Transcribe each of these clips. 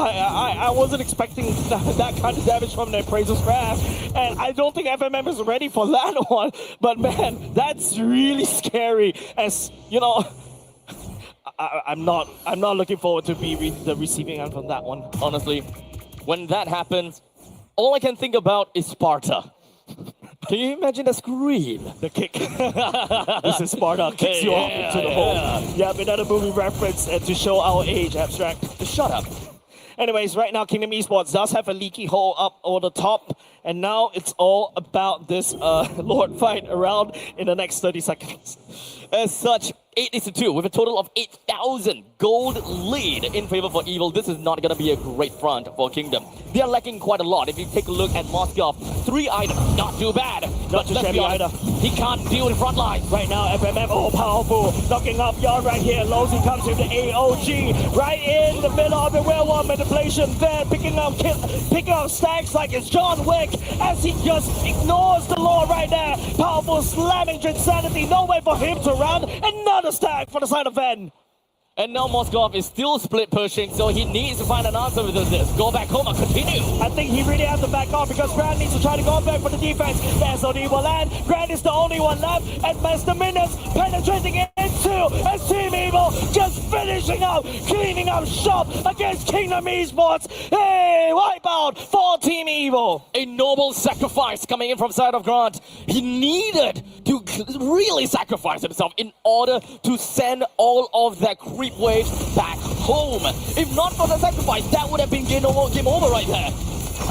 I wasn't expecting that kind of damage from the Appraiser's Craft, and I don't think FMM is ready for that one. But man, that's really scary. As you know, I'm not looking forward to be the receiving end from that one. Honestly, when that happens, all I can think about is Sparta. Can you imagine the scream? The kick. This is Sparta kicks you off into the hole. Yeah, another movie reference to show our age, Abstract. Shut up. Anyways, right now Kingdom Esports does have a leaky hole up over the top, and now it's all about this Lord fight around in the next 30 seconds. As such, 8-2 with a total of 8,000 gold lead in favor for Evil. This is not going to be a great front for Kingdom. They are lacking quite a lot. If you take a look at Moskov, 3 items, not too bad. Not too shabby either. He can't deal in front line. Right now, FMM, oh powerful, knocking up Yarn right here. Lozy comes with the AOG right in the middle of the werewolf manipulation there, picking up stacks like it's John Wick as he just ignores the law right there. Powerful slamming Insanity, no way for him to run. Another stack for the side of Ven. And now Moskov is still split pushing, so he needs to find an answer with this. Go back home and continue. I think he really has to back off because Grant needs to try to go back for the defense. There's only one land. Grant is the only one left. And Master Minutes penetrating into as Team Evil just finishing up, cleaning up shop against Kingdom Esports. Hey, wipeout for Team Evil. A noble sacrifice coming in from side of Grant. He needed to really sacrifice himself in order to send all of that creep wave back home. If not for the sacrifice, that would have been game over right there.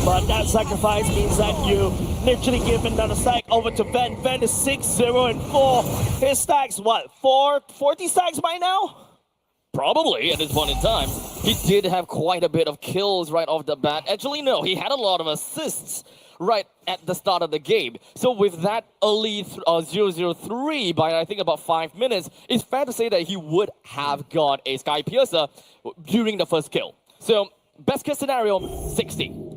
But that sacrifice means that you literally give another stack over to Ven. Ven is 6-0-4. His stacks, what, 40 stacks by now? Probably at this point in time. He did have quite a bit of kills right off the bat. Actually, no, he had a lot of assists right at the start of the game. So with that early 0-0-3 by I think about 5 minutes, it's fair to say that he would have got a Sky Piercer during the first kill. So best case scenario, 60.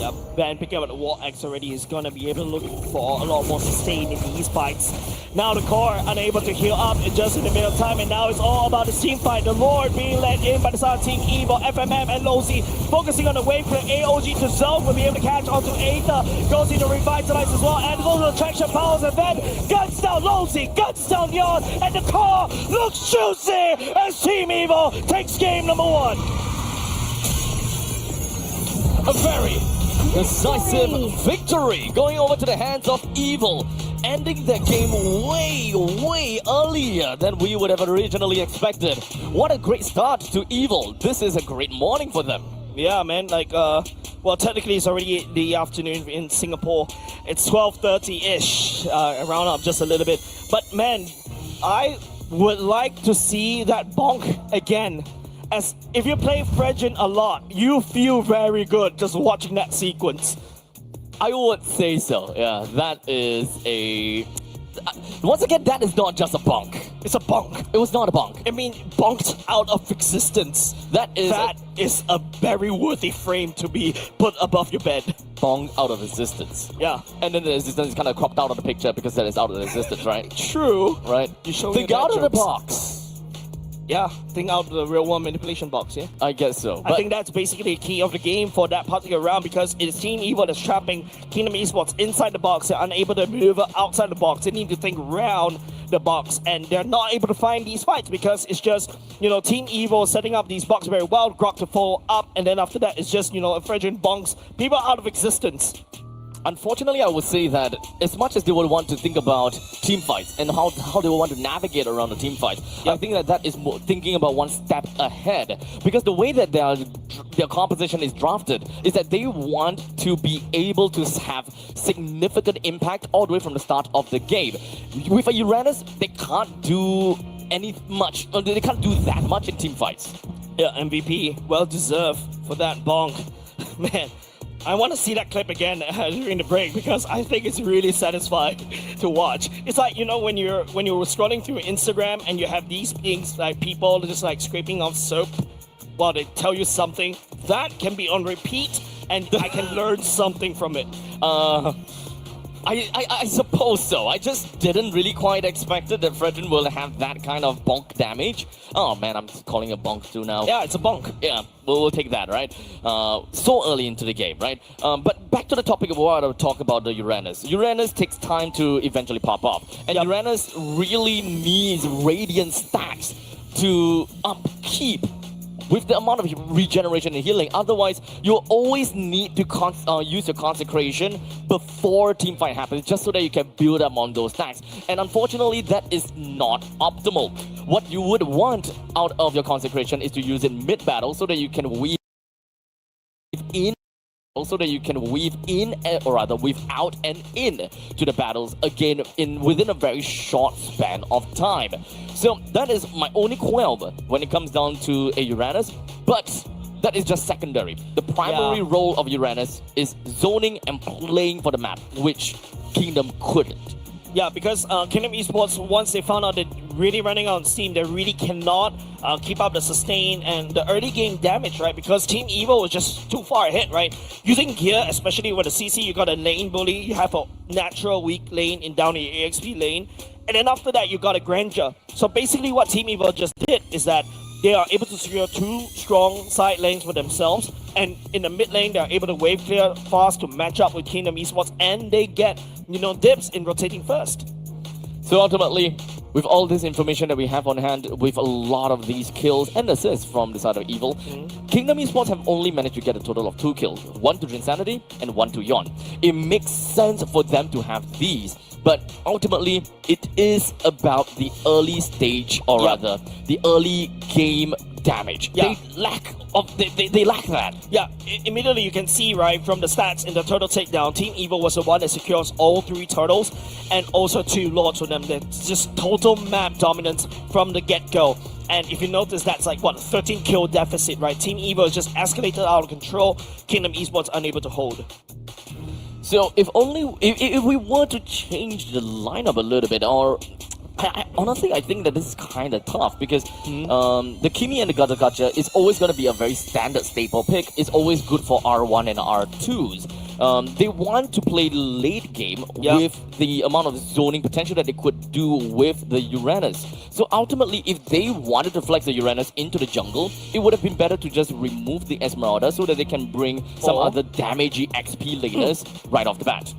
Yep, Van picking up the Wall X already is going to be able to look for a lot more sustain in these fights. Now the core unable to heal up just in the middle of time, and now it's all about the team fight. The Lord being led in by the side of Team Evil, FMM and Lozy focusing on the wave for AOG to zone, will be able to catch onto Aether. Goes into Revitalize as well, and those are the traction powers, and then guns down Lozy, guns down Yarn, and the core looks juicy as Team Evil takes game number 1. A very decisive victory going over to the hands of Evil, ending the game way earlier than we would have originally expected. What a great start to Evil. This is a great morning for them. Yeah, man, like, well, technically it's already the afternoon in Singapore. It's 12:30-ish, around up just a little bit. But man, I would like to see that bonk again. As if you play Fredgen a lot, you feel very good just watching that sequence. I would say so, yeah. That is a... Once again, that is not just a bonk. It's a bonk. It was not a bonk. I mean, bonked out of existence. That is a very worthy frame to be put above your bed. Bonk out of existence. Yeah. And then the existence is kind of cropped out of the picture because that is out of existence, right? True. Right? Think out of the box. Yeah, think out the real world manipulation box, yeah? I guess so. I think that's basically the key of the game for that particular round because it's Team Evil that's trapping Kingdom Esports inside the box. They're unable to maneuver outside the box. They need to think around the box, and they're not able to find these fights because it's just, you know, Team Evil setting up these boxes very well, Grok to follow up, and then after that, it's just, you know, a Fredgen bonks people out of existence. Unfortunately, I would say that as much as they would want to think about team fights and how they would want to navigate around the team fights, I think that is more thinking about one step ahead. Because the way that their composition is drafted is that they want to be able to have significant impact all the way from the start of the game. With a Uranus, they can't do they can't do that much in team fights. Yeah, MVP, well deserved for that bonk. Man, I want to see that clip again during the break because I think it's really satisfying to watch. It's like, you know, when you're scrolling through Instagram and you have these things like people just like scraping off soap while they tell you something, that can be on repeat and I can learn something from it. I suppose so. I just didn't really quite expect it that Fredrin will have that kind of bonk damage. Oh man, I'm calling it bonk too now. Yeah, it's a bonk. Yeah, we'll take that, right? So early into the game, right? But back to the topic of what I would talk about the Uranus. Uranus takes time to eventually pop up. And Uranus really needs Radiant stacks to upkeep with the amount of regeneration and healing. Otherwise, you'll always need to use your consecration before team fight happens, just so that you can build up on those stacks. And unfortunately, that is not optimal. What you would want out of your consecration is to use it mid-battle, so that you can weave in or rather weave out and in to the battles again within a very short span of time. So that is my only qualm when it comes down to a Uranus, but that is just secondary. The primary role of Uranus is zoning and playing for the map, which Kingdom couldn't. Yeah, because Kingdom Esports, once they found out they're really running out on steam, they really cannot keep up the sustain and the early game damage, right? Because Team Evo was just too far ahead, right? Using gear, especially with the CC, you got a lane bully, you have a natural weak lane in down the EXP lane, and then after that you got a Grandeur. So basically what Team Evo just did is that they are able to secure two strong side lanes for themselves, and in the mid lane, they're able to wave clear fast to match up with Kingdom Esports, and they get, dips in rotating first. So ultimately, with all this information that we have on hand, with a lot of these kills and assists from the side of Evil, Kingdom Esports have only managed to get a total of 2 kills, 1 to Drinsanity and 1 to Yon. It makes sense for them to have these, but ultimately, it is about the early stage, or rather, the early game damage. They lack that. Yeah, immediately you can see, right, from the stats in the turtle takedown, Team Evil was the one that secures all 3 turtles and also 2 lords for them. That's just total map dominance from the get-go. And if you notice, that's like, what, 13 kill deficit, right? Team Evil is just escalated out of control. Kingdom Esports unable to hold. So if we were to change the lineup a little bit, or honestly, I think that this is kind of tough because the Kimi and the Gata Gacha is always going to be a very standard staple pick. It's always good for R1 and R2s. They want to play late game with the amount of zoning potential that they could do with the Uranus. So ultimately, if they wanted to flex the Uranus into the jungle, it would have been better to just remove the Esmeralda so that they can bring some other damagey XP laners right off the bat.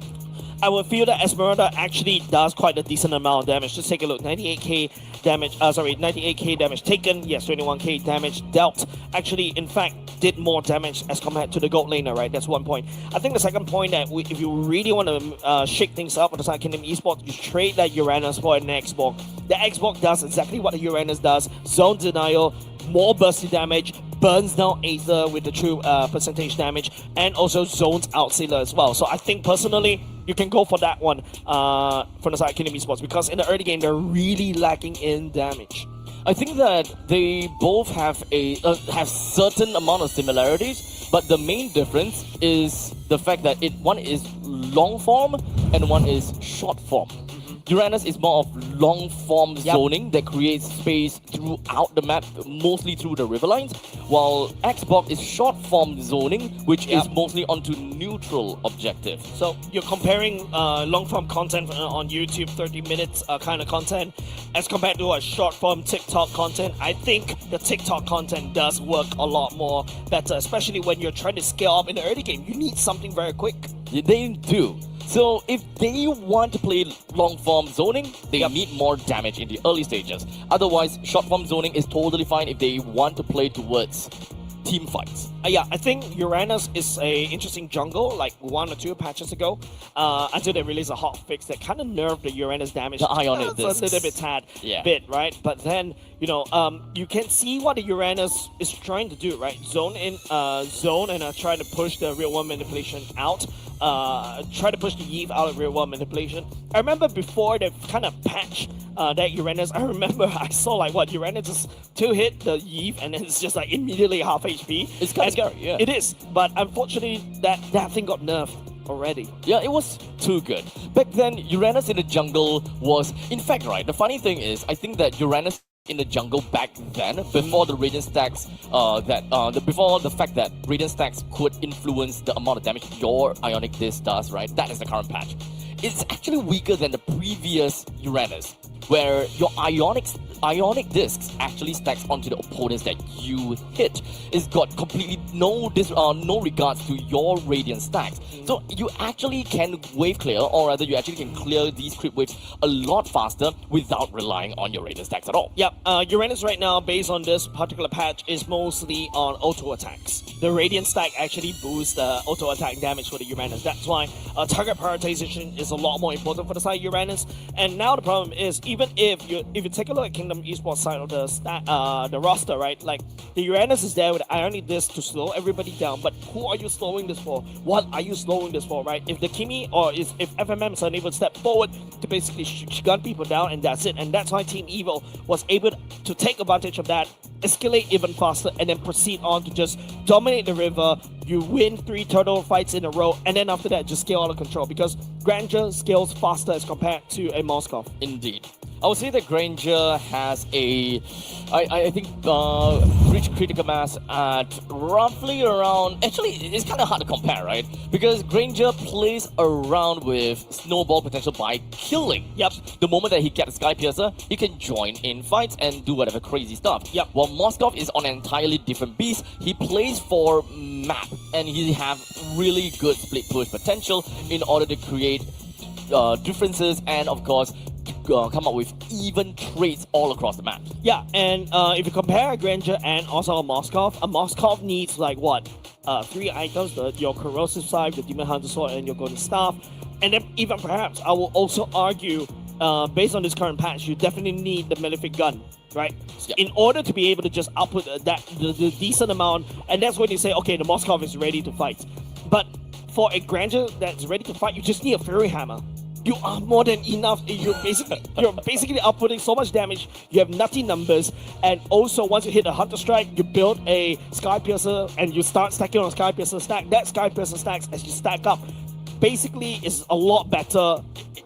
I would feel that Esmeralda actually does quite a decent amount of damage. Just take a look, 98k damage, 98k damage taken, yes, 21k damage dealt. Actually, in fact, did more damage as compared to the gold laner, right? That's one point. I think the second point that if you really want to shake things up on the side of Kingdom Esports, you trade that Uranus for an Xbox. The Xbox does exactly what the Uranus does, zone denial, more bursty damage, burns down Aether with the true percentage damage, and also zones out Sailor as well. So I think personally, you can go for that one from the side of Kingdom Esports, because in the early game, they're really lacking in damage. I think that they both have have certain amount of similarities, but the main difference is the fact that one is long form and one is short form. Uranus is more of long-form zoning that creates space throughout the map, mostly through the riverlines, while Xbox is short-form zoning, which is mostly onto neutral objectives. So you're comparing long-form content on YouTube, 30 minutes kind of content, as compared to a short-form TikTok content. I think the TikTok content does work a lot more better, especially when you're trying to scale up in the early game. You need something very quick. They do. So if they want to play long-form zoning, they need more damage in the early stages. Otherwise, short-form zoning is totally fine if they want to play towards team fights. Yeah, I think Uranus is a interesting jungle, like 1 or 2 patches ago, until they released a hot fix that kind of nerfed the Uranus damage. The Ionic discs. A little bit, right? But then, you can see what the Uranus is trying to do, right? Zone and try to push the real world manipulation out. Try to push the Eve out of real world manipulation. I remember before they kind of patched that Uranus, I remember I saw like what Uranus just 2-hit the Eve and then it's just like immediately half HP. It's kind of scary, yeah. It is, but unfortunately that thing got nerfed already. Yeah, it was too good. Back then, Uranus in the jungle was, in fact, right, the funny thing is, I think that Uranus in the jungle back then, before the Radiant stacks, before the fact that Radiant stacks could influence the amount of damage your Ionic Disc does, right? That is the current patch. it's actually weaker than the previous Uranus, where your ionic discs actually stacks onto the opponents that you hit. It's got completely no regards to your radiant stacks. So you actually can wave clear, or rather you actually can clear these creep waves a lot faster without relying on your radiant stacks at all. Yep, Uranus right now, based on this particular patch, is mostly on auto attacks. The radiant stack actually boosts the auto attack damage for the Uranus. That's why target prioritization is a lot more important for the side Uranus. And now the problem is, even if you take a look at Kingdom Esports side of the roster, right? Like, the Uranus is there with ionic disc to slow everybody down, but who are you slowing this for? What are you slowing this for, right? If the Kimi or if FMM is unable to step forward to basically gun people down, and that's it. And that's why Team Evil was able to take advantage of that, escalate even faster, and then proceed on to just dominate the river. You win 3 turtle fights in a row, and then after that, just scale out of control, because Granger scales faster as compared to a Moskov. Indeed. I would say that Granger has I think, reached critical mass at roughly around... Actually, it's kind of hard to compare, right? Because Granger plays around with snowball potential by killing. Yep. The moment that he gets Sky Piercer, he can join in fights and do whatever crazy stuff. Yep. While Moskov is on an entirely different beast. He plays for map, and he have really good split push potential in order to create differences and, of course, come up with even traits all across the map. Yeah, and if you compare Granger and also a Moskov needs like what? 3 items, your Corrosive Scythe, the Demon Hunter Sword, and your Golden Staff. And then even perhaps, I will also argue, based on this current patch, you definitely need the Malefic Gun, right? Yep. In order to be able to just output the decent amount, and that's when you say, okay, the Moskov is ready to fight. But for a Granger that's ready to fight, you just need a Fury Hammer. You are more than enough. You're basically outputting so much damage. You have nutty numbers, and also once you hit a Hunter Strike, you build a Sky Piercer, and you start stacking on a Sky Piercer stack. That Sky Piercer stacks as you stack up. Basically, is a lot better.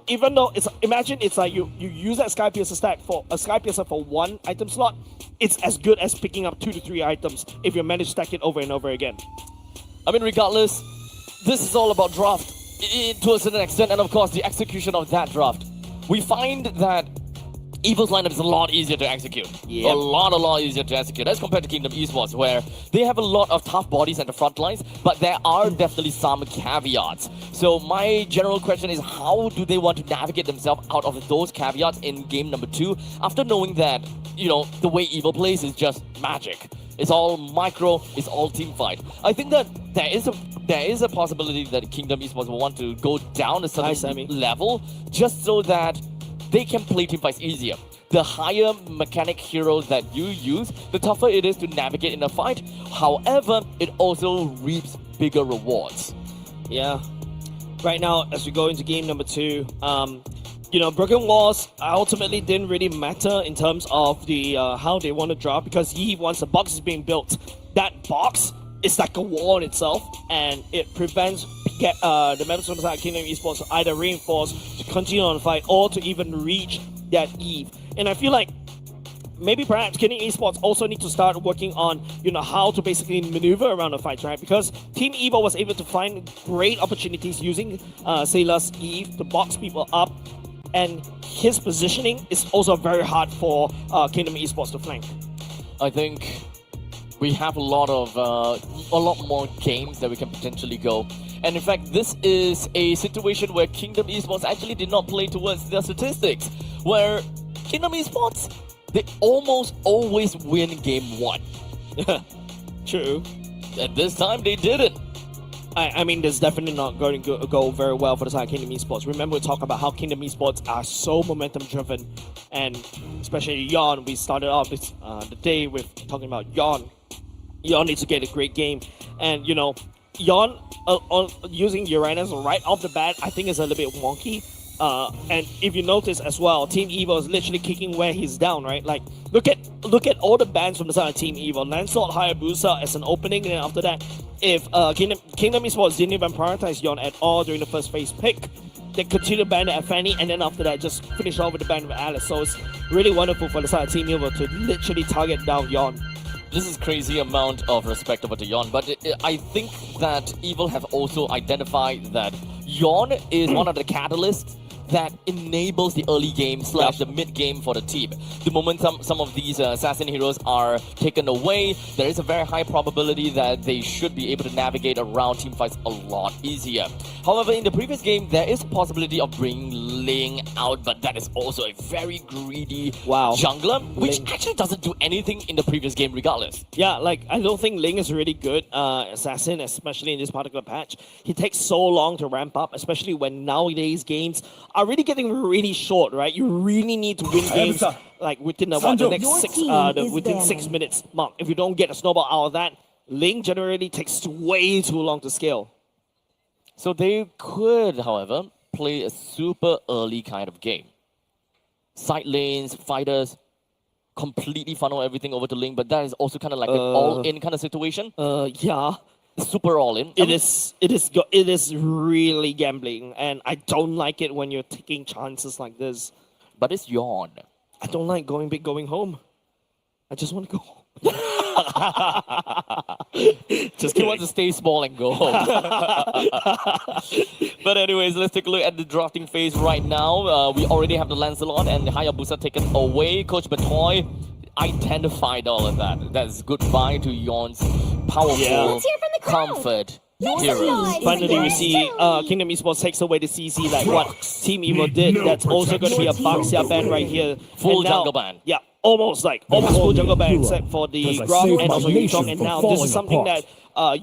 Even though imagine it's like you use that Sky Piercer stack for a Sky Piercer for 1 item slot. It's as good as picking up 2 to 3 items if you manage to stack it over and over again. I mean, regardless, this is all about draft to a certain extent, and of course the execution of that draft. We find that Evil's lineup is a lot easier to execute. Yep. A lot easier to execute as compared to Kingdom Esports, where they have a lot of tough bodies at the front lines, but there are definitely some caveats. So my general question is, how do they want to navigate themselves out of those caveats in game number 2, after knowing that, you know, the way Evil plays is just magic. It's all micro, it's all team fight. I think that there is a possibility that Kingdom Esports will want to go down a certain level, just so that they can play team fights easier. The higher mechanic heroes that you use, the tougher it is to navigate in a fight. However, it also reaps bigger rewards. Yeah. Right now, as we go into game number 2, you know, Broken Walls ultimately didn't really matter in terms of the how they want to draw, because once the box is being built, that box is like a wall in itself, and it prevents the members of the side Kingdom Esports to either reinforce, to continue on the fight, or to even reach that Eve. And I feel like maybe perhaps Kingdom Esports also need to start working on, you know, how to basically maneuver around the fights, right? Because Team Evo was able to find great opportunities using Sailor's Eve to box people up, and his positioning is also very hard for Kingdom Esports to flank. I think we have a lot more games that we can potentially go. And in fact, this is a situation where Kingdom Esports actually did not play towards their statistics, where Kingdom Esports, they almost always win game 1. True. And this time they didn't. I mean, there's definitely not going to go very well for the side of Kingdom Esports. Remember, we talked about how Kingdom Esports are so momentum driven, and especially Yon. We started off this, the day with talking about Yon. Yon needs to get a great game, and you know, Yon using Uranus right off the bat, I think is a little bit wonky. And if you notice as well, Team Evo is literally kicking where he's down, right? Like, look at all the bans from the side of Team Evo. Lancelot Hayabusa as an opening, and then after that, if Kingdom Esports didn't even prioritize Yon at all during the first phase pick, they continue to ban it at Fanny, and then after that, just finish off with the ban with Alice. So it's really wonderful for the side of Team Evo to literally target down Yon. This is crazy amount of respect over to Yon, but I think that Evil have also identified that Yawn is one of the catalysts that enables the early game / the mid game for the team. The moment some of these assassin heroes are taken away, there is a very high probability that they should be able to navigate around team fights a lot easier. However, in the previous game, there is a possibility of bringing Ling out, but that is also a very greedy jungler, which actually doesn't do anything in the previous game regardless. Yeah, like, I don't think Ling is a really good assassin, especially in this particular patch. He takes so long to ramp up, especially when nowadays games are really getting really short, right? You really need to win games like within the next within 6 minutes mark. If you don't get a snowball out of that, Ling generally takes way too long to scale. So they could, however, play a super early kind of game. Side lanes, fighters, completely funnel everything over to Ling, but that is also kind of like an all-in kind of situation. Yeah. Super all-in. It is really gambling, and I don't like it when you're taking chances like this. But it's Yawn. I don't like going big, going home. I just want to go home. Just he wants to stay small and go home. But anyways, let's take a look at the drafting phase right now. We already have the Lancelot and the Hayabusa taken away. Coach Batoy identified all of that. That's goodbye to Yawn's powerful comfort hero. Finally, we see Kingdom Esports takes away the CC like what Team Evo did. That's also going to be a Baxia ban right here. Full jungle ban. Yeah, almost full jungle ban except for the Graph and also Yutong. And now this is something that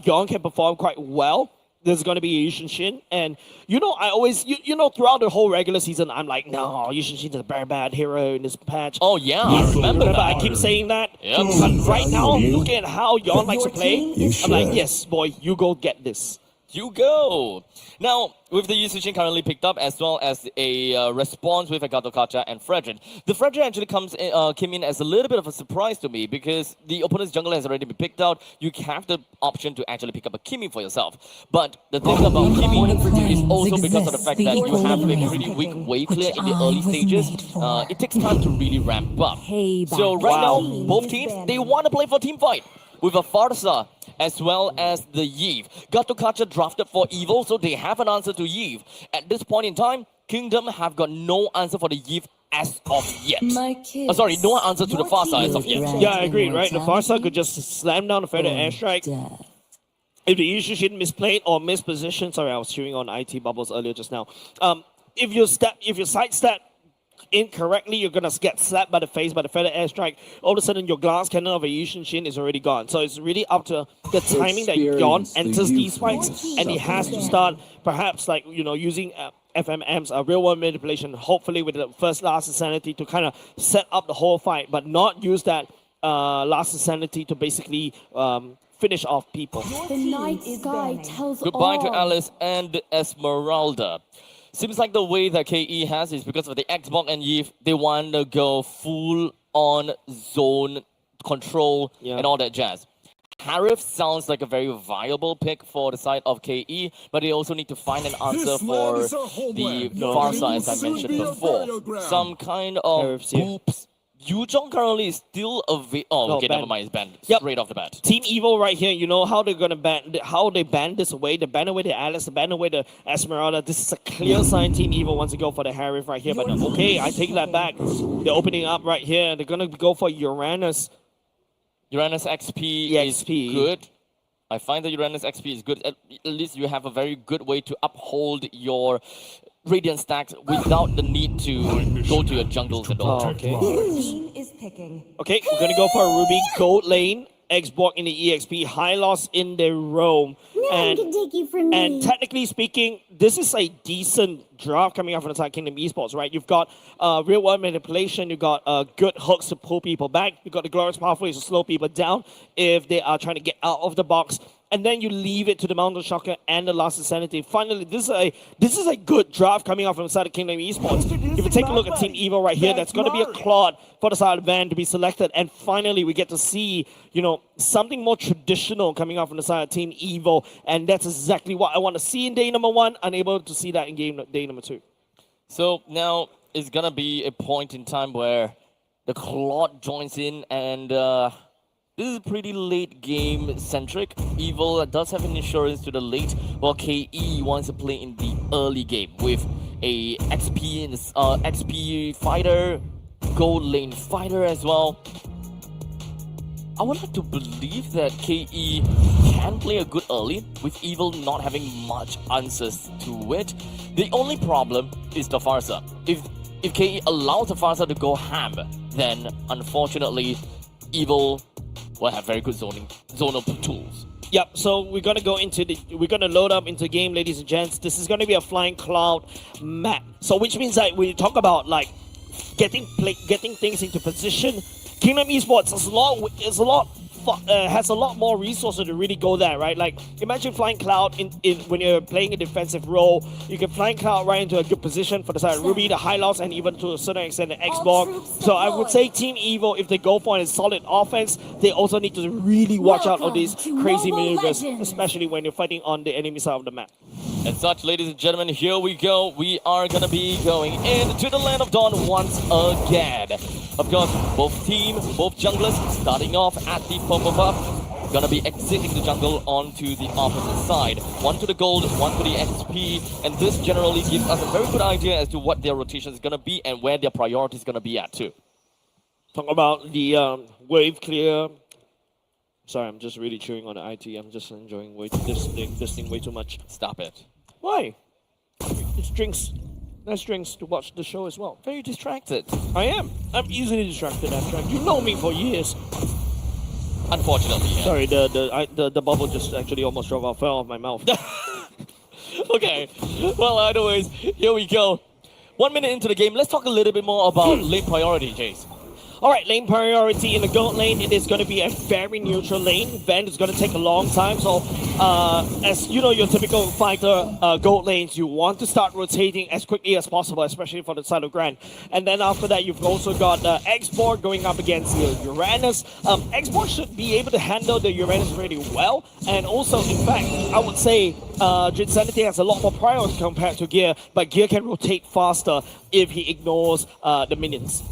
Yawn can perform quite well. There's going to be Yushin Shin. And, I always, throughout the whole regular season, I'm like, no, Yushin Shin is a very bad hero in this patch. Oh, yeah, I remember that. I keep saying that. Yep. But right now, look at how Yawn likes to play. I'm like, yes, boy, you go get this. You go. Now, with the Yushin currently picked up, as well as a response with Agato Kacha and Fredrin. The Fredrin actually came in as a little bit of a surprise to me because the opponent's jungle has already been picked out. You have the option to actually pick up a Kimi for yourself. But the thing about Kimi is also because of the fact that you have a pretty weak wave clear in the early stages. It takes time to really ramp up. So right now, both teams, they want to play for team fight with a Farsa as well as the Yve. Gatokacha drafted for Evil, so they have an answer to Yve. At this point in time, Kingdom have got no answer for the Yve as of yet. Sorry, no answer to the Farsa as of yet. Yeah, I agree, right? The Farsa could just slam down the Feather Airstrike. If the Yushin misplayed or mispositioned, sorry, I was chewing on IT bubbles earlier just now. If you sidestep incorrectly, you're gonna get slapped by the face by the Feather Airstrike. All of a sudden, your glass cannon of a Yushin Shin is already gone. So it's really up to the timing that Yawn enters these fights, and he has to start perhaps using FMM's real world manipulation, hopefully with the first last insanity to kind of set up the whole fight, but not use that last insanity to basically finish off people. The night sky tells Goodbye to Alice and Esmeralda. Seems like the way that KE has is because of the Xbox and Yve, they want to go full on zone control and all that jazz. Harif sounds like a very viable pick for the side of KE, but they also need to find an answer for the Farsa, as I mentioned before. Some kind of boops. Yuzhong currently is still never mind, it's banned straight off the bat. Team Evil right here, you know how they're gonna how they ban this away. They ban away the Alice, they ban away the Esmeralda. This is a clear sign Team Evil wants to go for the Harif right here, but okay, I take that back. They're opening up right here. They're gonna go for Uranus. Uranus XP is good. I find that Uranus XP is good. At least you have a very good way to uphold your Radiant stacks without the need to go to your jungles at all. Okay, we're gonna go for a Ruby Gold lane. X-Borg in the EXP, high loss in the roam. And technically speaking, this is a decent draft coming out from the side Kingdom Esports, right? You've got real world manipulation, you've got good hooks to pull people back, you've got the glorious pathways to slow people down if they are trying to get out of the box. And then you leave it to the Mountain Shocker and the Last Insanity. Finally, this is a good draft coming out from the side of Kingdom Esports. If you take a look at Team Evo right here, that's going to be a Claude for the side of Van to be selected. And finally, we get to see, something more traditional coming out from the side of Team Evo. And that's exactly what I want to see in day number 1. Unable to see that in day number 2. So now it's going to be a point in time where the Claude joins in and This is pretty late game centric. Evil does have an insurance to the late, while KE wants to play in the early game with a XP in this, XP fighter, gold lane fighter as well. I would like to believe that KE can play a good early, with Evil not having much answers to it. The only problem is the Farsa. If KE allows the Farsa to go ham, then unfortunately, Evil will have very good zonal tools. Yep, so we're gonna load up into game, ladies and gents. This is gonna be a flying cloud map. So which means that when you talk about like getting things into position, Kingdom Esports has a lot more resources to really go there, right? Like imagine flying cloud in when you're playing a defensive role, you can flying cloud right into a good position for the side of Ruby, the Highlights, and even to a certain extent the Xborg. So I would say Team Evil, if they go for a solid offense, they also need to really watch out on these crazy maneuvers, especially when you're fighting on the enemy side of the map. And such, ladies and gentlemen, here we go. We are gonna be going into the Land of Dawn once again. Of course, both junglers starting off at the purple buff, gonna be exiting the jungle onto the opposite side. One to the gold, one to the XP, and this generally gives us a very good idea as to what their rotation is gonna be and where their priority is gonna be at too. Talk about the wave clear. Sorry, I'm just really chewing on the IT. I'm just enjoying this thing way too much. Stop it. Why? It's drinks. Nice drinks to watch the show as well. Very distracted. I am. I'm easily distracted, Abstract. You know me for years. Unfortunately, yeah. Sorry, the bubble just actually almost fell off my mouth. Okay. Well, anyways, here we go. 1 minute into the game, let's talk a little bit more about lane priority, Jace. Alright, lane priority in the gold lane, it is going to be a very neutral lane. Vent is going to take a long time, so as you know, your typical fighter gold lanes, you want to start rotating as quickly as possible, especially for the side of Grand. And then after that, you've also got Xborg going up against Uranus. Xborg should be able to handle the Uranus really well, and also, in fact, I would say Jinsanity has a lot more priority compared to Gear, but Gear can rotate faster if he ignores the minions.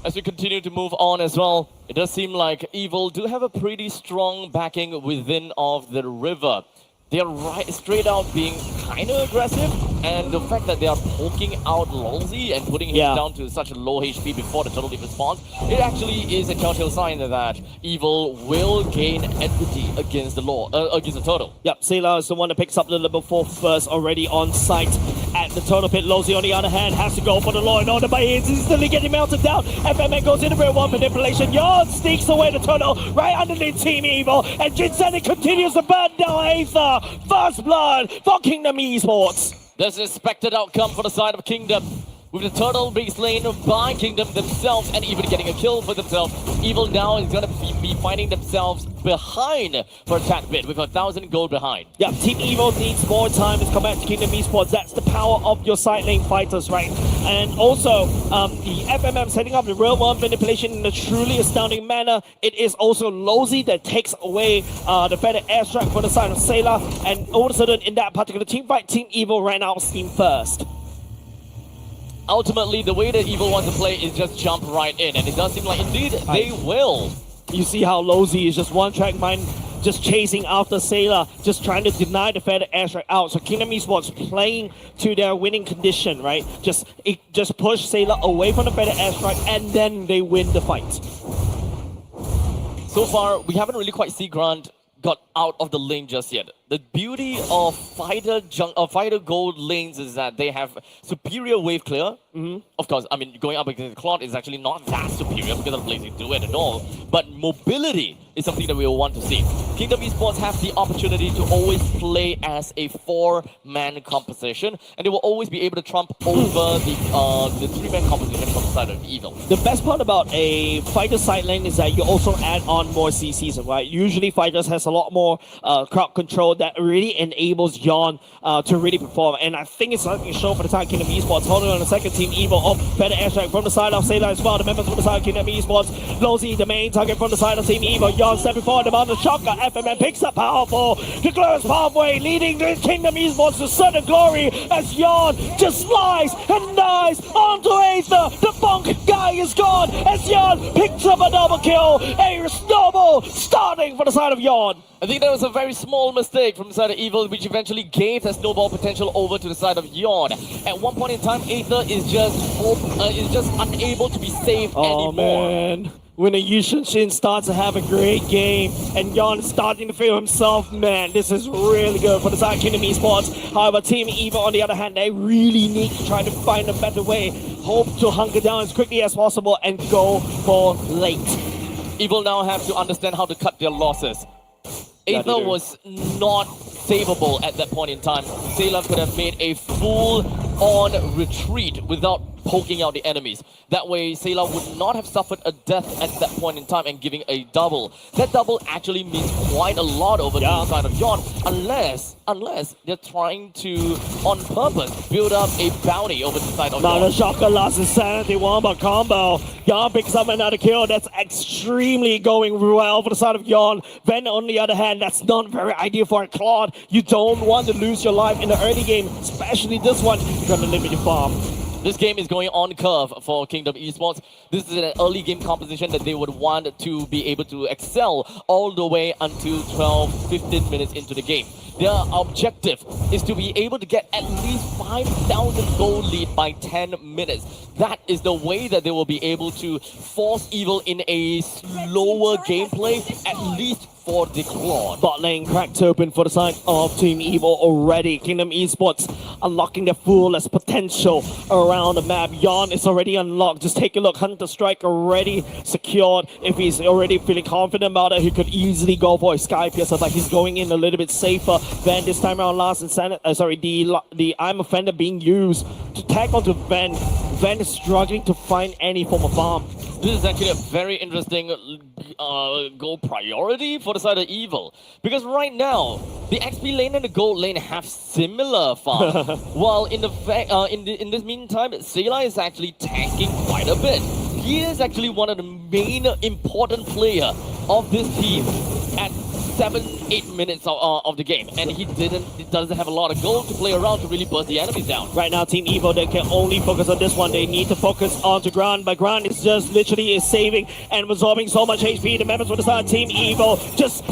As we continue to move on as well, it does seem like Evil do have a pretty strong backing within of the river. They are straight out being kind of aggressive, and the fact that they are poking out Lolzy and putting him down to such a low HP before the turtle responds, it actually is a telltale sign that Evil will gain equity against the turtle. Yep, Sailor is the one that picks up the level 4 first, already on site at the turtle pit. Lolzy, on the other hand, has to go for the law in order, but he's instantly getting melted down. FMN goes into real one manipulation. Yarn sneaks away the turtle right underneath Team Evil, and Jinsani continues to burn down Aether. First blood for Kingdom Esports. There's an expected outcome for the side of Kingdom, with the turtle being slain by Kingdom themselves and even getting a kill for themselves. Evil now is going to be finding themselves behind for a tad bit, with 1,000 gold behind. Yeah, Team Evil needs more time to come back to Kingdom Esports. That's the power of your side lane fighters, right? And also, the FMM setting up the real world manipulation in a truly astounding manner. It is also Lolzy that takes away the feather airstrike for the side of Sailor, and all of a sudden, in that particular team fight, Team Evil ran out of steam first. Ultimately, the way that Evil wants to play is just jump right in, and it does seem like indeed they will. You see how Lolzy is just one-track mind, just chasing after Sailor, just trying to deny the feather airstrike out. So Kingdom Esports playing to their winning condition, right? Just push Sailor away from the feather airstrike, and then they win the fight. So far, we haven't really quite seen Grant got out of the lane just yet. The beauty of fighter gold lanes is that they have superior wave clear. Of course, I mean, going up against the Claude is actually not that superior because of the place you do it at all. But mobility is something that we will want to see. Kingdom Esports have the opportunity to always play as a 4-man composition, and they will always be able to trump over the 3-man composition from the side of Evil. The best part about a fighter side lane is that you also add on more CCs, right? Usually fighters has a lot more crowd control that really enables Yon to really perform. And I think it's something to show for the time Kingdom Esports. Holding on the second team Team Evil. Oh, better airstrike from the side of Sayla as well. The members from the side of Kingdom Esports. Lozy, the main target from the side of Team Evil. Yon stepping forward, the mountain shocker. FMM picks up powerful. The glorious pathway leading the Kingdom Esports to sudden glory as Yon just slides and dives onto Aether. The bunk guy is gone as Yon picks up a double kill. A snowball starting for the side of Yon. I think that was a very small mistake from the side of Evil, which eventually gave that snowball potential over to the side of Yawn. At one point in time, Aether is just unable to be saved anymore. Man. When a Yushin Shin starts to have a great game and Yon is starting to feel himself, man, this is really good for the side of Kingdom Esports. However, Team Evil, on the other hand, they really need to try to find a better way. Hope to hunker down as quickly as possible and go for late. Evil now have to understand how to cut their losses. Aether was not savable at that point in time. Sayla could have made a full-on retreat without poking out the enemies. That way, Sayla would not have suffered a death at that point in time and giving a double. That double actually means quite a lot over the side of Yon, unless they're trying to, on purpose, build up a bounty over the side of Now Yon. the shocker lost insanity wombo combo. Yon picks up another kill. That's extremely going well for the side of Yon. Ven, on the other hand, that's not very ideal for a Claude. You don't want to lose your life in the early game, especially this one. You're gonna limit your farm. This game is going on curve for Kingdom Esports. This is an early game composition that they would want to be able to excel all the way until 12-15 minutes into the game. Their objective is to be able to get at least 5,000 gold lead by 10 minutes. That is the way that they will be able to force Evil in a slower gameplay, at least for the Claude. Bot lane cracked open for the side of Team Evil already. Kingdom Esports unlocking their fullest potential around the map. Yon is already unlocked. Just take a look. Hunter Strike already secured. If he's already feeling confident about it, he could easily go for a Sky Piercer, but he's going in a little bit safer. Van this time around, last insanity, the I'm Offender being used to tag onto Van. Van is struggling to find any form of farm. This is actually a very interesting goal priority for the side of Evil. Because right now, the XP lane and the gold lane have similar farm. While in this meantime, Sayla is actually tanking quite a bit. He is actually one of the main important player of this team at 7-8 minutes of the game, and he doesn't have a lot of gold to play around to really burst the enemies down. Right now, Team Evo, they can only focus on this one. They need to focus onto Grand, but Grand is just literally saving and absorbing so much HP. The members of the side of Team Evo just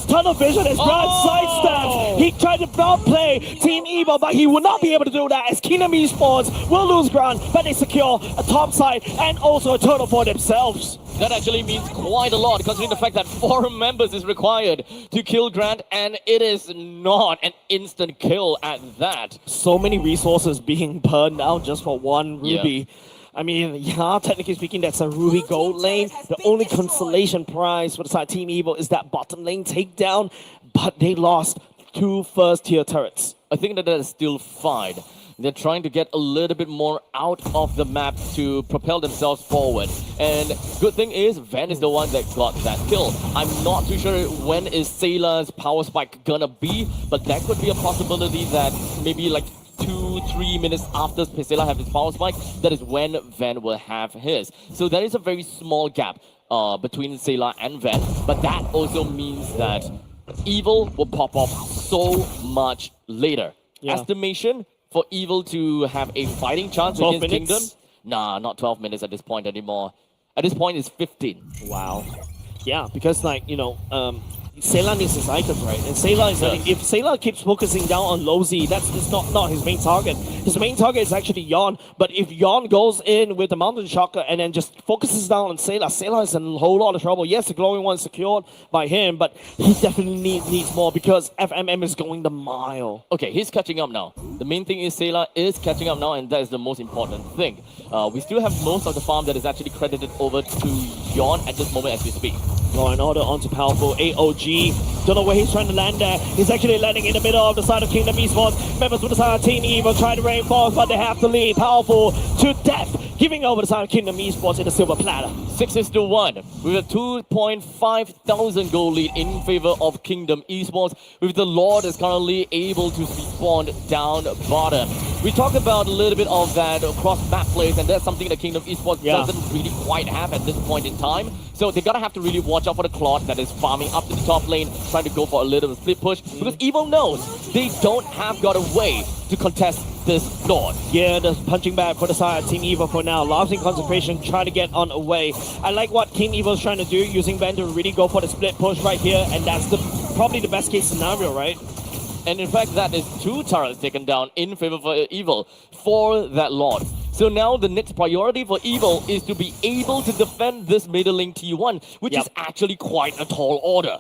tunnel vision as Grand sidesteps. He tried to outplay Team Evo, but he will not be able to do that as Kingdom Esports will lose Grand, but they secure a top side and also a turtle for themselves. That actually means quite a lot, considering the fact that 4 members is required to kill Grant, and it is not an instant kill at that. So many resources being burned out just for one Ruby. Yeah. I mean, yeah, technically speaking, that's a Ruby gold lane. The only consolation prize for the side Team Evil is that bottom lane takedown, but they lost 2 first-tier turrets. I think that is still fine. They're trying to get a little bit more out of the map to propel themselves forward. And good thing is, Van is the one that got that kill. I'm not too sure when is Sayla's power spike gonna be, but that could be a possibility that maybe like 2-3 minutes after Sayla have his power spike, that is when Van will have his. So there is a very small gap between Sayla and Van, but that also means that Evil will pop off so much later. Yeah. Estimation for Evil to have a fighting chance 12 against minutes? Kingdom? Nah, not 12 minutes at this point anymore. At this point, it's 15. Wow. Yeah, because like, you know, Sayla needs his items, right? And Sayla is like, if Sayla keeps focusing down on Lozy, that's not his main target. His main target is actually Yon. But if Yon goes in with the Mountain Shocker and then just focuses down on Sayla, Sayla is in a whole lot of trouble. Yes, the glowing one is secured by him, but he definitely needs more because FMM is going the mile. Okay, he's catching up now. The main thing is Sayla is catching up now, and that is the most important thing. We still have most of the farm that is actually credited over to Yon at this moment as we speak. Law and Order onto powerful AOG. Don't know where he's trying to land there. He's actually landing in the middle of the side of Kingdom Esports. Members with the side of Team Evil trying to reinforce, but they have to lead. Powerful to death, giving over the side of Kingdom Esports in the silver platter. 6-1 with a 2.5 thousand goal lead in favor of Kingdom Esports, with the Lord is currently able to respawn down bottom. We talked about a little bit of that cross-map plays, and that's something that Kingdom Esports doesn't really quite have at this point in time. So they're gonna have to really watch out for the Claude that is farming up to the top lane, trying to go for a little split push, because Evil knows they don't have got a way to contest this Lord. Yeah, the punching back for the side of Team Evil for now. Losing concentration, trying to get on away. I like what Team Evil is trying to do, using Ben to really go for the split push right here, and that's probably the best case scenario, right? And in fact, that is 2 turrets taken down in favor of Evil for that Lord. So now the next priority for Evil is to be able to defend this middle lane T1, which is actually quite a tall order.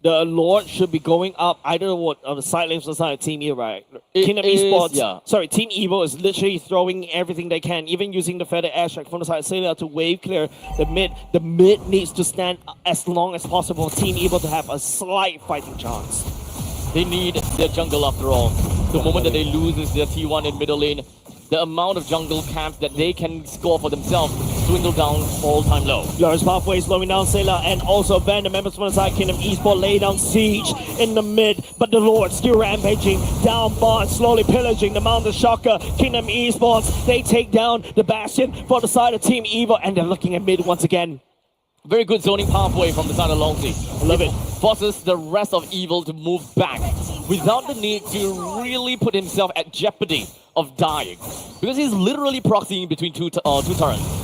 The Lord should be going up either on the side lanes or the side of Team Evil, right? Kingdom Esports, sorry, Team Evil is literally throwing everything they can, even using the feather airstrike from the side of Sailor to wave clear the mid. The mid needs to stand as long as possible for Team Evil to have a slight fighting chance. They need their jungle after all. The moment that they lose is their T1 in middle lane, the amount of jungle camps that they can score for themselves dwindle down all-time low. Lawrence Pathway slowing down Sailor, and also Van, the members from the side Kingdom Esports lay down siege in the mid, but the Lord still rampaging down bot, slowly pillaging the Mountain Shocker. Kingdom Esports, they take down the Bastion for the side of Team Evil, and they're looking at mid once again. Very good zoning pathway from the side of Longzy. Love it. Forces the rest of Evil to move back without the need to really put himself at jeopardy of dying. Because he's literally proxying between two turrets.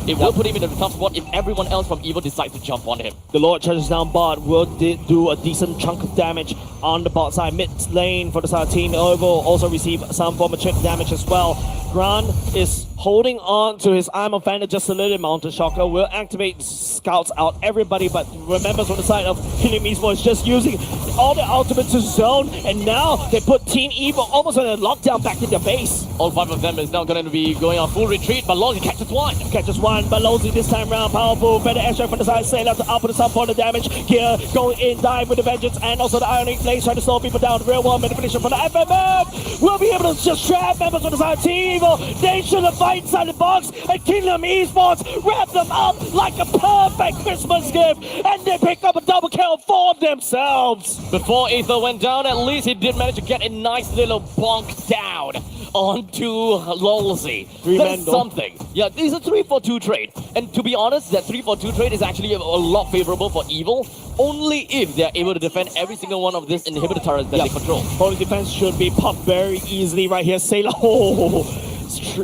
It will put him in a tough spot if everyone else from Evil decides to jump on him. The Lord charges down bot, will do a decent chunk of damage on the bot side. Mid lane for the side team. Evil also receive some form of chip damage as well. Grant is holding on to his Arm of Thunder just a little. Mountain Shocker will activate scouts out everybody, but remember from the side of Kingdom Esports just using all the ultimates to zone, and now they put Team Evil almost on a lockdown back in their base. All 5 of them is now going to be going on full retreat, but Longzy catches one. Catches one, but Longzy this time round, powerful. Better extra from the side, Sailor to output some for the damage. Gear going in, dive with the vengeance, and also the Ionic Blades trying to slow people down. Real world manipulation from the FMF. We'll be able to just trap members on the side of Team Evil. They should have fight inside the box, and Kingdom Esports wrap them up like a perfect Christmas gift, and they pick up a double kill for themselves. Before Aether went down, at least he did manage to get a nice little bonk down onto Longzy. That's something. Yeah, these are 3-4-2 trade. And to be honest, that 3-4-2 trade is actually a lot favorable for Evil, only if they're able to defend every single one of these inhibitor turrets that they control. Holy defense should be popped very easily right here. Sailor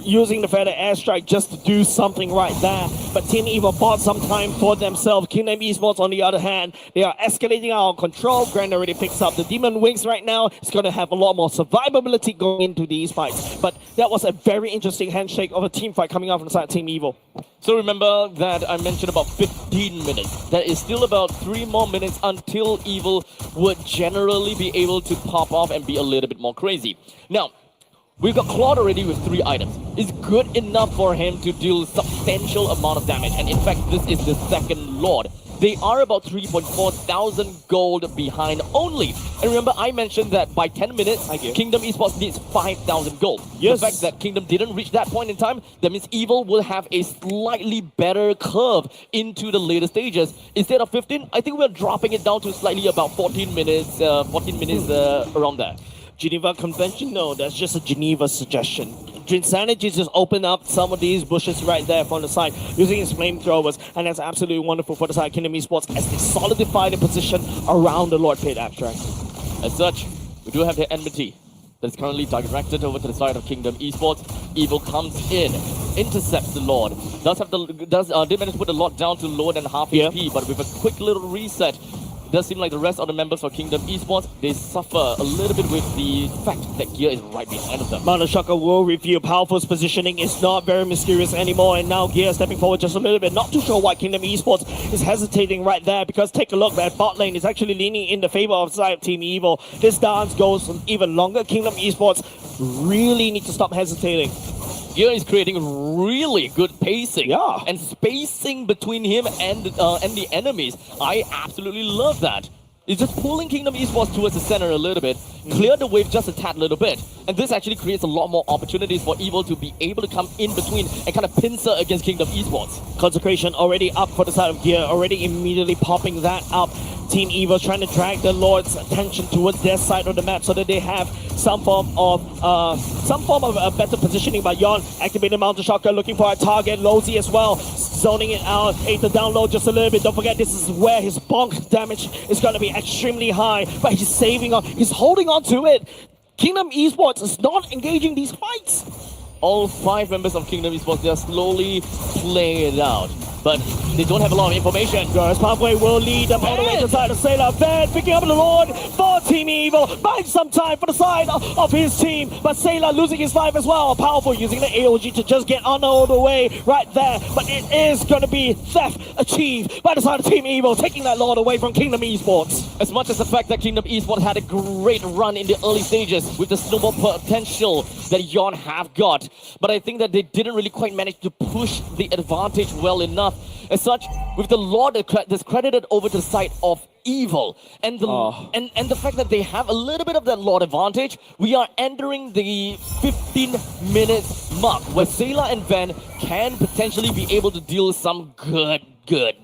using the feather airstrike just to do something right there. But Team Evil bought some time for themselves. Kingdom Esports, on the other hand, they are escalating out of control. Grant already picks up the Demon Wings right now. It's going to have a lot more survivability going into these fights. But that was a very interesting handshake of a team fight coming out from the side of Team Evil. So remember that I mentioned about 15 minutes. There is still about 3 more minutes until Evil would generally be able to pop off and be a little bit more crazy. Now, we've got Claude already with 3 items. It's good enough for him to deal substantial amount of damage. And in fact, this is the second Lord. They are about 3.4 thousand gold behind only. And remember, I mentioned that by 10 minutes, Kingdom Esports needs 5,000 gold. Yes. The fact that Kingdom didn't reach that point in time, that means Evil will have a slightly better curve into the later stages. Instead of 15, I think we're dropping it down to slightly about 14 minutes around there. Geneva Convention? No, that's just a Geneva suggestion. Insanity just opened up some of these bushes right there from the side using his flamethrowers, and that's absolutely wonderful for the side of Kingdom Esports as they solidify the position around the Lord Pit Abstract. As such, we do have the enmity that's currently directed over to the side of Kingdom Esports. Evil comes in, intercepts the Lord. Did manage to put the Lord down to lower than half HP, but with a quick little reset, it does seem like the rest of the members for Kingdom Esports, they suffer a little bit with the fact that Gear is right behind of them. Mountain Shocker will review Powerful's positioning. It's not very mysterious anymore, and now Gear stepping forward just a little bit. Not too sure why Kingdom Esports is hesitating right there, because take a look, that bot lane is actually leaning in the favor of side of Team Evil. This dance goes even longer. Kingdom Esports really need to stop hesitating. Gear is creating really good pacing and spacing between him and the enemies. I absolutely love that. It's just pulling Kingdom Esports towards the center a little bit, clear the wave just a tad little bit, and this actually creates a lot more opportunities for Evil to be able to come in between and kind of pincer against Kingdom Esports. Consecration already up for the side of Gear, already immediately popping that up. Team Evil trying to drag the Lord's attention towards their side of the map so that they have some form of better positioning. But Yon activating Mountain Shocker, looking for a target. Lozy as well, zoning it out. Aether down low just a little bit. Don't forget, this is where his bonk damage is going to be extremely high. But he's he's holding on to it. Kingdom Esports is not engaging these fights. All 5 members of Kingdom Esports, they are slowly playing it out. But they don't have a lot of information. Girls Pathway will lead them all the way to the side of Sailor. Van picking up the Lord for Team Evil. Buying some time for the side of his team. But Sailor losing his life as well. Powerful using the AOG to just get on all the way right there. But it is going to be theft achieved by the side of Team Evil, taking that Lord away from Kingdom Esports. As much as the fact that Kingdom Esports had a great run in the early stages with the snowball potential that Yon have got. But I think that they didn't really quite manage to push the advantage well enough. As such, with the Lord that's credited over to the side of Evil, and the and the fact that they have a little bit of that Lord advantage, we are entering the 15-minute mark where Sailor and Van can potentially be able to deal some good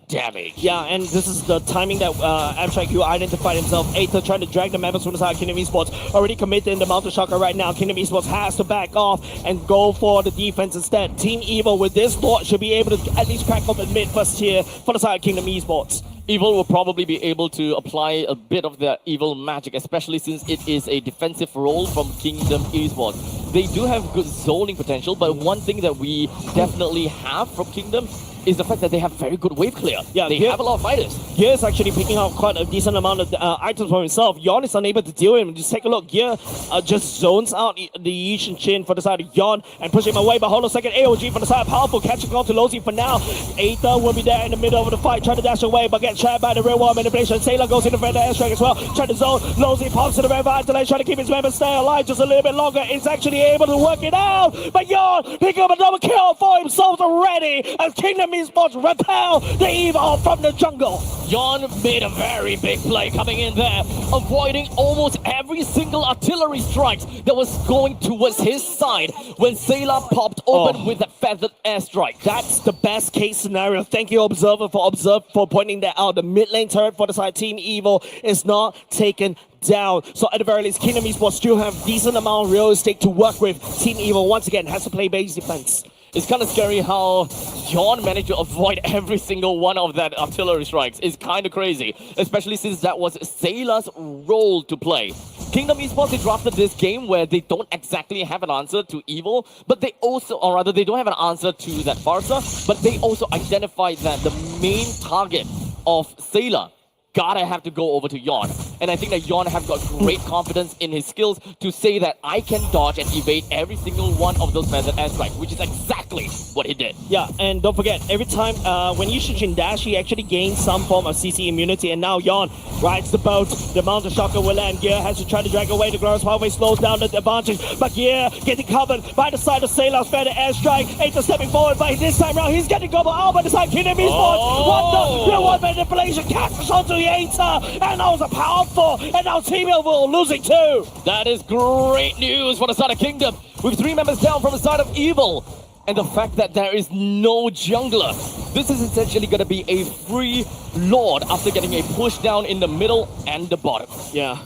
damage. Yeah, and this is the timing that Abstract U identified himself. Aether trying to drag the members from the side of Kingdom Esports. Already committed in the Mountain Shocker right now. Kingdom Esports has to back off and go for the defense instead. Team Evil with this Lord should be able to at least crack up and mid first tier for the side of Kingdom Esports. Evil will probably be able to apply a bit of their evil magic, especially since it is a defensive role from Kingdom Esports. They do have good zoning potential, but one thing that we definitely have from Kingdom is the fact that they have very good wave clear. Yeah, they have a lot of fighters. Gear is actually picking up quite a decent amount of items for himself. Yon is unable to deal with him. Just take a look. Gear just zones out the Yishin Chin for the side of Yon and push him away. But hold on a second. AOG for the side. Powerful catching on to Lozy for now. Aether will be there in the middle of the fight, trying to dash away, but get trapped by the real world manipulation. Sailor goes in the red airstrike as well, trying to zone. Lozy pops to the red vitalis, trying to keep his members stay alive just a little bit longer. It's actually able to work it out. But Yon picking up a double kill for himself already as Kingdom Esports repel the Evil from the jungle. Yon made a very big play coming in there, avoiding almost every single artillery strikes that was going towards his side when Sailor popped open with that feathered airstrike. That's the best case scenario. Thank you, Observer, for pointing that out. The mid lane turret for the side Team Evil is not taken down. So at the very least, Kingdom Esports still have decent amount of real estate to work with. Team Evil once again has to play base defense. It's kind of scary how Yon managed to avoid every single one of that artillery strikes. It's kind of crazy, especially since that was Sailor's role to play. Kingdom Esports, they drafted this game where they don't exactly have an answer to Evil, but they also, or rather they don't have an answer to that Farsa, but they also identified that the main target of Sailor gotta have to go over to Yon. And I think that Yon have got great confidence in his skills to say that I can dodge and evade every single one of those feathered airstrikes, which is exactly what he did. Yeah, and don't forget, every time when Yushin dash, he actually gains some form of CC immunity, and now Yon rides the boat. The Mountain Shocker will land. Gear has to try to drag away. The Glorious Pathway slows down the advantage, but Gear getting covered by the side of Sailor's feathered airstrike. Aether stepping forward, but this time around, he's getting gobbled out by the side Kingdom Esports. What the one manipulation catches onto the Aether, and that was a powerful, and now Team Evil losing too. That is great news for the side of Kingdom, with 3 members down from the side of Evil. And the fact that there is no jungler. This is essentially going to be a free Lord after getting a push down in the middle and the bottom. Yeah.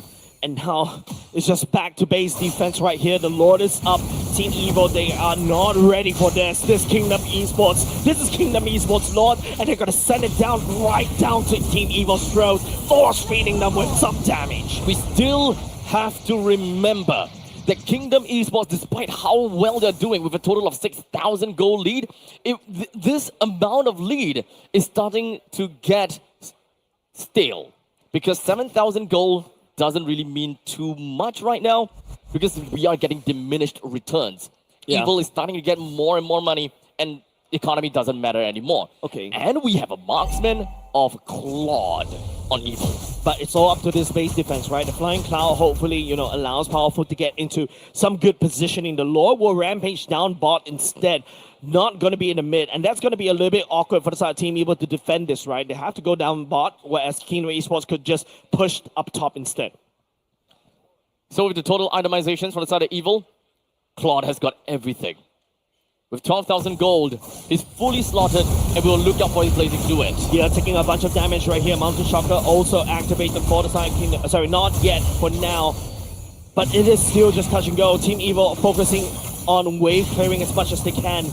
And now it's just back to base defense right here. The Lord is up. Team Evil, they are not ready for this. This Kingdom Esports. This is Kingdom Esports Lord, and they're going to send it down right down to Team Evil's throat, force feeding them with some damage. We still have to remember that Kingdom Esports, despite how well they're doing with a total of 6,000 goal lead, this amount of lead is starting to get stale. Because 7,000 goal doesn't really mean too much right now, because we are getting diminished returns. Yeah. Evil is starting to get more and more money, and economy doesn't matter anymore. Okay. And we have a marksman of Claude on Evil. But it's all up to this base defense, right? The Flying Cloud hopefully, allows Powerful to get into some good positioning. The Lord will rampage down bot instead. Not going to be in the mid, and that's going to be a little bit awkward for the side team able to defend this, right? They have to go down bot, whereas Kingdom Esports could just push up top instead. So with the total itemizations for the side of Evil, Claude has got everything. with 12,000 gold. He's fully slotted and we'll look out for his blazing duet. Yeah, taking a bunch of damage right here. Mountain Shocker also activated for the Side Kingdom. Sorry, not yet for now. But it is still just touch and go. Team Evil focusing on wave clearing as much as they can.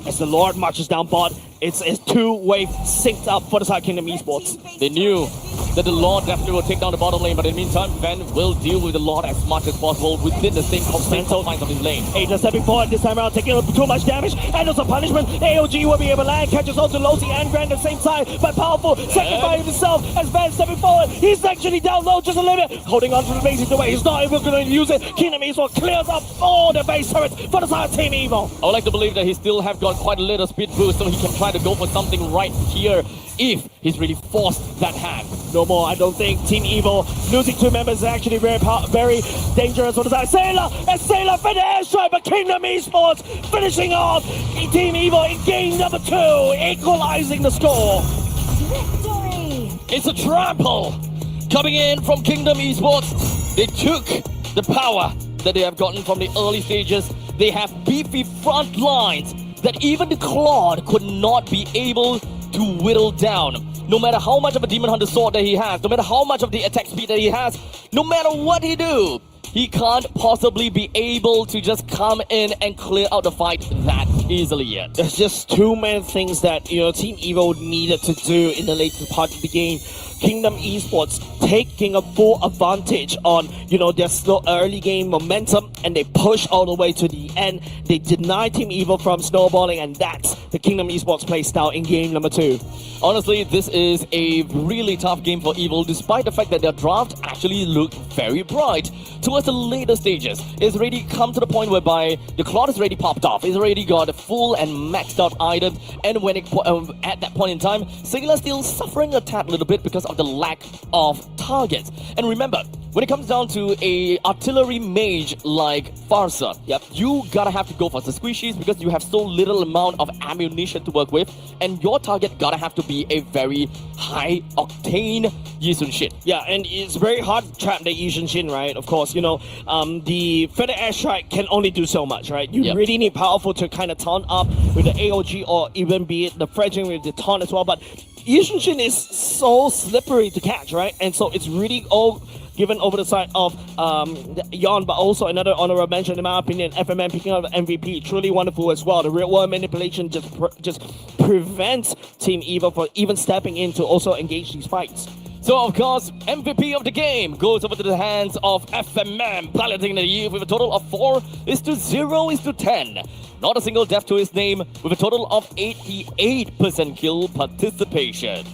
As the Lord marches down bot, it's 2 wave synced up for the Side Kingdom Esports. They knew that the Lord definitely will take down the bottom lane, but in the meantime, Ven will deal with the Lord as much as possible within the same confines of his lane. Aether stepping forward this time around, taking too much damage, and also punishment. AOG will be able to land, catches on to Losi and Grand at the same time, but powerful, sacrificing himself as Ven stepping forward. He's actually down low just a little bit, holding on to the base either way. He's not able to use it. Kingdom Evil clears up all the base turrets for the side Team Evil. I would like to believe that he still have got quite a little speed boost, so he can try to go for something right here if he's really forced that hand. No more, I don't think. Team Evil losing 2 members is actually very dangerous for the side. Sailor for the airstrike, but Kingdom Esports finishing off Team Evil in game number 2, equalizing the score. Victory! It's a trample coming in from Kingdom Esports. They took the power that they have gotten from the early stages. They have beefy front lines that even the Claude could not be able to whittle down. No matter how much of a Demon Hunter sword that he has, no matter how much of the attack speed that he has, no matter what he do, he can't possibly be able to just come in and clear out the fight that easily yet. There's just too many things that Team Evil needed to do in the later part of the game. Kingdom Esports taking a full advantage on their slow early game momentum, and they push all the way to the end. They deny Team Evil from snowballing, and that's the Kingdom Esports play style in game number 2. Honestly, this is a really tough game for Evil, despite the fact that their draft actually looked very bright. Towards the later stages, it's already come to the point whereby the Claude is already popped off. It's already got a full and maxed out items, and when at that point in time, Sailor still suffering a tad little bit because of the lack of targets. And remember, when it comes down to a artillery mage like Farsa, you gotta have to go for the squishies because you have so little amount of ammunition to work with, and your target gotta have to be a very high octane Yisun Shin. Yeah, and it's very hard to trap the Yisun Shin, right? Of course, the Feather Airstrike can only do so much, right? You really need powerful to kind of taunt up with the AOG, or even be it the fledgling with the taunt as well. But Yisun Shin is so slippery to catch, right? And so it's really all given over the side of Yon, but also another honorable mention in my opinion, FMM picking up MVP, truly wonderful as well. The real world manipulation just prevents Team Evil from even stepping in to also engage these fights. So of course, MVP of the game goes over to the hands of FMM, piloting the Eve with a total of 4:0:10. Not a single death to his name, with a total of 88% kill participation.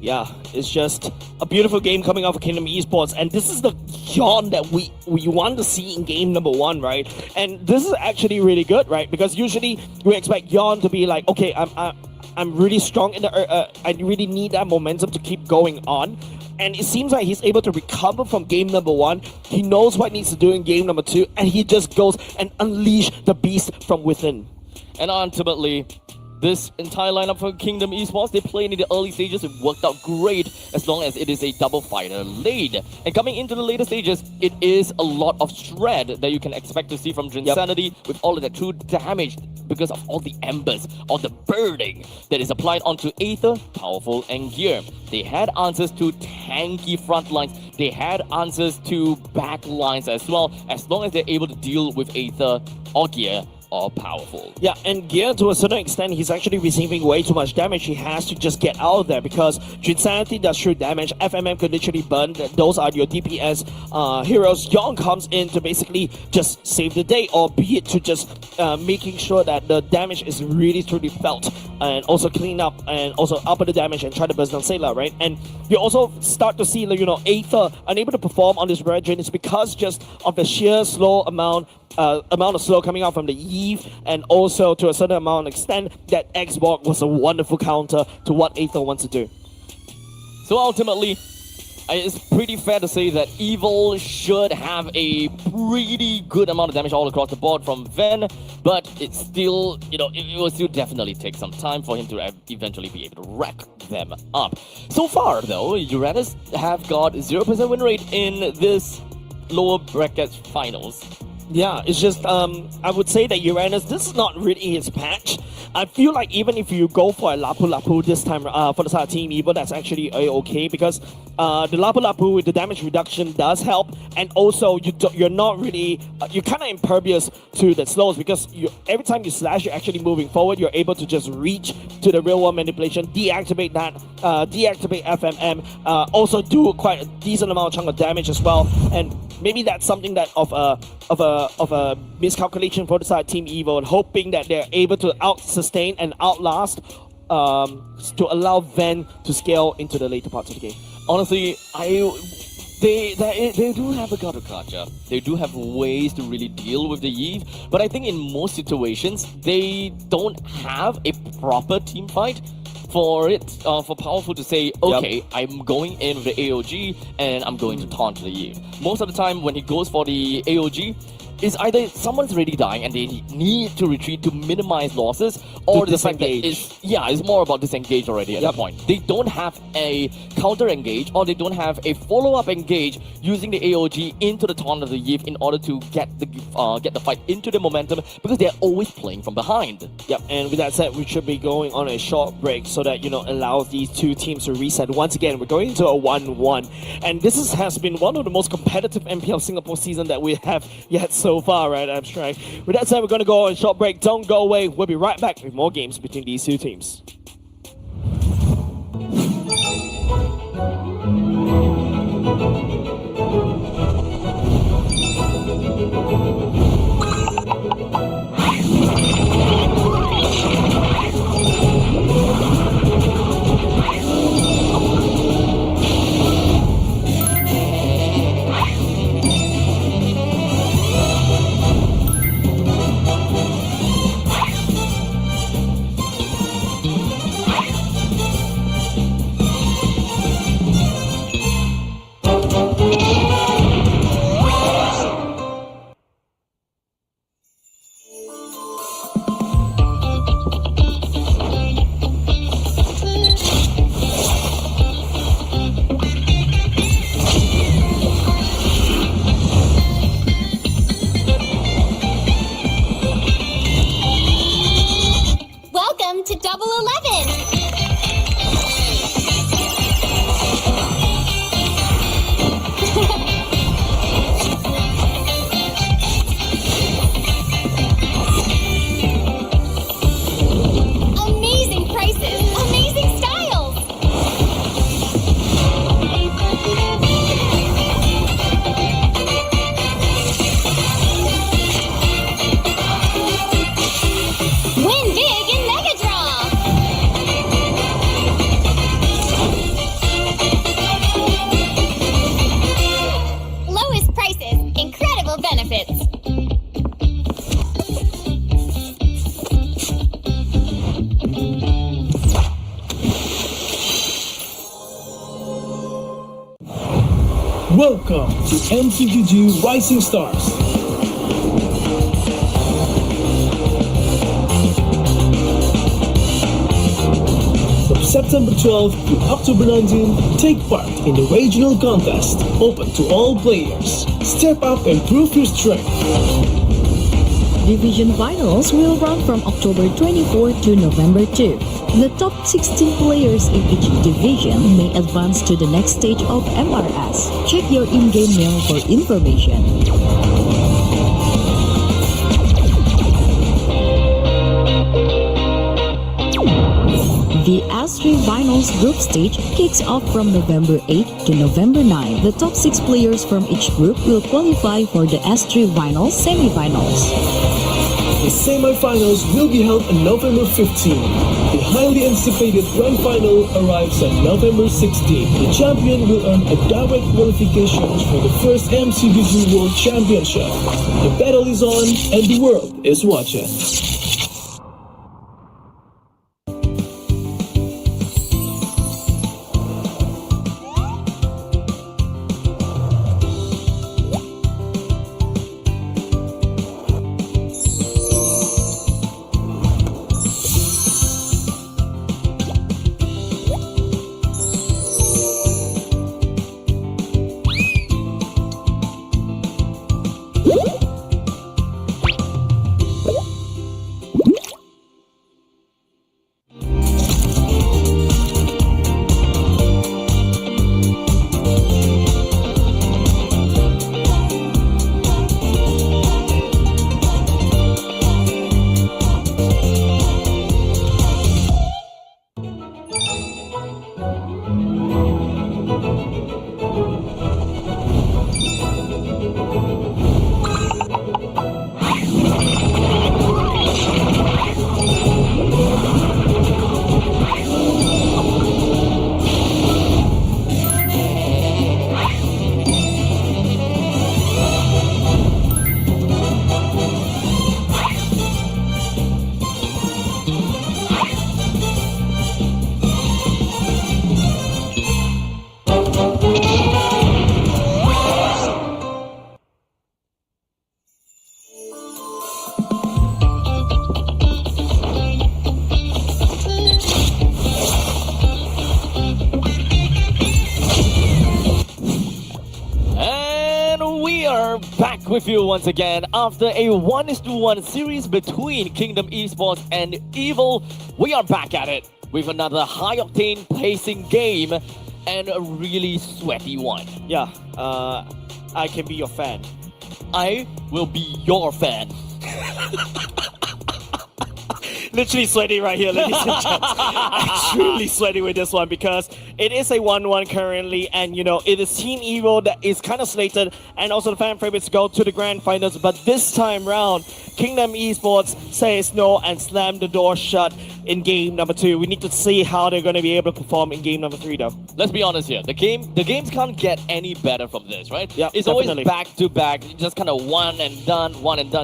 Yeah, it's just a beautiful game coming out of Kingdom Esports, and this is the Yon that we want to see in game number 1, right? And this is actually really good, right? Because usually we expect Yon to be like, okay, I'm really strong in the I really need that momentum to keep going on. And it seems like he's able to recover from game number 1. He knows what he needs to do in game number 2, and he just goes and unleash the beast from within. And ultimately, this entire lineup for Kingdom Esports, they played in the early stages. It worked out great as long as it is a double fighter lane. And coming into the later stages, it is a lot of shred that you can expect to see from Drinsanity with all of that true damage because of all the embers, all the burning that is applied onto Aether, Powerful, and Gear. They had answers to tanky front lines. They had answers to back lines as well, as long as they're able to deal with Aether or Gear or Powerful. Yeah, and Gear, to a certain extent, he's actually receiving way too much damage. He has to just get out of there because Drinsanity does true damage. FMM could literally burn. Those are your DPS heroes. Young comes in to basically just save the day, or be it to just making sure that the damage is really truly felt, and also clean up and also up the damage and try to burn down Sailor, right? And you also start to see, Aether unable to perform on this red drain. It's because just of the sheer slow amount of slow coming out from the Eve, and also to a certain amount of extent that Xbox was a wonderful counter to what Aether wants to do. So ultimately, it's pretty fair to say that Evil should have a pretty good amount of damage all across the board from Ven, but it's still, it will still definitely take some time for him to eventually be able to rack them up. So far though, Uranus have got 0% win rate in this lower bracket finals. Yeah, it's just I would say that Uranus, this is not really his patch. I feel like even if you go for a Lapu Lapu this time for the side of Team Evo, that's actually okay because the Lapu Lapu with the damage reduction does help, and also you're not really you're kind of impervious to the slows because every time you slash, you're actually moving forward. You're able to just reach to the real world manipulation, deactivate that, deactivate FMM, also do quite a decent amount of chunk of damage as well, and maybe that's something that of a miscalculation for the side Team Evo, and hoping that they're able to sustain and outlast to allow Ven to scale into the later parts of the game. Honestly, they do have a gutter culture. They do have ways to really deal with the Eve, but I think in most situations they don't have a proper team fight for Powerful to say, okay, I'm going in with the AOG and I'm going to taunt the Eve. Most of the time when he goes for the AOG, is either someone's already dying and they need to retreat to minimize losses, or the fact that it's more about disengage already at that point. They don't have a counter engage, or they don't have a follow-up engage using the AOG into the taunt of the Yip in order to get the fight into the momentum, because they're always playing from behind. Yep, and with that said, we should be going on a short break so that, allows these two teams to reset. Once again, we're going into a 1-1, and this has been one of the most competitive MPL Singapore season that we have yet so far, right, Abstract? With that said, we're going to go on a short break. Don't go away. We'll be right back with more games between these two teams. Welcome to Double 11. Amazing prices, amazing styles. Win big in Mega Draw. Lowest prices, incredible benefits. Welcome to MTGG Rising Stars. From September 12th to October 19th, take part in the regional contest, open to all players. Step up and prove your strength. Division finals will run from October 24 to November 2. The top 16 players in each division may advance to the next stage of MRS. Check your in-game mail for information. The S3 Finals group stage kicks off from November 8 to November 9. The top 6 players from each group will qualify for the S3 Finals semi-finals. The semi-finals will be held on November 15. The highly anticipated grand final arrives on November 16. The champion will earn a direct qualification for the first MCBG World Championship. The battle is on and the world is watching. Back with you once again after a 1-1 series between Kingdom Esports and Evil. We are back at it with another high-octane pacing game and a really sweaty one. Yeah, I can be your fan. I will be your fan. Literally sweaty right here, ladies and gents. Extremely sweaty with this one because it is a 1-1 currently, and you know, it is Team Evo that is kind of slated, and also the fan favorites go to the grand finals. But this time round, Kingdom Esports says no and slam the door shut in game number 2. We need to see how they're going to be able to perform in game number 3, though. Let's be honest here. The games can't get any better from this, right? Yeah, it's definitely. always back to back, just kind of one and done,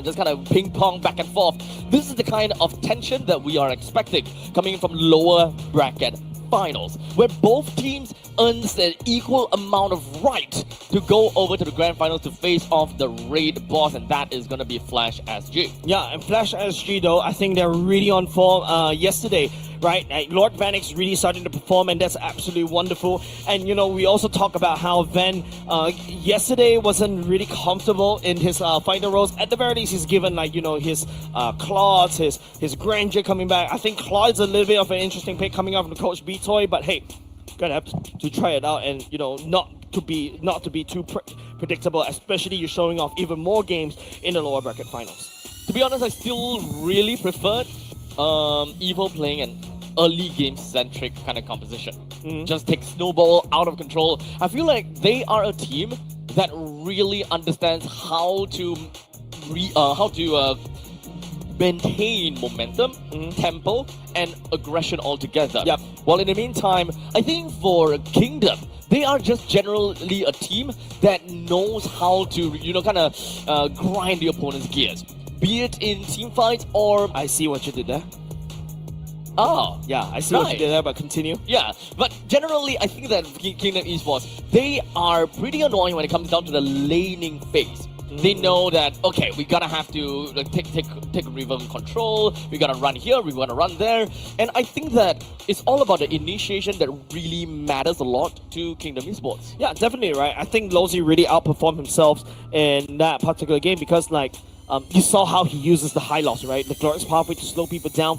just kind of ping pong back and forth. This is the kind of tension that we are expecting coming from lower bracket finals, where both teams earns an equal amount of right to go over to the grand finals to face off the raid boss, and that is going to be Flash SG. Yeah, and Flash SG, though, I think they're really on form yesterday, right? Lord Vanix really starting to perform, and that's absolutely wonderful. And, you know, we also talk about how Van yesterday wasn't really comfortable in his final roles. At the very least, he's given, like, you know, his Claude, his Grandeur coming back. I think Claude's a little bit of an interesting pick coming out from Coach B-Toy, but hey, gonna have to try it out, and you know, not to be too predictable, especially you're showing off even more games in the lower bracket finals. To be honest, I still really preferred Evil playing an early game centric kind of composition. Just take Snowball out of control. I feel like they are a team that really understands how to maintain momentum, tempo, and aggression altogether. Yep. While in the meantime, I think for Kingdom, they are just generally a team that knows how to, you know, kind of grind the opponent's gears. Be it in team fights or... I see what you did there. Oh, Yeah, I see what you did there, but continue. yeah, but generally, I think that Kingdom Esports, they are pretty annoying when it comes down to the laning phase. They know that, okay, we gotta have to like, take rhythm control, we gotta run here, we gotta run there, and I think that it's all about the initiation that really matters a lot to Kingdom Esports. Yeah, definitely, right? I think Lozy really outperformed himself in that particular game because, like, you saw how he uses the high loss, right? The Glorious Pathway to slow people down.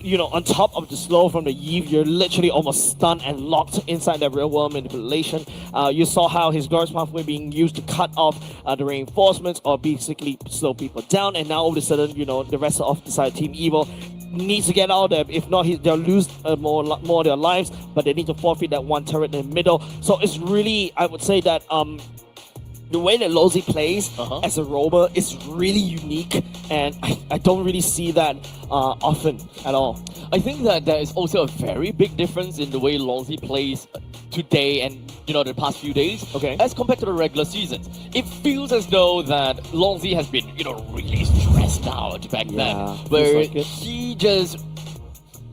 You know, on top of the slow from the Eve, you're literally almost stunned and locked inside that real world manipulation. You saw how his Glorious Pathway being used to cut off the reinforcements or basically slow people down. And now all of a sudden, you know, the rest of the side Team Evil needs to get out there. If not, they'll lose more of their lives, but they need to forfeit that one turret in the middle. So it's really, I would say that the way that Lozy plays as a rover is really unique, and I don't really see that often at all. I think that there is also a very big difference in the way Lozy plays today and, you know, the past few days as compared to the regular seasons. It feels as though that Lozy has been, you know, really stressed out back then, where like he just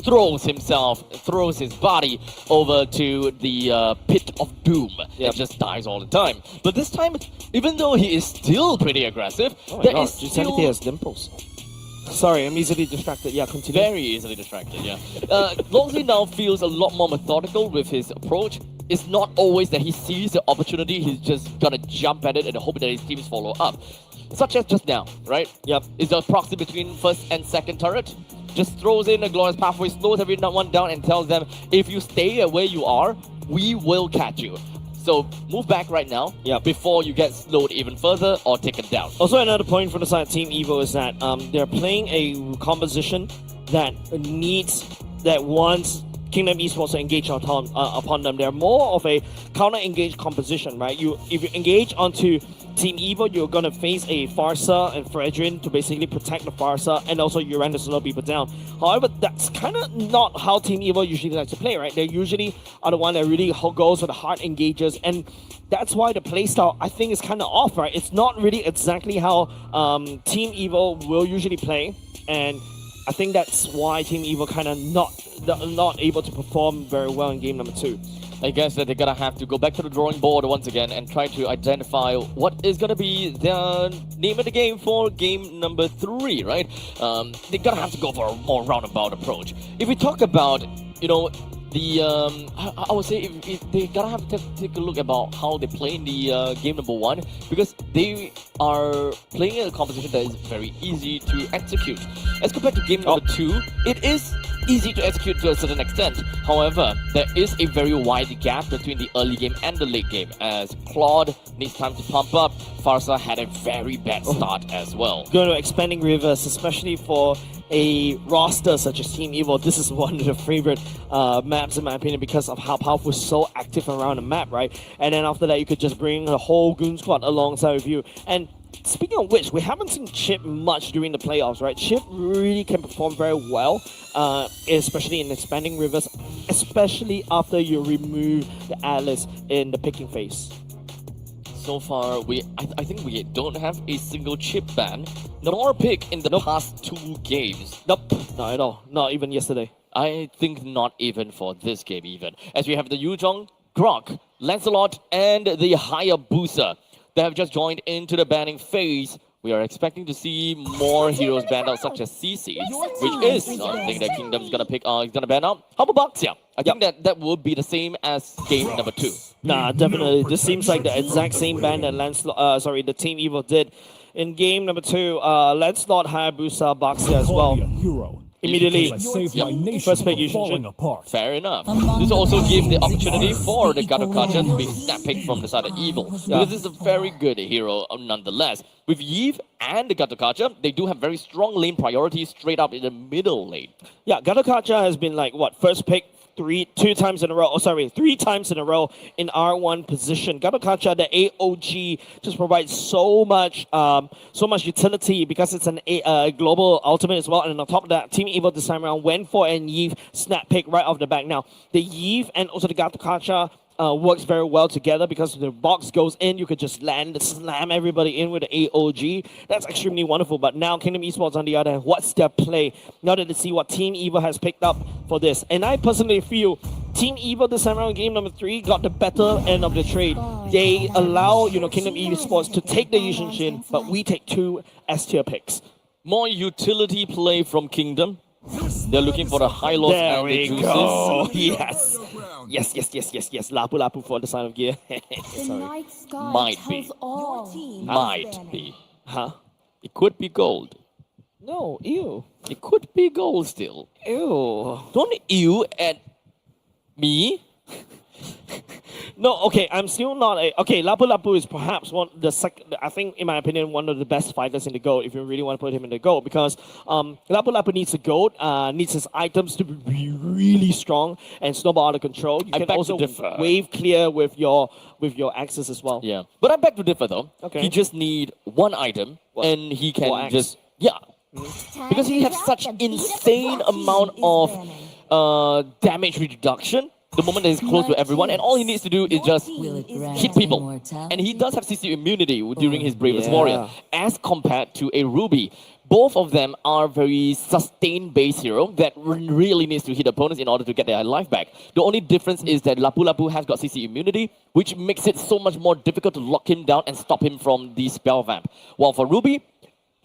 throws his body over to the pit of doom and just dies all the time. But this time, even though he is still pretty aggressive, there is still... has dimples. Sorry, I'm easily distracted. Yeah, continue. Very easily distracted, yeah. Lozy now feels a lot more methodical with his approach. It's not always that he sees the opportunity, he's just gonna jump at it and hope that his teams follow up. Such as just now, right? Yep. Is the proxy between first and second turret. Just throws in a Glorious Pathway, slows everyone down and tells them, if you stay where you are, we will catch you. So move back right now before you get slowed even further or taken down. Also, another point for the side Team Evo is that they're playing a composition that wants Kingdom Esports to engage upon them. They're more of a counter-engage composition, right? If you engage onto Team Evo, you're gonna face a Farsa and Fredrin to basically protect the Farsa, and also you run to slow people down. However, that's kind of not how Team Evo usually likes to play, right? They usually are the one that really goes for the hard engages, and that's why the playstyle, I think, is kind of off, right? It's not really exactly how Team Evo will usually play, and I think that's why Team Evo kind of not able to perform very well in game number 2. I guess that they're gonna have to go back to the drawing board once again and try to identify what is gonna be the name of the game for game number 3, right? They're gonna have to go for a more roundabout approach. If we talk about, you know, I would say if they gotta have to take a look about how they play in the game number 1, because they are playing a composition that is very easy to execute. As compared to game number 2, it is easy to execute to a certain extent. However, there is a very wide gap between the early game and the late game, as Claude needs time to pump up. Farsa had a very bad start as well. Going to expanding rivers, especially for a roster such as Team Evil, this is one of the favorite maps in my opinion because of how powerful, so active around the map, right? And then after that, you could just bring the whole Goon Squad alongside with you. And speaking of which, we haven't seen Chip much during the playoffs, right? Chip really can perform very well, especially in expanding rivers, especially after you remove the Atlas in the picking phase. So far, I think we don't have a single chip ban, nor pick in the past 2 games. Nope, not at all. Not even yesterday. I think not even for this game even. As we have the Yuzhong, Grok, Lancelot, and the Hayabusa that have just joined into the banning phase. We are expecting to see more heroes banned out, such as CC, which is something that Kingdom's gonna pick. Gonna ban out. How about Baxia? I think that would be the same as game number 2. Nah, definitely. This seems like the exact same ban that the Team Evil did in game number 2. Lancelot, Hayabusa, Baxia as well. Immediately, first pick Yushin. Fair enough. This also gives the opportunity for the Gadokacha to be snap picked from the side of Evil. Because this is a very good hero nonetheless. With Yves and the Gadokacha, they do have very strong lane priority straight up in the middle lane. Yeah, Gadokacha has been like, what, first pick three times in a row in R1 position. Gadokacha, the AOG, just provides so much utility because it's a global ultimate as well. And on top of that, Team Evil this time around went for an Yves snap pick right off the back. Now, the Yves and also the Gadokacha works very well together because the box goes in, you could just slam everybody in with the AOG. That's extremely wonderful. But now Kingdom Esports on the other hand, what's their play? Now that they see what Team Evil has picked up for this. And I personally feel Team Evil this time around game number 3 got the better end of the trade. They allow, Kingdom Esports to take the Yushin Shin, but we take 2 S-tier picks. More utility play from Kingdom. They're looking for the high loss and the juices. Go. Yes. Lapu for the sign of gear. Sorry. Might be. Huh? It could be gold. No, ew. It could be gold still. Ew. Don't ew at me. No, okay, I'm still not okay, Lapu is perhaps I think, in my opinion, one of the best fighters in the GOAT, if you really want to put him in the GOAT, because Lapu needs a GOAT, needs his items to be really strong and snowball out of control. You can also wave clear with your axes as well. Yeah, but I beg to differ though. Okay. He just need one item, and he can just, because he has such insane amount of damage reduction the moment that he's close to everyone, and all he needs to do is just hit people. And he does have CC immunity during his Bravest Warrior, as compared to a Ruby. Both of them are very sustained-based hero that really needs to hit opponents in order to get their life back. The only difference is that Lapu has got CC immunity, which makes it so much more difficult to lock him down and stop him from the spell vamp. While for Ruby,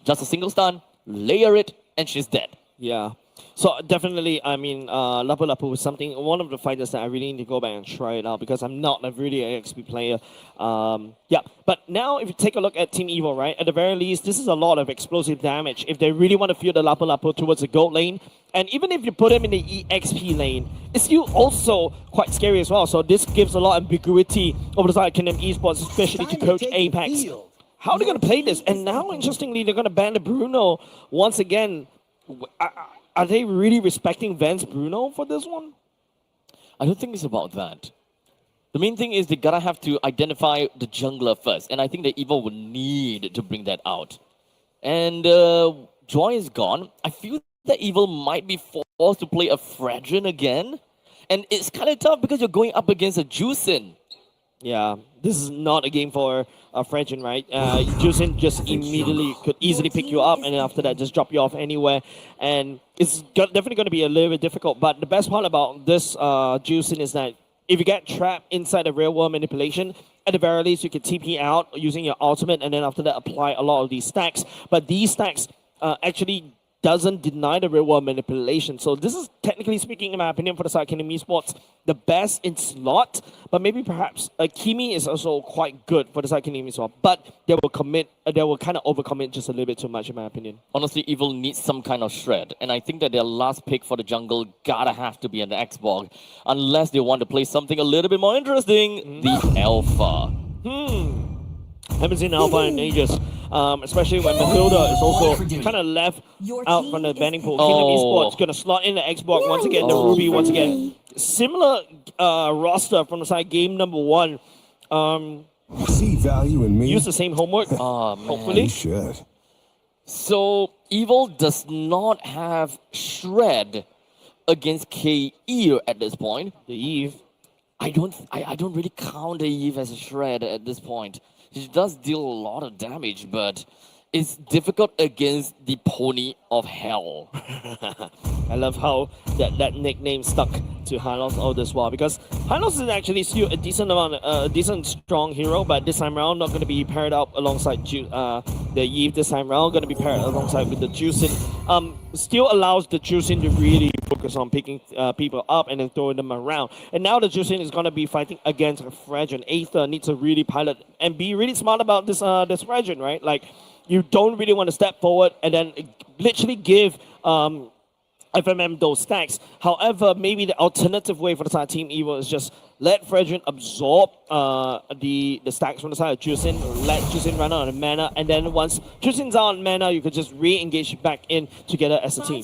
just a single stun, layer it, and she's dead. Yeah. So definitely, I mean, Lapu is one of the fighters that I really need to go back and try it out because I'm not a really XP player. But now if you take a look at Team Evil, right, at the very least, this is a lot of explosive damage. If they really want to field the Lapu towards the gold lane, and even if you put him in the EXP lane, it's still also quite scary as well. So this gives a lot of ambiguity over the side of Kingdom Esports, especially to coach Apex. How are they going to play this? And now, interestingly, they're going to ban the Bruno once again. Are they really respecting Vance Bruno for this one? I don't think it's about that. The main thing is they gotta have to identify the jungler first, and I think that Evil will need to bring that out. And Joy is gone. I feel that Evil might be forced to play a Fredrin again, and it's kind of tough because you're going up against a Juicin. Yeah, this is not a game for Fredrin, right? Juicin just could easily pick you up, and then after that just drop you off anywhere. And it's definitely going to be a little bit difficult. But the best part about this Juicin is that if you get trapped inside the real world manipulation, at the very least you can TP out using your ultimate, and then after that apply a lot of these stacks. But these stacks actually doesn't deny the real world manipulation. So this is technically speaking, in my opinion, for the side Kingdom Esports, the best in slot. But maybe perhaps Kimi is also quite good for the side Kingdom Esports. But they will kind of overcommit just a little bit too much, in my opinion. Honestly, Evil needs some kind of shred. And I think that their last pick for the jungle gotta have to be an Xbox. Unless they want to play something a little bit more interesting, the Alpha. Haven't seen Alpha in ages, especially when Matilda is also kind of left out from the banning pool. Kingdom Esports going to slot in the Xbox once again, the Ruby once again. Similar roster from the side game number 1. See value in me. Use the same homework, hopefully. You should. So Evil does not have shred against KE at this point. The Eve. I don't really count the Eve as a shred at this point. She does deal a lot of damage, but it's difficult against the Pony of Hell. I love how that nickname stuck to Hylos all this while, because Hylos is actually still a decent strong hero, but this time around not going to be paired up alongside the Eve. This time around going to be paired alongside with the Juicin. Still allows the Juicin to really focus on picking people up and then throwing them around. And now the Juicin is going to be fighting against Fredgen. Aether needs to really pilot and be really smart about this Fredgen, right? Like, you don't really want to step forward and then literally give FMM those stacks. However, maybe the alternative way for the side Team Evil is just let Fredgen absorb the stacks from the side of Juicin, let Juicin run out of mana, and then once Juicin's out on mana, you could just re-engage back in together as a team.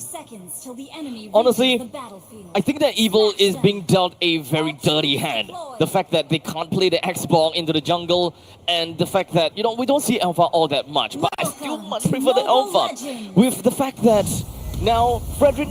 Honestly, I think that Evil is being dealt a very dirty hand. The fact that they can't play the Xbox into the jungle, and the fact that, you know, we don't see Alpha all that much, but I still much prefer the Alpha. With the fact that now Fredgen,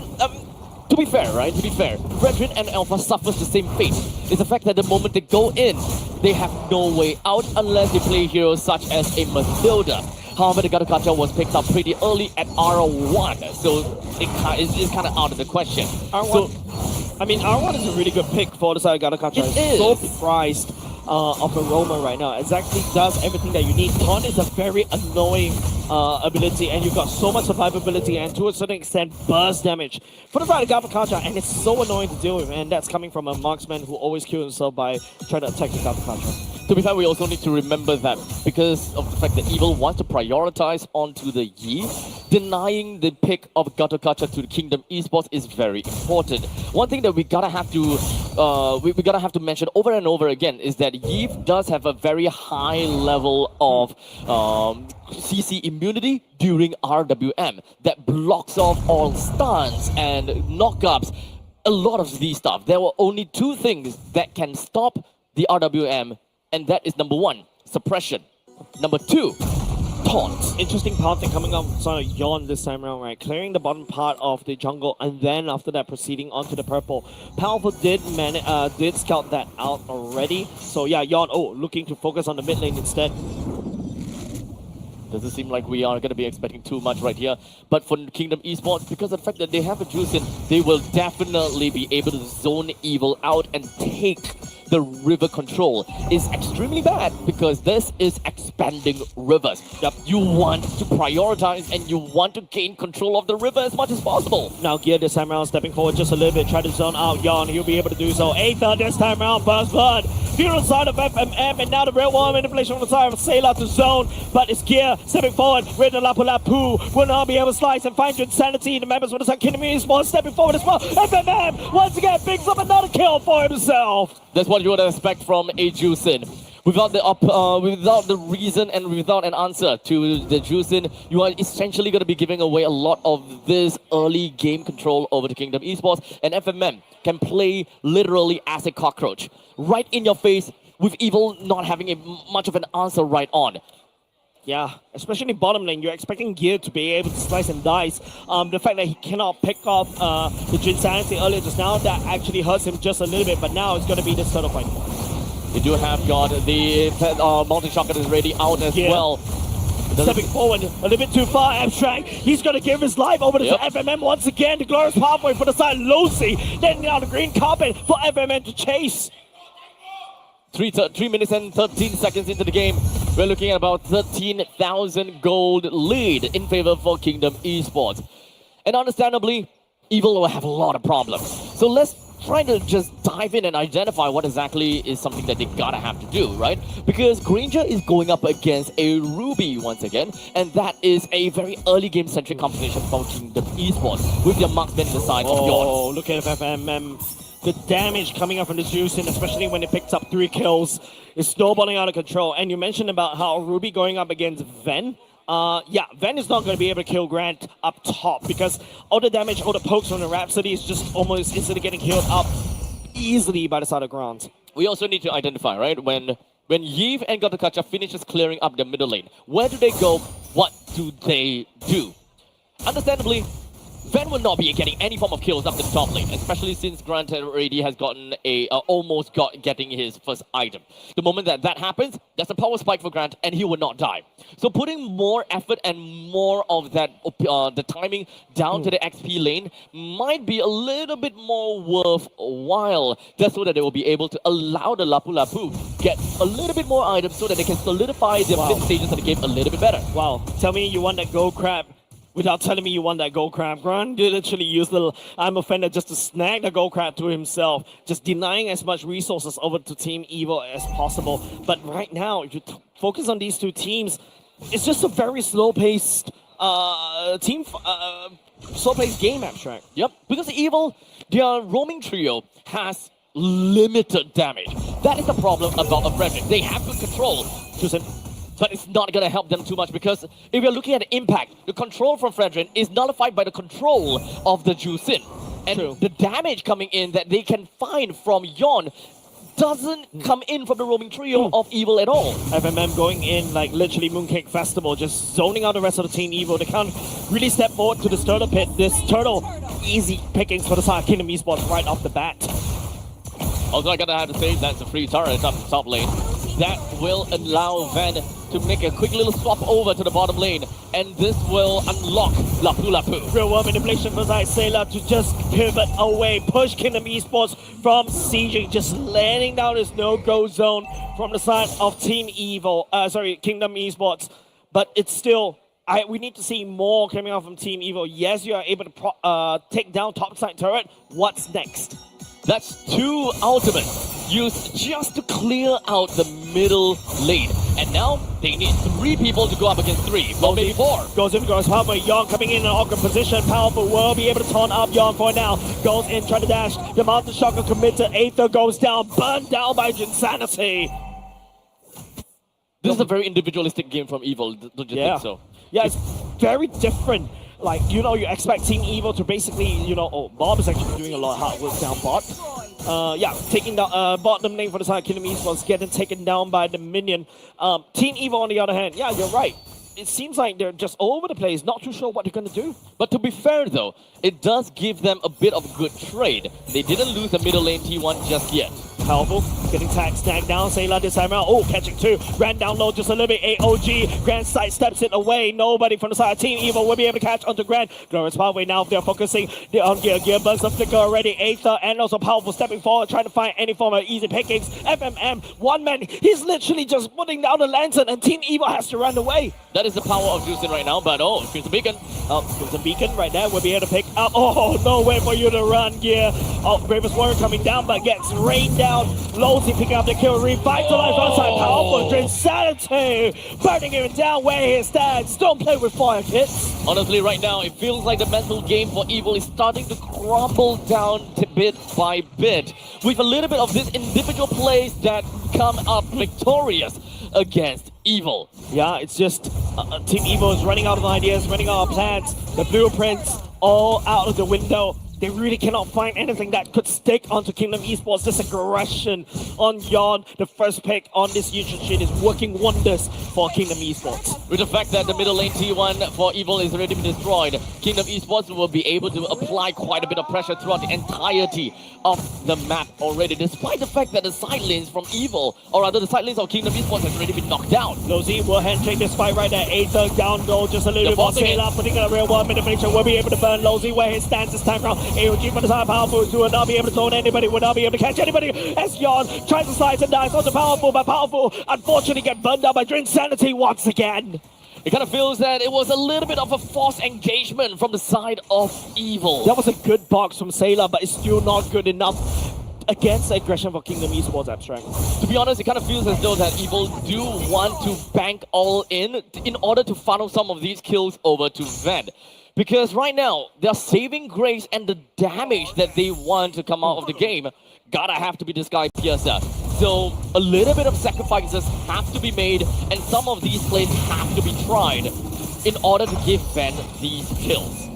to be fair, Fredgen and Alpha suffers the same fate. It's the fact that the moment they go in, they have no way out unless they play heroes such as a Matilda. However, the Gattaca was picked up pretty early at R1, so it's kind of out of the question. I mean, R1 is a really good pick for the side of Gattaca. It's so priced of a roamer right now. Exactly does everything that you need. Taunt is a very annoying ability, and you've got so much survivability and to a certain extent burst damage for the side of Gattaca, and it's so annoying to deal with, and that's coming from a marksman who always kills himself by trying to attack the Gattaca. To be fair, we also need to remember that because of the fact that Evil wants to prioritize onto the Yi, denying the pick of Gattaca to the Kingdom Esports is very important. One thing that we gotta have to mention over and over again is that Yi does have a very high level of CC immunity during RWM that blocks off all stuns and knockups. A lot of these stuff. There were only 2 things that can stop the RWM. And that is number 1, suppression. Number 2, taunt. Interesting path coming up on Yawn this time around, right? Clearing the bottom part of the jungle and then after that proceeding onto the purple. Powerful did scout that out already. So yeah, Yawn, looking to focus on the mid lane instead. Doesn't seem like we are going to be expecting too much right here. But for Kingdom Esports, because of the fact that they have a Juicin, they will definitely be able to zone Evil out and take the river control. Is extremely bad because this is expanding rivers. Yep. You want to prioritize and you want to gain control of the river as much as possible. Now Gear this time around stepping forward just a little bit, try to zone out Yawn. He'll be able to do so. Aether this time around, Burst Blood. Fear on the side of FMM, and now the real world manipulation on the side of Sailor to zone. But it's Gear stepping forward with the Lapu Lapu. Will not be able to slice and find insanity. The members of the Kingdom Esports stepping forward as well. FMM once again picks up another kill for himself. That's what you would expect from a Juicin. Without the reason and without an answer to the Juicin, you are essentially going to be giving away a lot of this early game control over the Kingdom Esports. And FMM can play literally as a cockroach. Right in your face, with Evil not having much of an answer right on. Yeah, especially bottom lane, you're expecting Gear to be able to slice and dice. The fact that he cannot pick off the Jinsanity earlier just now, that actually hurts him just a little bit, but now it's going to be this turtle fight. You do have got the multi-shotgun is ready out as well. Stepping forward a little bit too far, Abstract. He's going to give his life over to FMM once again. The glorious pathway for the side, Lucy. Then now the green carpet for FMM to chase. 3 minutes and 13 seconds into the game, we're looking at about 13,000 gold lead in favor for Kingdom Esports. And understandably, Evil will have a lot of problems. So let's try to just dive in and identify what exactly is something that they gotta have to do, right? Because Granger is going up against a Ruby once again, and that is a very early game-centric competition for Kingdom Esports, with their marksman in the side of yours. Oh, look at FFM. The damage coming up from the Juicing, especially when it picks up 3 kills, is snowballing out of control. And you mentioned about how Ruby going up against Ven. Yeah, Ven is not going to be able to kill Grant up top because all the damage, all the pokes from the Rhapsody is just almost instantly getting healed up easily by the side of Grant. We also need to identify, right, when Yves and Gotakacha finishes clearing up the middle lane, where do they go? What do they do? Understandably, Ven will not be getting any form of kills up the top lane, especially since Grant already has gotten getting his first item. The moment that happens, there's a power spike for Grant, and he will not die. So putting more effort and more of that the timing down to the XP lane might be a little bit more worthwhile, just so that they will be able to allow the Lapu Lapu get a little bit more items, so that they can solidify their mid stages of the game a little bit better. Wow, tell me you want that gold crab without telling me you want that gold crab. Grant literally used little I'm Offender just to snag the gold crab to himself, just denying as much resources over to Team Evil as possible. But right now, if you focus on these two teams, it's just a very slow-paced slow-paced game, Abstract. Yep, because Evil, their roaming trio has limited damage. That is the problem about a Frederick. They have good control, but it's not going to help them too much, because if you're looking at the impact, the control from Fredrin is nullified by the control of the Juicin. And the damage coming in that they can find from Yon doesn't come in from the roaming trio of Evil at all. FMM going in like literally Mooncake Festival, just zoning out the rest of the Team Evil. They can't really step forward to this turtle pit. This turtle, easy pickings for the side of Kingdom Esports right off the bat. Also, I gotta have to say, that's a free turret up the top lane. That will allow Ven to make a quick little swap over to the bottom lane, and this will unlock Lapu Lapu. Real world manipulation for Sailor to just pivot away, push Kingdom Esports from sieging, just laying down his no-go zone from the side of Team Evil, Kingdom Esports. But it's still, we need to see more coming out from Team Evil. Yes, you are able to take down top side turret. What's next? That's 2 ultimates used just to clear out the middle lane. And now they need 3 people to go up against 3, well, maybe 4. Goes in, goes halfway. Yon coming in an awkward position. Powerful will be able to taunt up Yon for now. Goes in, trying to dash. The Mountain Shocker committed. Aether goes down, burned down by Insanity. This is a very individualistic game from Evil, don't you think so? Yeah, it's very different. Like, you know, you expect Team Evil to basically, you know, Bob is actually doing a lot of hard work down bot. Yeah, taking down bottom lane for the side of Kingdom Esports, getting taken down by the minion. Team Evil, on the other hand, yeah, you're right. It seems like they're just all over the place, not too sure what they're going to do. But to be fair, though, it does give them a bit of good trade. They didn't lose the middle lane T1 just yet. Powerful, getting tagged, snagged down, Sailor this time around. Oh, catching 2, ran down low just a little bit. AOG, Grand side steps it away. Nobody from the side of Team Evil will be able to catch onto Grand. Glorious Pathway now, they're focusing on Gear Burns, the flicker already. Aether and also Powerful stepping forward, trying to find any form of easy pickings. FMM, one man, he's literally just putting down the lantern, and Team Evil has to run away. That is the power of Juicin right now, but Crimson Beacon. Crimson Beacon right there, we'll be able to pick up. Oh, no way for you to run, Gear. Oh, Bravest Warrior coming down, but gets rained down. Losey picking up the kill, revitalized onside. Powerful Insanity, burning him down where he stands. Don't play with fire, kids. Honestly, right now, it feels like the mental game for Evil is starting to crumble down bit by bit, with a little bit of this individual plays that come up victorious against Evil. Yeah, it's just Team Evil is running out of ideas, running out of plans. The blueprints all out of the window. They really cannot find anything that could stick onto Kingdom Esports. This aggression on Yon, the first pick on this YouTube sheet, is working wonders for Kingdom Esports. With the fact that the middle lane T1 for Evil is already been destroyed, Kingdom Esports will be able to apply quite a bit of pressure throughout the entirety of the map already, despite the fact that the side lanes from Evil, or rather the side lanes of Kingdom Esports, has already been knocked down. Losey will handshake this fight right there. Aether down goal, just a little bit more. Sailor putting a real world manipulation, will be able to burn Losey where he stands this time around. AOG for the side, Powerful will not be able to zone anybody, will not be able to catch anybody. As Yon tries to slice and dice onto Powerful, but Powerful unfortunately get burned down by Insanity once again. It kind of feels that it was a little bit of a forced engagement from the side of Evil. That was a good box from Sailor, but it's still not good enough against the aggression for Kingdom Esports Abstract. To be honest, it kind of feels as though that Evil do want to bank all in order to funnel some of these kills over to Ven. Because right now, they're saving Grace, and the damage that they want to come out of the game gotta have to be this guy Piercer. So a little bit of sacrifices have to be made, and some of these plays have to be tried in order to give Ven these kills.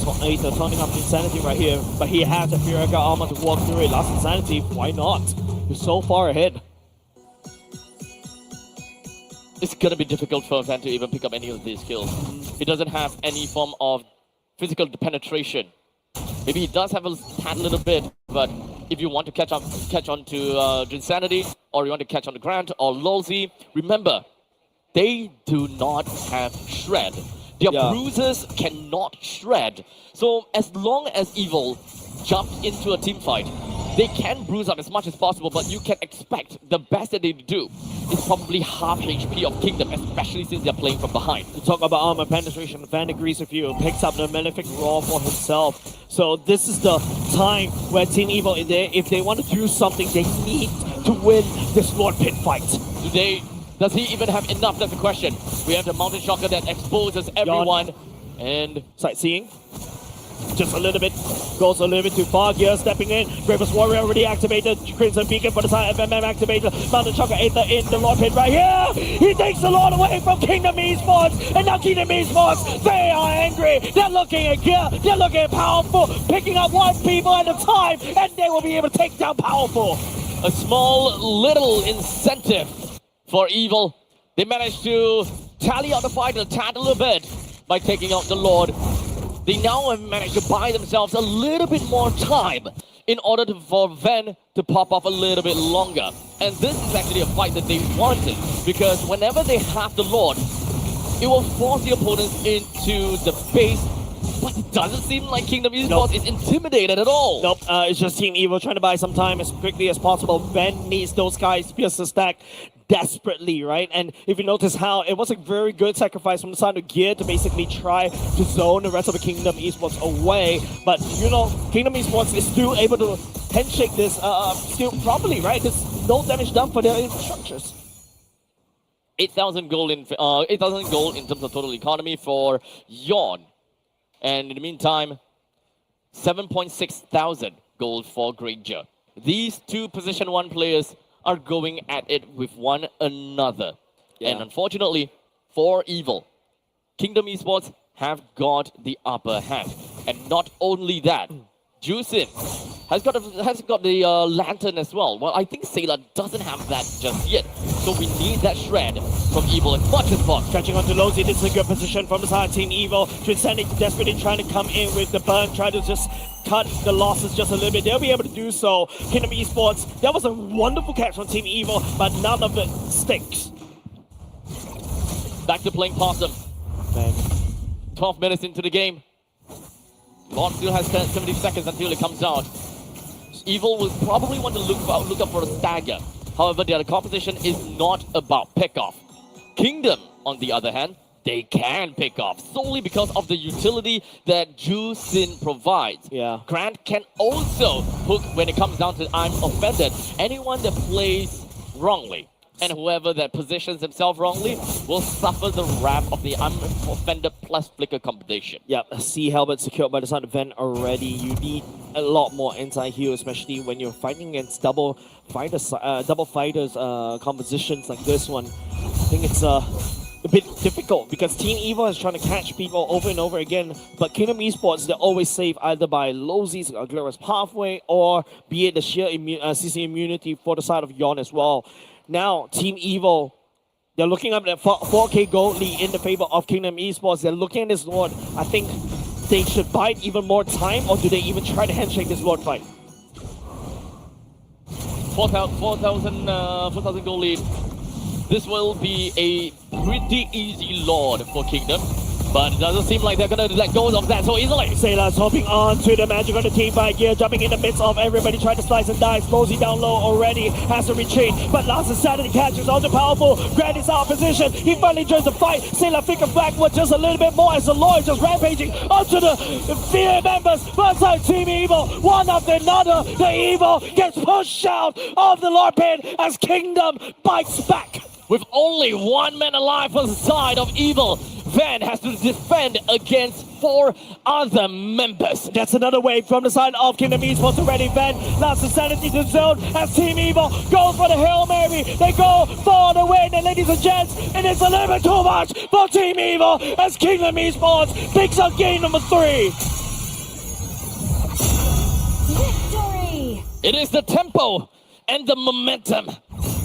So Aether turning up Insanity right here, but he has a Furica armor to walk through it. Last Insanity, why not? He's so far ahead. It's gonna be difficult for Ven to even pick up any of these kills. He doesn't have any form of physical penetration. Maybe he does have a tad little bit, but if you want to catch on to Insanity, or you want to catch on to Grant or Lolzy, remember, they do not have Shred. Their bruisers cannot shred. So as long as Evil jump into a team fight, they can bruise up as much as possible, but you can expect the best that they do is probably half HP of Kingdom, especially since they're playing from behind. To talk about armor penetration, Van agrees with you, picks up the Malefic Roar for himself. So this is the time where Team Evil, if they want to do something, they need to win this Lord Pit fight. Does he even have enough? That's the question. We have the Mountain Shocker that exposes everyone. And sightseeing. Just a little bit. Goes a little bit too far. Gear stepping in. Gravest Warrior already activated. Crimson Beacon for the side. FMM activated. Mountain Shocker Aether in the Lord Pit right here. He takes the Lord away from Kingdom Esports. And now Kingdom Esports, they are angry. They're looking at gear. They're looking at Powerful. Picking up one people at a time. And they will be able to take down Powerful. A small little incentive for Evil. They managed to tally out the fight a tad a little bit by taking out the Lord. They now have managed to buy themselves a little bit more time in order for Ven to pop off a little bit longer. And this is actually a fight that they wanted, because whenever they have the Lord, it will force the opponents into the base. But it doesn't seem like Kingdom Esports is intimidated at all. Nope, it's just Team Evil trying to buy some time as quickly as possible. Ven needs those guys to stack desperately, right? And if you notice how it was a very good sacrifice from the side of Gear to basically try to zone the rest of the Kingdom Esports away. But, you know, Kingdom Esports is still able to handshake this still properly, right? There's no damage done for their infrastructures. 8,000 gold in 8,000 gold in terms of total economy for Yawn. And in the meantime, 7.6 thousand gold for Granger. These two position 1 players are going at it with one another. Yeah. And unfortunately, for Evil, Kingdom Esports have got the upper hand. And not only that, Juicin has got the lantern as well. Well, I think Sailor doesn't have that just yet. So we need that shred from Evil as much as possible. Catching on to Losey, this is a good position from the side of Team Evil. Transcending, desperately trying to come in with the burn, try to just cut the losses just a little bit. They'll be able to do so. Kingdom Esports, that was a wonderful catch from Team Evil, but none of it sticks. Back to playing Possum. Man. 12 minutes into the game. Lord still has 70 seconds until it comes out. Evil will probably want to look up for a stagger. However, their composition is not about pick-off. Kingdom, on the other hand, they can pick off solely because of the utility that Juicin provides. Yeah. Grant can also hook when it comes down to I'm offended. Anyone that plays wrongly and whoever that positions himself wrongly will suffer the wrath of the I'm offended plus flicker combination. Yep, C helmet secured by the side of Ven already. You need a lot more anti-heal, especially when you're fighting against double fighters compositions like this one. I think it's a bit difficult because Team Evil is trying to catch people over and over again, but Kingdom Esports, they're always saved either by Losey's Glorious Pathway or be it the sheer CC immunity for the side of Yawn as well. Now, Team Evil, they're looking up at 4K gold lead in the favor of Kingdom Esports. They're looking at this Lord. I think they should bide even more time, or do they even try to handshake this Lord fight? 4,000 gold lead. This will be a pretty easy Lord for Kingdom. But it doesn't seem like they're gonna let go of that so easily. Sailor's hopping on to the magic on the team fight here, jumping in the midst of everybody trying to slice and dice. Mosey down low already, has to retreat, but Last Insanity catches on the powerful. Grant is out of position, he finally joins the fight. Sailor thinking backward just a little bit more as the Lord just rampaging onto the fear members. One side Team Evil, one after another. The Evil gets pushed out of the Lord pit as Kingdom bites back. With only one man alive on the side of Evil, Van has to defend against 4 other members. That's another wave from the side of Kingdom Esports already. Van Last Insanity to zone as Team Evil goes for the Hail Mary. They go for the win, and ladies and gents, it is a little bit too much for Team Evil as Kingdom Esports picks up game number 3. Victory! It is the tempo and the momentum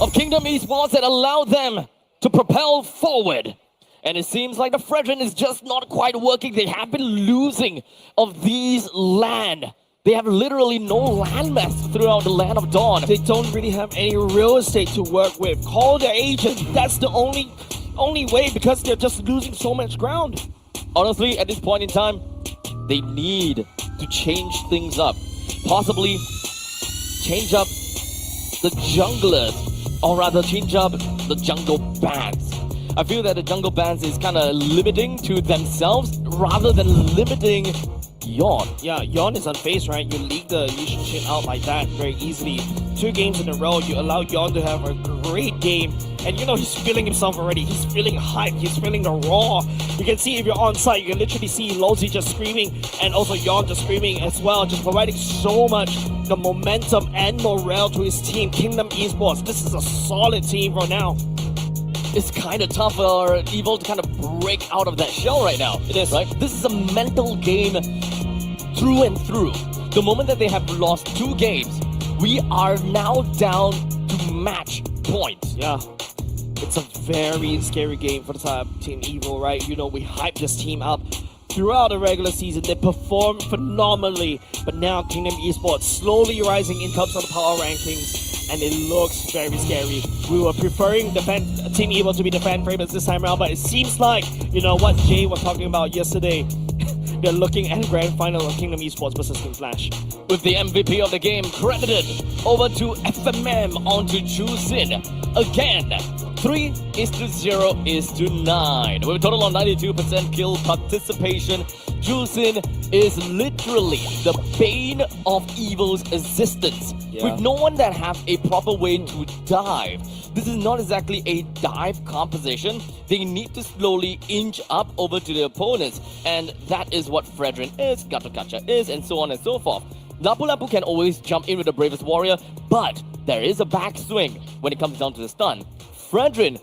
of Kingdom Esports that allow them to propel forward. And it seems like the Fredrin is just not quite working. They have been losing of these land. They have literally no landmass throughout the land of Dawn. They don't really have any real estate to work with. Call the agent. That's the only way, because they're just losing so much ground. Honestly, at this point in time, they need to change things up. Possibly change up the junglers, or rather change up the jungle bans. I feel that the jungle bans is kind of limiting to themselves rather than limiting Yawn. Yeah, Yawn is unfazed, right? You leak the Yushin shit out like that very easily. 2 games in a row, you allow Yawn to have a great game. And you know, he's feeling himself already. He's feeling hype. He's feeling the raw. You can see if you're on site, you can literally see Lozi just screaming and also Yawn just screaming as well. Just providing so much the momentum and morale to his team. Kingdom Esports, this is a solid team right now. It's kind of tough for Evil to kind of break out of that shell right now. It is. Right? This is a mental game through and through. The moment that they have lost 2 games, we are now down to match point. Yeah. It's a very scary game for the side of Team Evil, right? You know, we hyped this team up throughout the regular season. They performed phenomenally, but now Kingdom Esports slowly rising in terms of the power rankings, and it looks very scary. We were preferring Team Evil to be the fan favorites this time around, but it seems like, you know, what Jay was talking about yesterday, they're looking at the grand final of Kingdom Esports versus Team Flash. With the MVP of the game credited over to FMM onto Jusin. Again, 3:0:9. With a total of 92% kill participation, Jusin is literally the bane of Evil's existence. Yeah. With no one that have a proper way to dive. This is not exactly a dive composition. They need to slowly inch up over to the opponents. And that is what Fredrin is, Gatokacha is, and so on and so forth. Lapu Lapu can always jump in with the bravest warrior, but there is a backswing when it comes down to the stun. Fredrin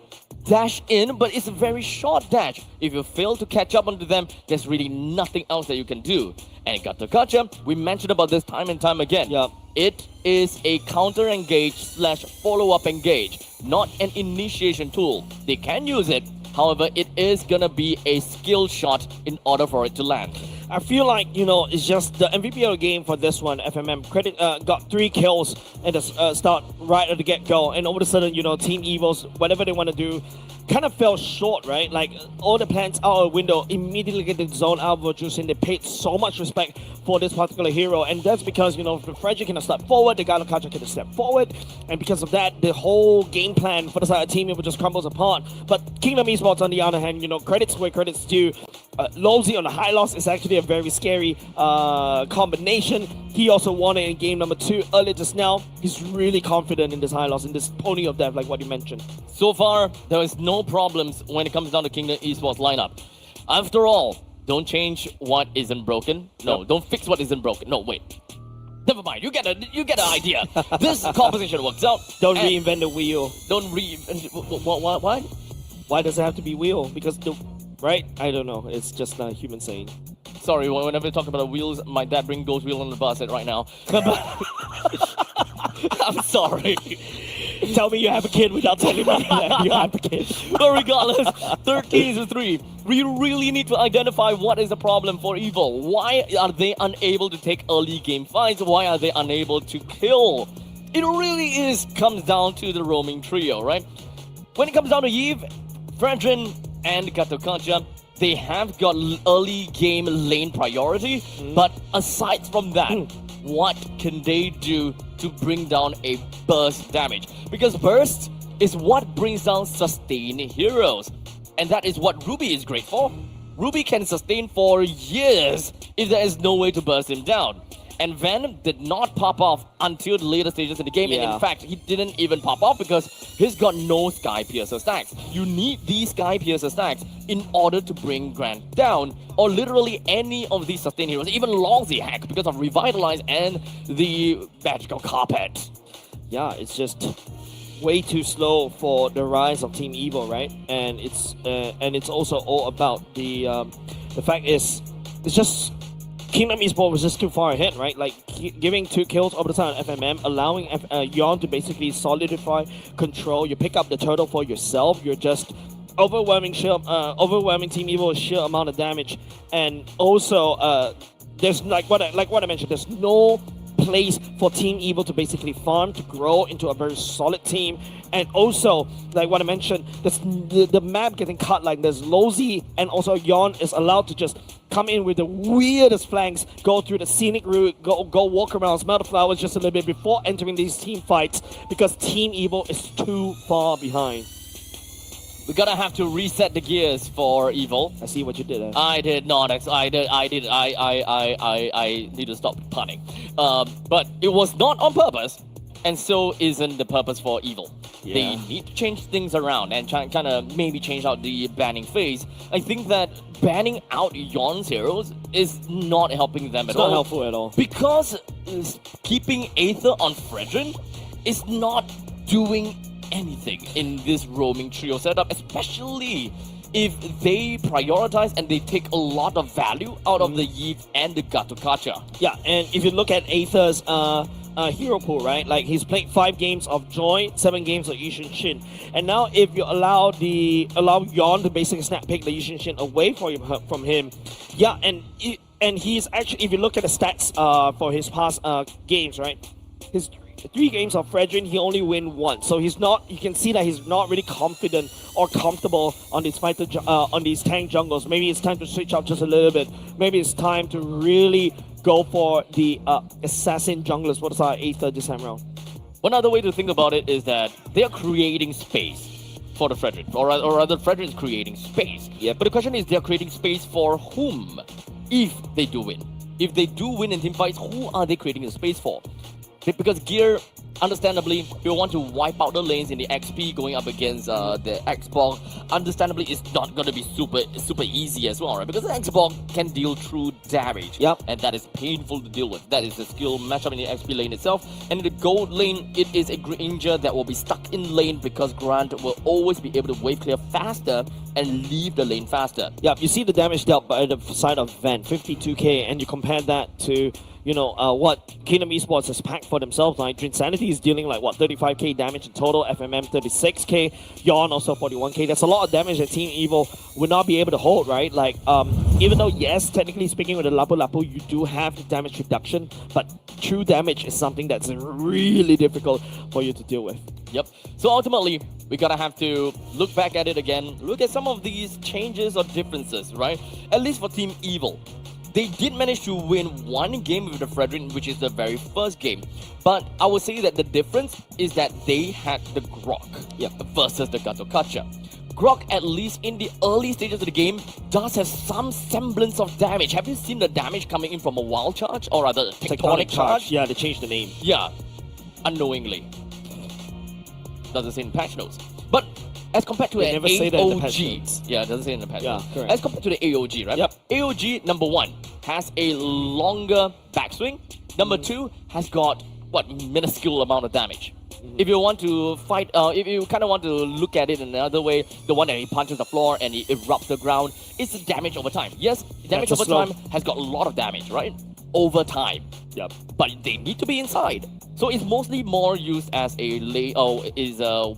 dash in, but it's a very short dash. If you fail to catch up onto them, there's really nothing else that you can do. And Gatokacha, we mentioned about this time and time again. Yeah. It is a counter engage / follow-up engage, not an initiation tool. They can use it, however, it is gonna be a skill shot in order for it to land. I feel like, you know, it's just the MVP of the game for this one. FMM got 3 kills at the start, right at the get-go, and all of a sudden, you know, Team Evils, whatever they want to do, kind of fell short, right? Like, all the plans out of the window, immediately get the zone out of Virtus, and they paid so much respect for this particular hero, and that's because, you know, the Frederick can step forward, the Galokacha can step forward, and because of that, the whole game plan for the side of Team Evil just crumbles apart. But Kingdom Esports, on the other hand, you know, credits where credits due. Lozi on the high loss is actually a very scary combination. He also won it in game number 2 earlier just now. He's really confident in this high loss, in this pony of death, like what you mentioned. So far, there is no problems when it comes down to Kingdom Esports lineup. After all, don't change what isn't broken. No, don't fix what isn't broken. No, wait. Never mind. You get an idea. This composition works out. Don't reinvent the wheel. Don't reinvent. What? Why does it have to be wheel? Because right? I don't know. It's just a human saying. Sorry, whenever we talk about the wheels, my dad brings those wheels on the bus right now. I'm sorry. Tell me you have a kid without telling me that you have a kid. But regardless, 13-3. We really need to identify what is the problem for Evil. Why are they unable to take early game fights? Why are they unable to kill? It really comes down to the roaming trio, right? When it comes down to Eve, Fredrin, and Gatokacha, They have got early game lane priority, but aside from that, what can they do to bring down a burst damage? Because burst is what brings down sustain heroes, and that is what Ruby is great for. Ruby can sustain for years if there is no way to burst him down. And Venom did not pop off until the later stages in the game. And in fact, he didn't even pop off because he's got no Sky Piercer stacks. You need these Sky Piercer stacks in order to bring Grant down, or literally any of these sustain heroes, even Longsy heck, because of Revitalize and the Magical Carpet. Yeah, it's just way too slow for the rise of Team Evil, right? And it's also all about the fact is it's just Kingdom Esports was just too far ahead, right? Like giving 2 kills over the time on FMM, allowing Yon to basically solidify control. You pick up the turtle for yourself. You're just overwhelming Team Evil's sheer amount of damage, and also there's like what I mentioned. There's no place for Team Evil to basically farm to grow into a very solid team. And also, like what I mentioned, the map getting cut. Like there's Lozy, and also Yon is allowed to just come in with the weirdest flanks, go through the scenic route, go walk around, smell the flowers just a little bit before entering these team fights, because Team Evil is too far behind. We're gonna have to reset the gears for Evil. I see what you did there. I did not. I need to stop punning. But it was not on purpose, and so isn't the purpose for Evil. Yeah. They need to change things around and kind of maybe change out the banning phase. I think that banning out Yon's heroes is not helping them at all. It's not helpful at all. Because keeping Aether on Fredrin is not doing anything in this roaming trio setup, especially if they prioritize and they take a lot of value out of the Yeet and the Gatokacha. Yeah, and if you look at Aether's hero pool, right? Like he's played 5 games of Joy, 7 games of Yushin Shin, and now if you allow Yon to basically snap pick the Yushin Shin away from him, yeah, and he's actually, if you look at the stats for his past games, right? His 3 games of Fredrin, he only win 1. So he's not. You can see that he's not really confident or comfortable on these on these tank jungles. Maybe it's time to switch up just a little bit. Maybe it's time to really go for the assassin junglers for the side Aether this time around. One other way to think about it is that they are creating space for the Fredrin, or rather, Fredrin is creating space. Yeah. But the question is, they're creating space for whom? If they do win, if they do win in team fights, who are they creating the space for? Because Gear, understandably, will want to wipe out the lanes in the XP going up against the Xbox. Understandably, it's not going to be super easy as well, right? Because the Xbox can deal true damage. Yep. And that is painful to deal with. That is the skill matchup in the XP lane itself. And in the gold lane, it is a Granger that will be stuck in lane because Grant will always be able to wave clear faster and leave the lane faster. Yeah, you see the damage dealt by the side of Van, 52k, and you compare that to, you know, what Kingdom Esports has packed for themselves. Like Drinsanity is dealing like what, 35k damage in total, FMM 36k, Yon also 41k. That's a lot of damage that Team Evil would not be able to hold, right? Like, even though yes, technically speaking with the Lapu Lapu, you do have the damage reduction, but true damage is something that's really difficult for you to deal with. Yep. So ultimately, we gotta have to look back at it again, look at some of these changes or differences, right? At least for Team Evil. They did manage to win 1 game with the Fredrin, which is the very first game. But I would say that the difference is that they had the Grok versus the Gatokacha. Grok, at least in the early stages of the game, does have some semblance of damage. Have you seen the damage coming in from a wild charge? Or rather, tectonic charge? Yeah, they changed the name. Yeah, unknowingly. Doesn't say in patch notes. But as compared to an AOG, yeah, it doesn't say in the patch notes. Correct. As compared to the AOG, right? Yep. AOG, number 1, has a longer backswing. Number 2 has got, what, minuscule amount of damage. If you want to fight, if you kind of want to look at it in another way, the one that he punches the floor and he erupts the ground, it's the damage over time. Yes, damage over time has got a lot of damage, right? Over time. Yep. But they need to be inside. So it's mostly more used as a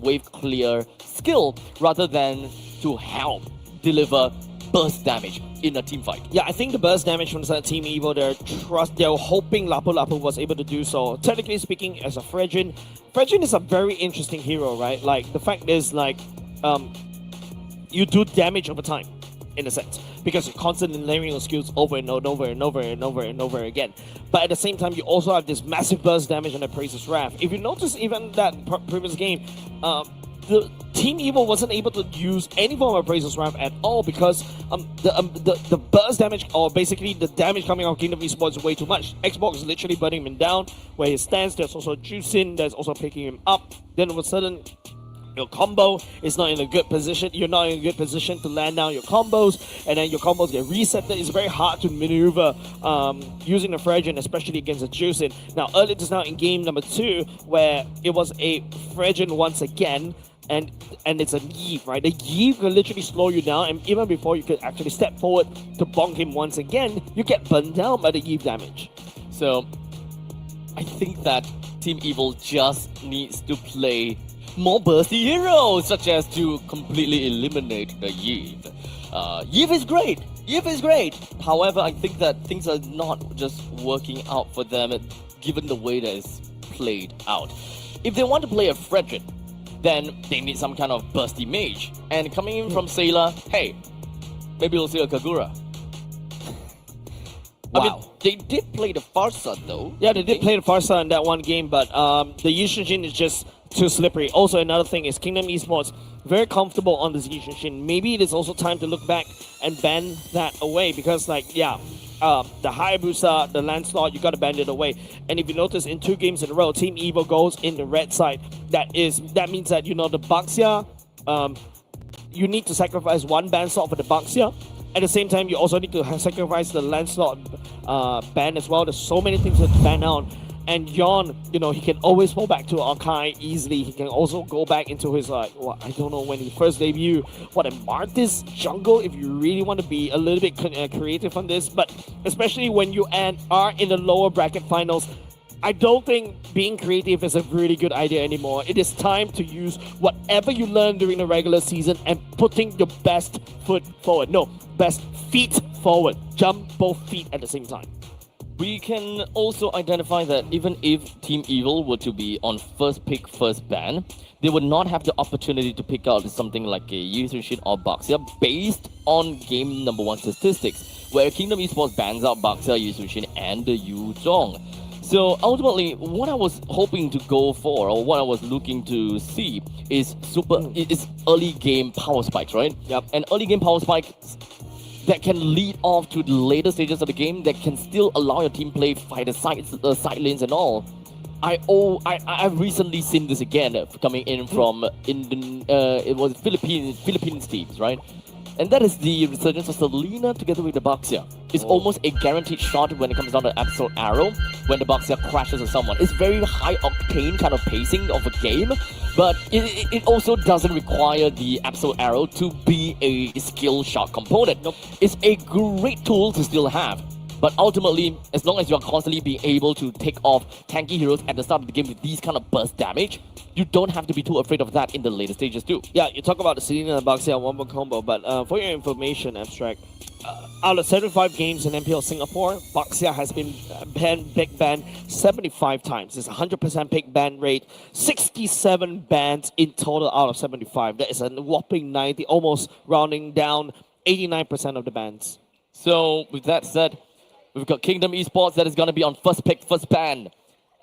wave clear skill rather than to help deliver burst damage in a team fight. Yeah, I think the burst damage from Team Evil, they're hoping Lapu Lapu was able to do so. Technically speaking, as a Fredrin is a very interesting hero, right? Like, the fact is, like, you do damage over time. in a sense, because you're constantly layering your skills over and over and over and over and over again. But at the same time, you also have this massive burst damage on the Praise's Wrath. If you notice, even that previous game, the Team Evil wasn't able to use any form of Praise's Wrath at all because the burst damage, or basically the damage coming out of Kingdom Esports, is way too much. Xbox is literally burning him down where he stands. There's also Juicing that's also picking him up. Then all of a sudden, your combo is not in a good position. You're not in a good position to land down your combos, and then your combos get reset. It's very hard to maneuver using the Phrygian, especially against the Juicing. Now, earlier just now in game number 2, where it was a Phrygian once again, and it's a Eve, right? The Eve can literally slow you down, and even before you could actually step forward to bonk him once again, you get burned down by the Eve damage. So, I think that Team Evil just needs to play more bursty heroes, such as to completely eliminate the Eve. Eve is great! Eve is great! However, I think that things are not just working out for them, given the way that it's played out. If they want to play a Phrygian, then they need some kind of bursty mage. And coming in from Sailor, hey, maybe we'll see a Kagura. Wow. I mean, they did play the Farsa though. Yeah, they did play the Farsa in that one game, but the Yushin is just too slippery. Also, another thing is Kingdom Esports very comfortable on this Yushin. Maybe it is also time to look back and ban that away because, like, yeah, the Hayabusa, the Lancelot, you got to ban it away. And if you notice, in 2 games in a row, Team Evil goes in the red side. That means that, you know, the Baxia, you need to sacrifice 1 ban slot for the Baxia. At the same time, you also need to sacrifice the Lancelot ban as well. There's so many things to ban out. And Yon, you know, he can always fall back to Arkai easily. He can also go back into his, I don't know, when he first debuted, a Martis jungle, if you really want to be a little bit creative on this. But especially when you are in the lower bracket finals, I don't think being creative is a really good idea anymore. It is time to use whatever you learned during the regular season and putting your best foot forward. No, best feet forward. Jump both feet at the same time. We can also identify that even if Team Evil were to be on first pick, first ban, they would not have the opportunity to pick out something like a Yushin or Baxia based on game number 1 statistics, where Kingdom Esports bans out Baxia, Yushin, and the Yu Zhong. So ultimately, what I was hoping to go for, or what I was looking to see, is early game power spikes, right? Yep. And early game power spikes that can lead off to the later stages of the game, that can still allow your team play fighter side lanes and all. I've recently seen this again coming in from it was Philippines teams, right? And that is the resurgence of Selena together with the Baxia. It's almost a guaranteed shot when it comes down to Absolute Arrow, when the Baxia crashes on someone. It's very high octane kind of pacing of a game, but it also doesn't require the Absolute Arrow to be a skill shot component. Nope. It's a great tool to still have. But ultimately, as long as you're constantly being able to take off tanky heroes at the start of the game with these kind of burst damage, you don't have to be too afraid of that in the later stages too. Yeah, you talk about the Selena and Baxia one more combo, but for your information, Abstract, out of 75 games in MPL Singapore, Baxia has been big banned 75 times. It's 100% pick ban rate, 67 bans in total out of 75. That is a whopping 90, almost rounding down 89% of the bans. So with that said, we've got Kingdom Esports that is going to be on first pick, first ban,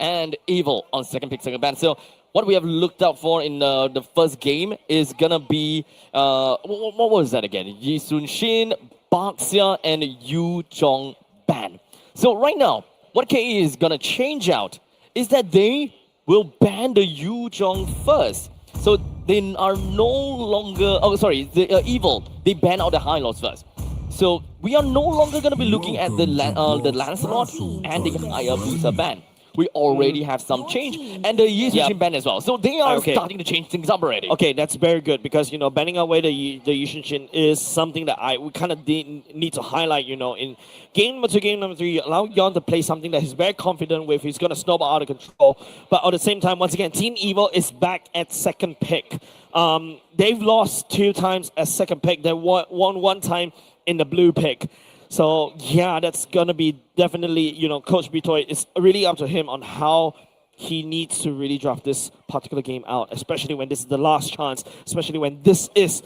and Evil on second pick, second ban. So what we have looked out for in the first game is going to be, what was that again? Yi Sun Shin, Baxia, and Yu Zhong ban. So right now, what KE is going to change out is that they will ban the Yu Zhong first. So they are no longer, the Evil, they ban out the High Lords first. So we are no longer going to be looking at the Lancelot and the Hayabusa ban. We already have some change, and the Yushin ban as well. So they are starting to change things up already. Okay, that's very good because, you know, banning away the Yushin is something that we kind of need to highlight, you know. In game number 2, game number 3, allow Yon to play something that he's very confident with. He's going to snowball out of control. But at the same time, once again, Team Evil is back at second pick. They've lost 2 times as second pick. They won 1 time in the blue pick. So yeah, that's gonna be definitely, you know, Coach Bitoy, it's really up to him on how he needs to really draft this particular game out, especially when this is the last chance, especially when this is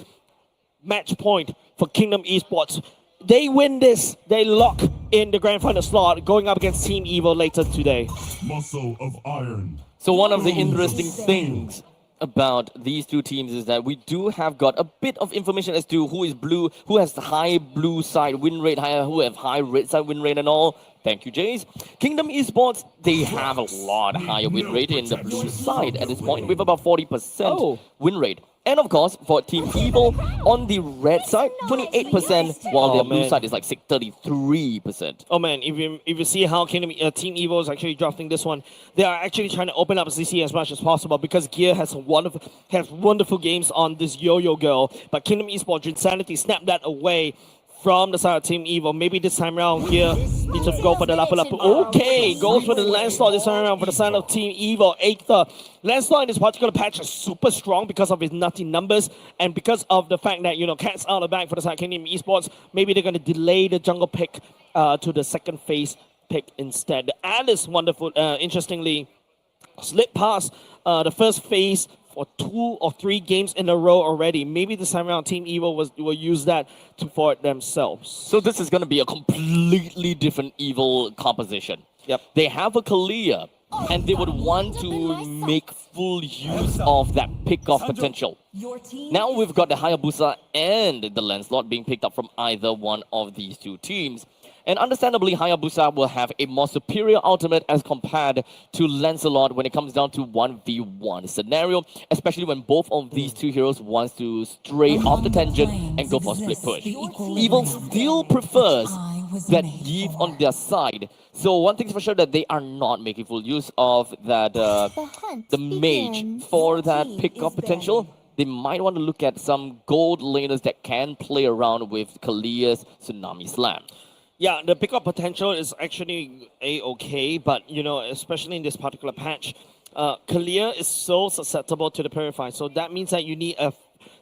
match point for Kingdom Esports. They win this, they lock in the grand final slot going up against Team Evil later today. Muscle of iron. So one of the interesting things about these two teams is that we do have got a bit of information as to who is blue, who has the high blue side win rate, who have high red side win rate and all. Thank you, Jace. Kingdom Esports, they have a lot higher win rate in the blue side at this point with about 40% win rate. And of course, for Team Evil, on the red side, 28%, while their blue side is like 33%. Oh man, if you see how Team Evil is actually drafting this one, they are actually trying to open up CC as much as possible because Gear has wonderful games on this Yo-Yo Girl, but Kingdom Esports Insanity snapped that away from the side of Team Evil. Maybe this time around Gear needs to go for the Lapu Lapu. Okay, goes for the Lancelot this time around for the side of Team Evil. Aether. Lancelot in this particular patch is super strong because of his nutty numbers and because of the fact that, Cat's out of the bag for the side of Kingdom Esports. Maybe they're going to delay the jungle pick to the second phase pick instead. The Alice, wonderful, interestingly, slipped past the first phase for 2 or 3 games in a row already. Maybe this time around Team Evil will use that for themselves. So this is going to be a completely different Evil composition. Yep. They have a Kalia, and they would want to make full use of that pick-off potential. Now we've got the Hayabusa and the Lancelot being picked up from either one of these two teams. And understandably, Hayabusa will have a more superior ultimate as compared to Lancelot when it comes down to 1v1 scenario, especially when both of these two heroes want to stray off the tangent and go for a split push. Evil still prefers that Eve on their side. So one thing's for sure that they are not making full use of that the mage for that pick-up potential. They might want to look at some gold laners that can play around with Kalia's Tsunami Slam. Yeah, the pickup potential is actually a-okay, but, especially in this particular patch, Kalia is so susceptible to the Purify. So that means that you need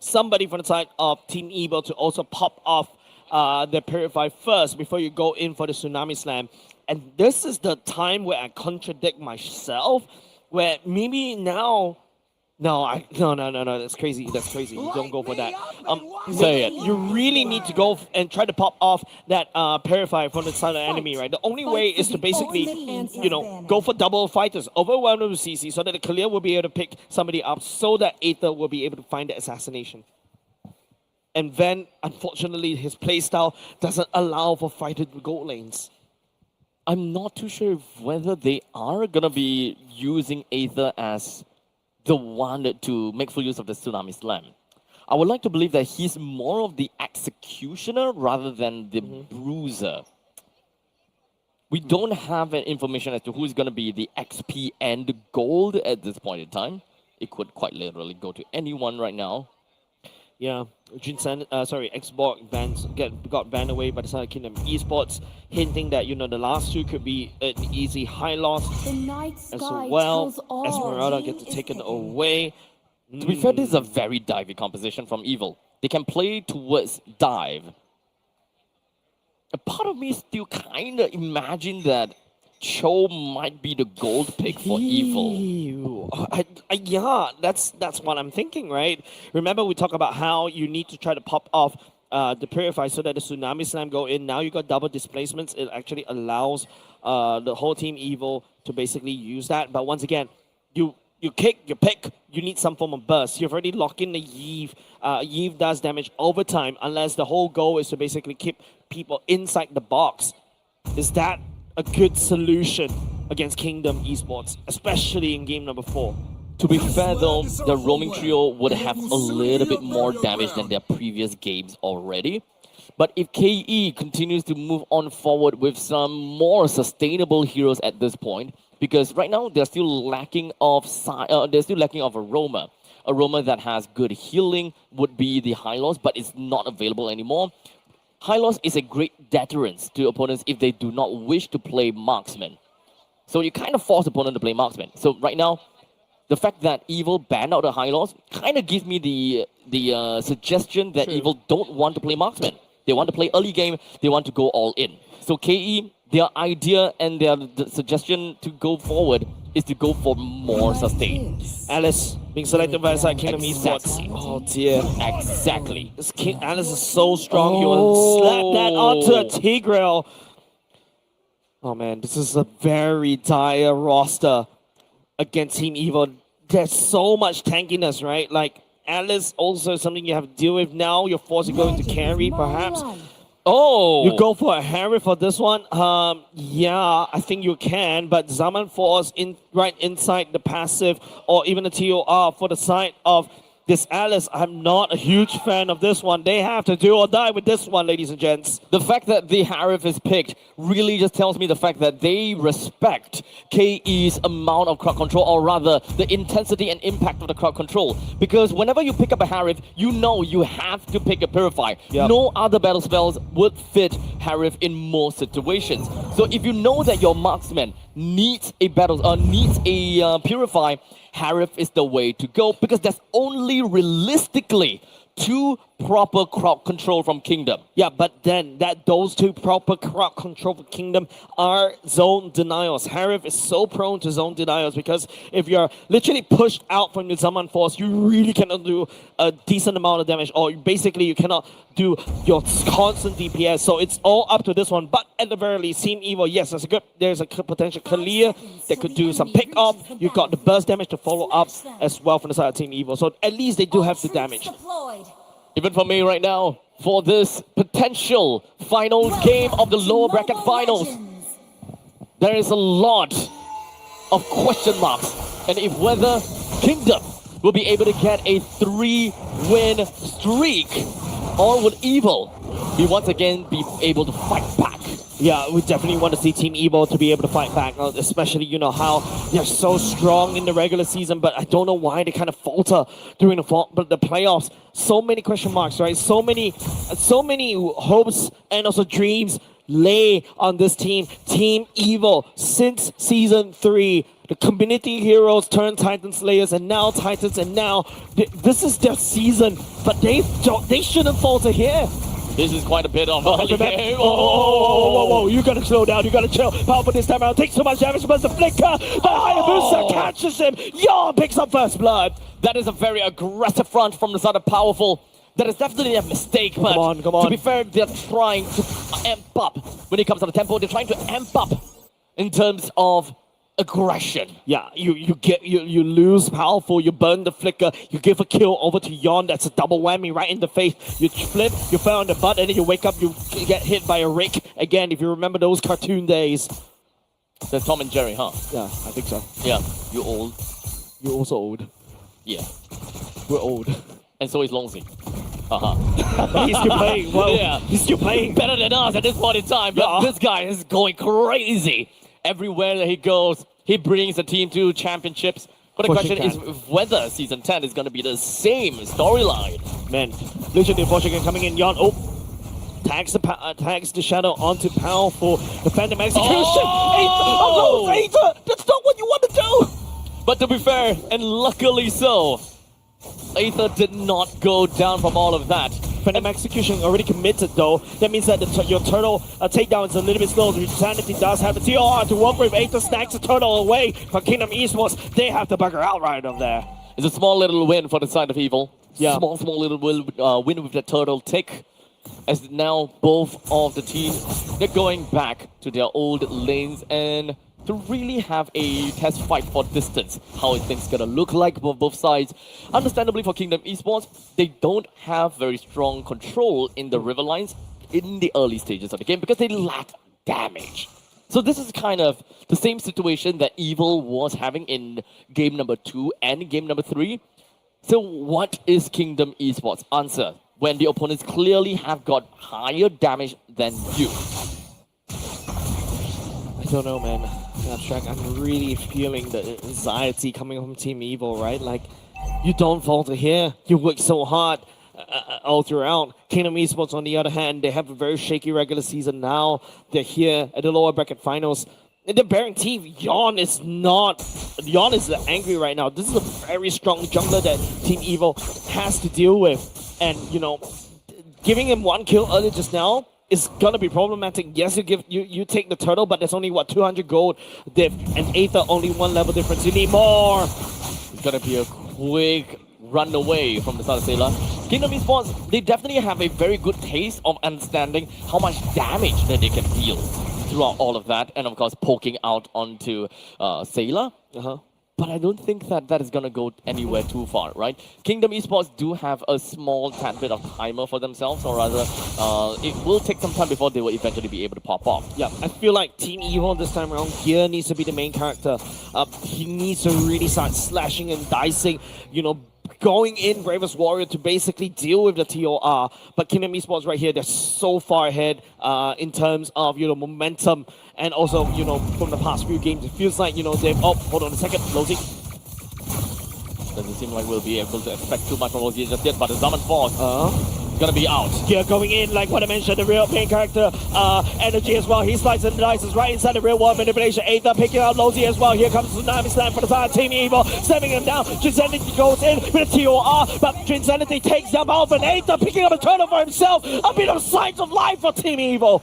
somebody from the side of Team Evil to also pop off the Purify first before you go in for the Tsunami Slam. And this is the time where I contradict myself, where maybe now... No, that's crazy. That's crazy. You don't go for that. Say it. You really need to go and try to pop off that Purify from the side of the enemy, right? The only way is to basically, go for double fighters, overwhelm them with CC, so that the Kalia will be able to pick somebody up, so that Aether will be able to find the assassination. And then, unfortunately, his playstyle doesn't allow for fighted gold lanes. I'm not too sure whether they are gonna be using Aether as the one to make full use of the Tsunami Slam. I would like to believe that he's more of the executioner rather than the bruiser. We don't have information as to who's going to be the XP and gold at this point in time. It could quite literally go to anyone right now. Yeah, Xbox got banned away by the side of Kingdom Esports, hinting that the last two could be an easy high loss as well. Esmeralda gets taken away. To be fair, this is a very divey composition from Evil. They can play towards dive. A part of me still kind of imagine that Cho might be the gold pick for Evil. Yeah, that's what I'm thinking, right? Remember we talked about how you need to try to pop off the Purify so that the Tsunami Slam go in. Now you got double displacements. It actually allows the whole Team Evil to basically use that. But once again, you kick, you pick, you need some form of burst. You've already locked in the Eve. Eve does damage over time unless the whole goal is to basically keep people inside the box. Is that a good solution against Kingdom Esports, especially in game number 4? To be fair though, the roaming trio would have a little bit more damage than their previous games already. But if KE continues to move on forward with some more sustainable heroes at this point, because right now they're still lacking of Aroma. Aroma that has good healing would be the Hylos, but it's not available anymore. Hylos is a great deterrent to opponents if they do not wish to play marksman. So you kind of force opponent to play marksman. So right now, the fact that Evil banned out the Hylos kind of gives me the suggestion that Evil don't want to play marksman. They want to play early game. They want to go all in. So KE, their idea and their suggestion to go forward is to go for more sustain. Alice, Being selected by side Kingdom Esports. Exactly. Oh dear. Exactly. This King Alice is so strong. You will slap that onto a Tigreal. Oh man, this is a very dire roster against Team Evo. There's so much tankiness, right? Like Alice also something you have to deal with now. You're forced to go into carry, perhaps. Oh! You go for a Harry for this one. Yeah, I think you can, but Zaman Force right inside the passive or even the TOR for the side of this Alice. I'm not a huge fan of this one. They have to do or die with this one, ladies and gents. The fact that the Harif is picked really just tells me the fact that they respect KE's amount of crowd control, or rather the intensity and impact of the crowd control. Because whenever you pick up a Harif, you know you have to pick a Purify. Yep. No other battle spells would fit Harif in most situations. So if you know that your marksman needs a Purify, Harif is the way to go, because there's only realistically 2 proper crowd control from Kingdom. Yeah, but then those 2 proper crowd control for Kingdom are zone denials. Harif is so prone to zone denials because if you're literally pushed out from the Zaman Force, you really cannot do a decent amount of damage, or basically you cannot do your constant DPS. So it's all up to this one. But at the very least, Team Evo, yes, there's a potential clear that could do some pick up. You've got the burst damage to follow up as well from the side of Team Evo. So at least they do have the damage. Even for me right now, for this potential final game of the lower bracket finals, there is a lot of question marks. And if whether Kingdom will be able to get a 3-win streak, or will Evil be once again be able to fight back? Yeah, we definitely want to see Team Evo to be able to fight back, especially, you know, how they're so strong in the regular season, but I don't know why they kind of falter during the playoffs. So many question marks, right? So many hopes and also dreams lay on this team. Team Evo, since Season 3, the community heroes turned Titan Slayers, and now Titans, and now this is their season, but they shouldn't falter here. This is quite a bit of a game. Whoa, you gotta slow down, you gotta chill. Powerful this time around, takes so much damage, but the flicker, the Hayabusa catches him. Yawn picks up first blood. That is a very aggressive front from the side of Powerful. That is definitely a mistake, but come on. to be fair, they're trying to amp up when it comes to the tempo. They're trying to amp up in terms of aggression. Yeah, you lose Powerful, you burn the flicker, you give a kill over to Yon. That's a double whammy right in the face. You flip, you fell on the butt, and then you wake up, you get hit by a rake again. If you remember those cartoon days. That's Tom and Jerry, huh? Yeah, I think so. Yeah, you old. You're also old. Yeah, We're old. and so is Longzi. But he's still playing. Well, Yeah. he's still playing. Better than us at this point in time, but Yeah. this guy is going crazy. Everywhere that he goes, he brings the team to championships. But the Pushing question is whether Season 10 is going to be the same storyline. Man, literally Fortune coming in. Yon, tags the shadow onto Powerful. The Phantom Execution. Oh! Aether! That's not what you want to do! But to be fair, and luckily so, Aether did not go down from all of that. Phantom Execution already committed though. That means that your turtle takedown is a little bit slow. Insanity does have the TOR to work with. Aether snacks the turtle away from Kingdom Esports. They have to bugger out right over there. It's a small little win for the side of Evil. Yeah. Small little win with the turtle tick. As now both of the teams, they're going back to their old lanes and to really have a test fight for distance. How is things gonna look like for both sides? Understandably for Kingdom Esports, they don't have very strong control in the river lines in the early stages of the game because they lack damage. So this is kind of the same situation that Evil was having in game number 2 and game number 3. So what is Kingdom Esports' answer when the opponents clearly have got higher damage than you? I don't know, man. Abstract, I'm really feeling the anxiety coming from Team Evil, right? Like, you don't falter here. You work so hard all throughout. Kingdom Esports, on the other hand, they have a very shaky regular season now. They're here at the lower bracket finals. And they're bearing teeth. Yon is angry right now. This is a very strong jungler that Team Evil has to deal with. And, you know, giving him one kill early just now is gonna be problematic. Yes, you take the turtle, but there's only 200 gold diff, and Aether only 1 level difference. You need more. It's gonna be a quick run away from the side of Sailor. Kingdom Esports, they definitely have a very good taste of understanding how much damage that they can deal throughout all of that, and of course poking out onto Sailor. But I don't think that that is going to go anywhere too far, right? Kingdom Esports do have a small tad bit of timer for themselves, or rather, it will take some time before they will eventually be able to pop off. Yeah, I feel like Team Evil this time around, Gear needs to be the main character. He needs to really start slashing and dicing, you know, going in Bravest Warrior to basically deal with the TOR. But Kingdom Esports right here, they're so far ahead in terms of, you know, momentum. And also, you know, from the past few games, it feels like, you know, they've... Oh, hold on a second. Lozy. Doesn't seem like we'll be able to expect too much from Lozy just yet, but the Summon Force gonna be out. Yeah, going in, like what I mentioned, the real main character, Energy as well. He slices and dices right inside the real world manipulation. Aether picking out Lozy as well. Here comes Tsunami Slam for the side of Team Evil, stepping him down. Trinsanity goes in with a TOR, but Trinsanity takes them out, and Aether picking up a turtle for himself. A bit of signs of life for Team Evil.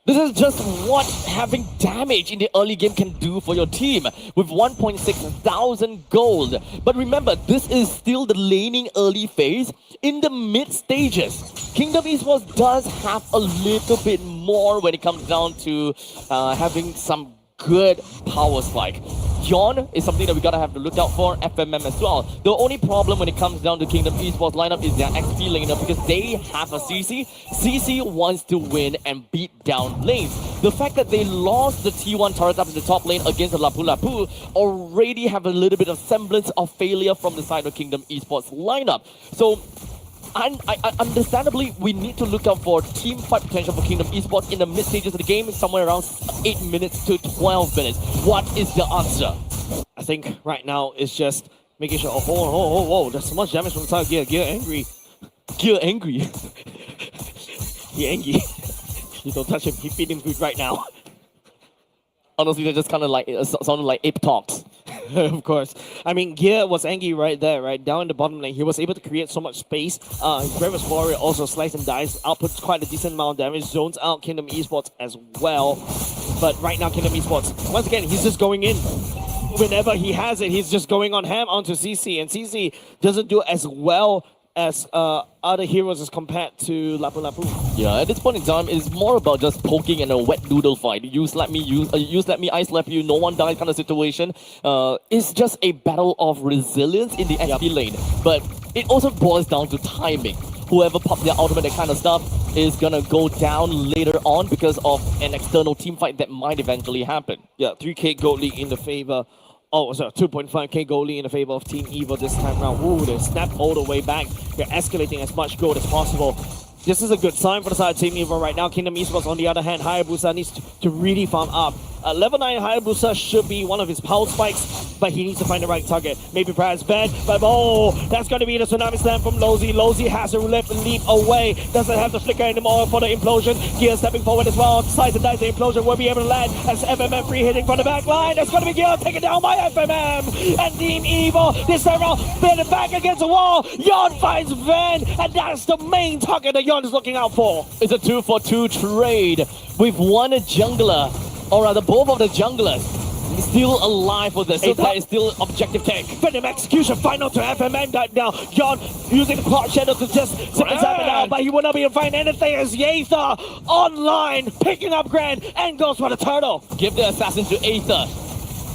This is just what having damage in the early game can do for your team with 1.6 thousand gold. But remember, this is still the laning early phase. In the mid stages, Kingdom Esports does have a little bit more when it comes down to having some good power spike. Yawn is something that we gotta have to look out for, FMM as well. The only problem when it comes down to Kingdom Esports lineup is their XP laner, because they have a CC. CC wants to win and beat down lanes. The fact that they lost the T1 turret up in the top lane against the Lapu Lapu already have a little bit of semblance of failure from the side of Kingdom Esports lineup. So understandably, we need to look out for team fight potential for Kingdom Esports in the mid stages of the game, somewhere around 8 minutes to 12 minutes. What is the answer? I think right now it's just making sure. Oh, there's so much damage from the side of Gear. Gear angry. Gear angry. He angry. You don't touch him. He feeding food right now. Honestly, they're just kind of like sounded like ape talks. Of course. I mean, Gear was angry right there, right? Down in the bottom lane. He was able to create so much space. Bravest Warrior also slice and dice, outputs quite a decent amount of damage, zones out Kingdom Esports as well. But right now, Kingdom Esports, once again, he's just going in. Whenever he has it, he's just going on ham onto CC. And CC doesn't do as well as other heroes as compared to Lapu Lapu. Yeah, at this point in time, it's more about just poking in a wet noodle fight. You slap me, you slap me, I slap you, no one dies kind of situation. It's just a battle of resilience in the XP lane. But it also boils down to timing. Whoever pops their ultimate, that kind of stuff, is gonna go down later on because of an external team fight that might eventually happen. Yeah, 3k gold league in the favor. Oh, sorry, 2.5k gold lead in the favor of Team Evil this time around. Ooh, they snap all the way back. They're escalating as much gold as possible. This is a good sign for the side of Team Evil right now. Kingdom Esports, on the other hand, Hayabusa needs to really farm up. Level 9 Hayabusa should be one of his power spikes, but he needs to find the right target. Maybe perhaps Ben, but oh, that's going to be the Tsunami Slam from Lozy. Lozy has to leap away. Doesn't have the flicker anymore for the implosion. Gear stepping forward as well. Slice and dice, the implosion will be able to land as FMM free hitting from the back line. That's going to be Gear taken down by FMM. And Team Evil, this time around, bend back against the wall. Yon finds Ven, and that's the main target that Yon is looking out for. It's a 2-for-2 trade with one jungler, or rather both of the junglers still alive for this. So that is still objective take. Venom execution final to FMM right now. Yon using the clock shadow to just zip and zap it out, but he will not be able to find anything as Aether online picking up Grand and goes for the turtle. Give the assassin to Aether.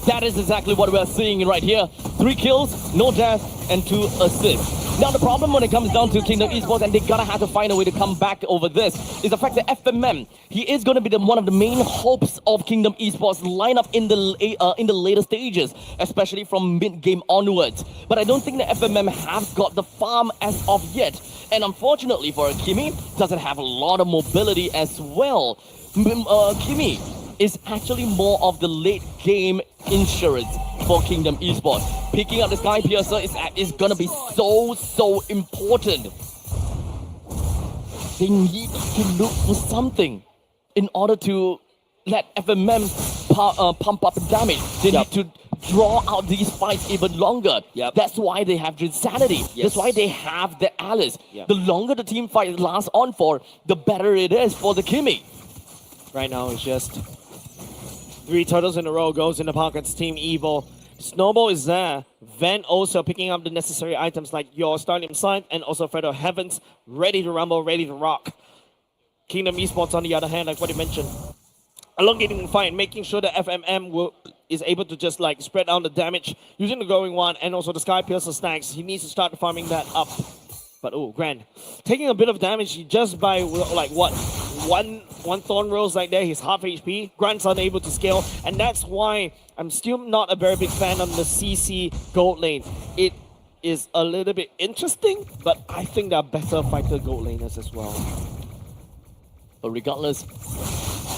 That is exactly what we're seeing right here. 3 kills, no death, and 2 assists. Now the problem when it comes down to Kingdom Esports, and they gotta have to find a way to come back over this, is the fact that FMM, he is gonna be one of the main hopes of Kingdom Esports lineup in the later stages, especially from mid-game onwards. But I don't think that FMM have got the farm as of yet. And unfortunately for Kimi, doesn't have a lot of mobility as well. Kimi is actually more of the late game insurance for Kingdom Esports. Picking up the Sky Piercer is gonna be so important. They need to look for something in order to let FMM pump up damage. They need to draw out these fights even longer. That's why they have Insanity. That's why they have the Alice. The longer the team fight lasts on for, the better it is for the Kimi. Right now it's just 3 turtles in a row goes in the pockets. Team Evil Snowball is there. Ven also picking up the necessary items like your Stardom Sign and also Feather Heavens, ready to rumble, ready to rock. Kingdom Esports, on the other hand, like what you mentioned, elongating the fight, making sure that is able to just like spread out the damage using the Going One and also the Sky Piercer stacks. He needs to start farming that up. But oh, Grand taking a bit of damage just by like what one Thorn Rose like there. He's half HP. Grant's unable to scale, and that's why I'm still not a very big fan on the CC gold lane. It is a little bit interesting, but I think there are better fighter gold laners as well. But regardless,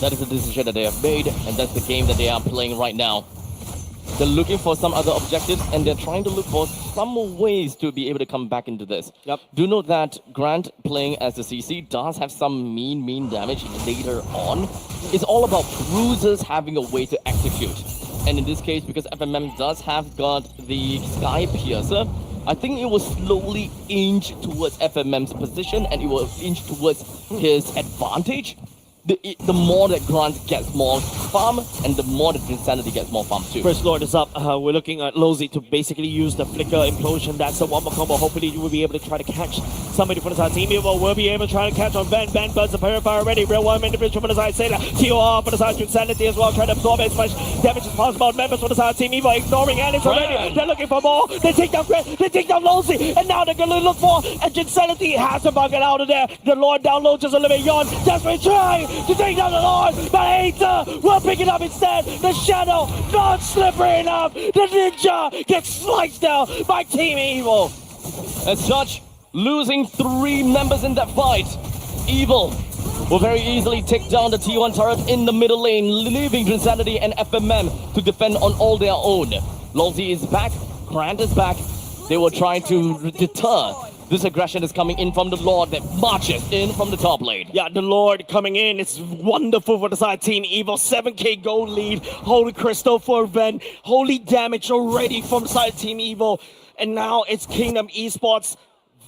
that is the decision that they have made, and that's the game that they are playing right now. They're looking for some other objectives, and they're trying to look for some ways to be able to come back into this. Yep. Do note that Grant playing as the CC does have some mean damage later on. It's all about bruisers having a way to execute. And in this case, because FMM does have got the Sky Piercer, I think it will slowly inch towards FMM's position, and it will inch towards his advantage. The more that Grant gets more farm, and the more that Insanity gets more farm too. First Lord is up. We're looking at Lozy to basically use the Flicker Implosion. That's a one-more combo. Hopefully you will be able to try to catch somebody from the side. Team Evil will be able to try to catch on Van. Van burns the Purifier already. Real one individual from the side. Sailor. TOR from the side to Insanity as well. Trying to absorb as much damage as possible. Members from the side. Team Evil ignoring Alice already. They're looking for more. They take down Grant. They take down Lozy. And now they're going to look for and Insanity has to bug it out of there. The Lord downloads just a little bit yawn. Desperately trying to take down the Lord. But Aether will pick it up instead. The Shadow not slippery enough. The Ninja gets sliced down by Team Evil. As such, losing 3 members in that fight, Evil will very easily take down the T1 turret in the middle lane, leaving Insanity and FMM to defend on all their own. Lolzy is back, Grant is back. They were trying to deter this aggression is coming in from the Lord that marches in from the top lane. Yeah, the Lord coming in. It's wonderful for the side Team Evil. 7k gold lead. Holy Crystal for Ven. Holy damage already from the side Team Evil. And now it's Kingdom Esports.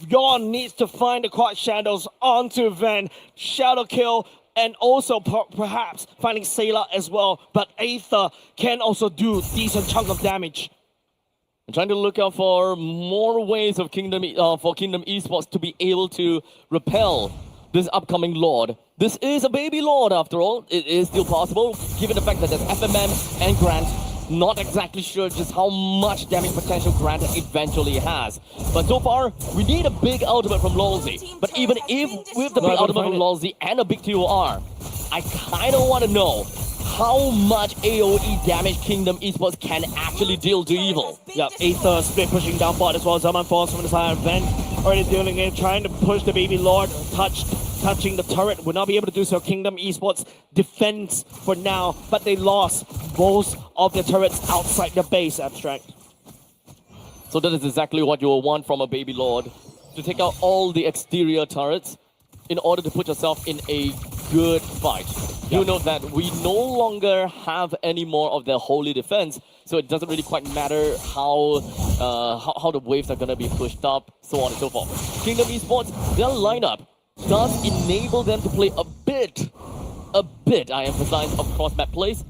Yon needs to find the Quad Shadows onto Ven. Shadow kill. And also perhaps finding Sailor as well. But Aether can also do decent chunk of damage. I'm trying to look out for more ways of Kingdom Esports to be able to repel this upcoming Lord. This is a baby Lord after all. It is still possible, given the fact that there's FMM and Grant. Not exactly sure just how much damage potential Grant eventually has. But so far, we need a big ultimate from Lolzy. But even if with the big ultimate from Lolzy and a big TOR, I kind of want to know how much AoE damage Kingdom Esports can actually deal to Evil. Yep, Aether split pushing down bot as well. Zaman Force from the side of Ven already dealing it, trying to push the baby Lord, touching the turret. Will not be able to do so. Kingdom Esports defense for now, but they lost most of the turrets outside the base, Abstract. So that is exactly what you will want from a baby Lord, to take out all the exterior turrets in order to put yourself in a good fight. You know that we no longer have any more of their holy defense, so it doesn't really quite matter how the waves are going to be pushed up, so on and so forth. Kingdom Esports, their lineup does enable them to play a bit, I emphasize, of cross-map plays.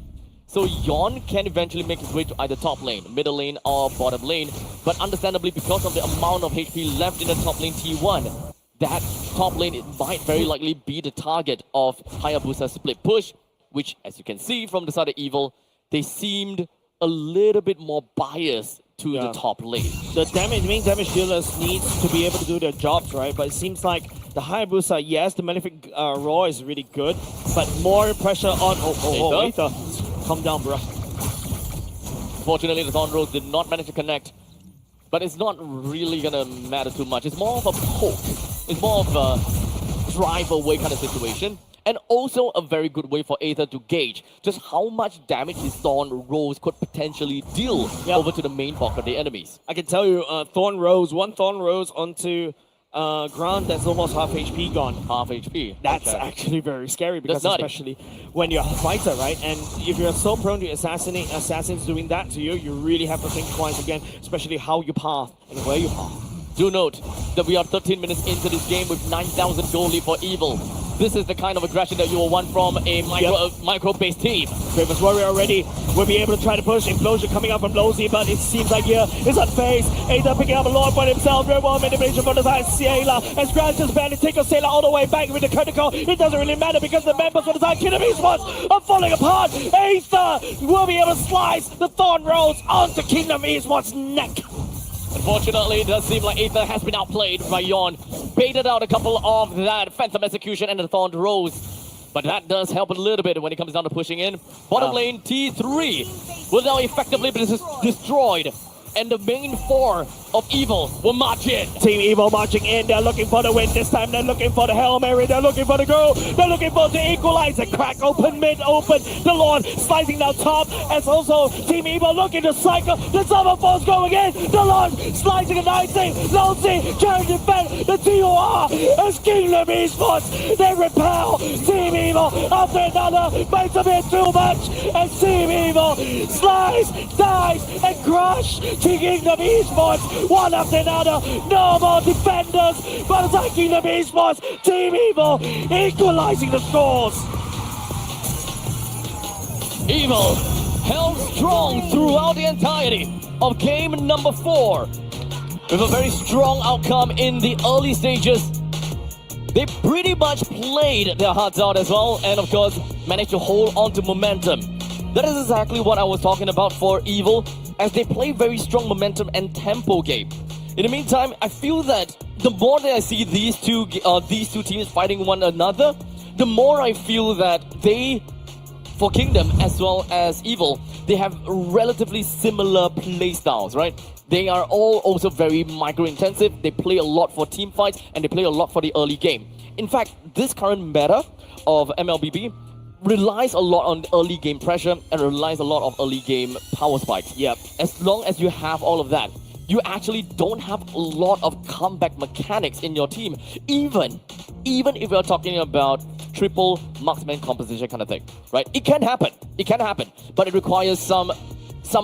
So Yon can eventually make his way to either top lane, middle lane, or bottom lane, but understandably, because of the amount of HP left in the top lane T1, that top lane, it might very likely be the target of Hayabusa's split push, which, as you can see from the side of Evil, they seemed a little bit more biased to the top lane. The main damage dealers needs to be able to do their jobs, right? But it seems like the Hayabusa, yes, the Malefic Roar is really good, but more pressure on... Aether. Calm down, bro. Fortunately, the Thorn Rose did not manage to connect, but it's not really gonna matter too much. It's more of a poke. It's more of a drive away kind of situation. And also a very good way for Aether to gauge just how much damage his Thorn Rose could potentially deal over to the main bulk of the enemies. I can tell you, one Thorn Rose onto ground that's almost half HP gone. Half HP. That's actually very scary, because especially when you're a fighter, right? And if you're so prone to assassinate assassins doing that to you, you really have to think twice again, especially how you path and where you path. Do note that we are 13 minutes into this game with 9,000 gold lead for Evil. This is the kind of aggression that you will want from a micro-based team. Bravest Warrior already will be able to try to push. Implosion coming out from Lozy, but it seems like here is unfazed. Aether picking up a Lord for himself. Very well manipulation for the side. Sailor and Scratch just barely take a Sailor all the way back with the critical. It doesn't really matter because the members for the side Kingdom Esports are falling apart. Aether will be able to slice the Thorn Rose onto Kingdom Esports' neck. Unfortunately, it does seem like Aether has been outplayed by Yon. Baited out a couple of that Phantom Execution and the Thorn Rose. But that does help a little bit when it comes down to pushing in. Bottom lane, T3 will now effectively be destroyed. And the main four of Evil will march in. Team Evil marching in. They're looking for the win. This time they're looking for the Hail Mary. They're looking for the goal. They're looking for the equalizer. Crack open, mid open. The Lord slicing down top. As also Team Evil looking to cycle. The Summer Force going in. The Lord slicing and icing. Lousy trying to defend the TOR as Kingdom Esports. They repel Team Evil after another. Makes a bit too much. And Team Evil slice, dice, and crush to Kingdom Esports. One after another. No more defenders. But it's like Kingdom Esports. Team Evil equalizing the scores. Evil held strong throughout the entirety of game number 4. With a very strong outcome in the early stages. They pretty much played their hearts out as well, and of course managed to hold on to momentum. That is exactly what I was talking about for Evil, as they play very strong momentum and tempo game. In the meantime, I feel that the more that I see these two teams fighting one another, the more I feel that they, for Kingdom as well as Evil, they have relatively similar play styles, right? They are all also very micro-intensive. They play a lot for team fights and they play a lot for the early game. In fact, this current meta of MLBB relies a lot on early game pressure and relies a lot of early game power spikes. Yep. As long as you have all of that, you actually don't have a lot of comeback mechanics in your team. Even if you're talking about triple marksman composition kind of thing, right? It can happen. It can happen, but it requires some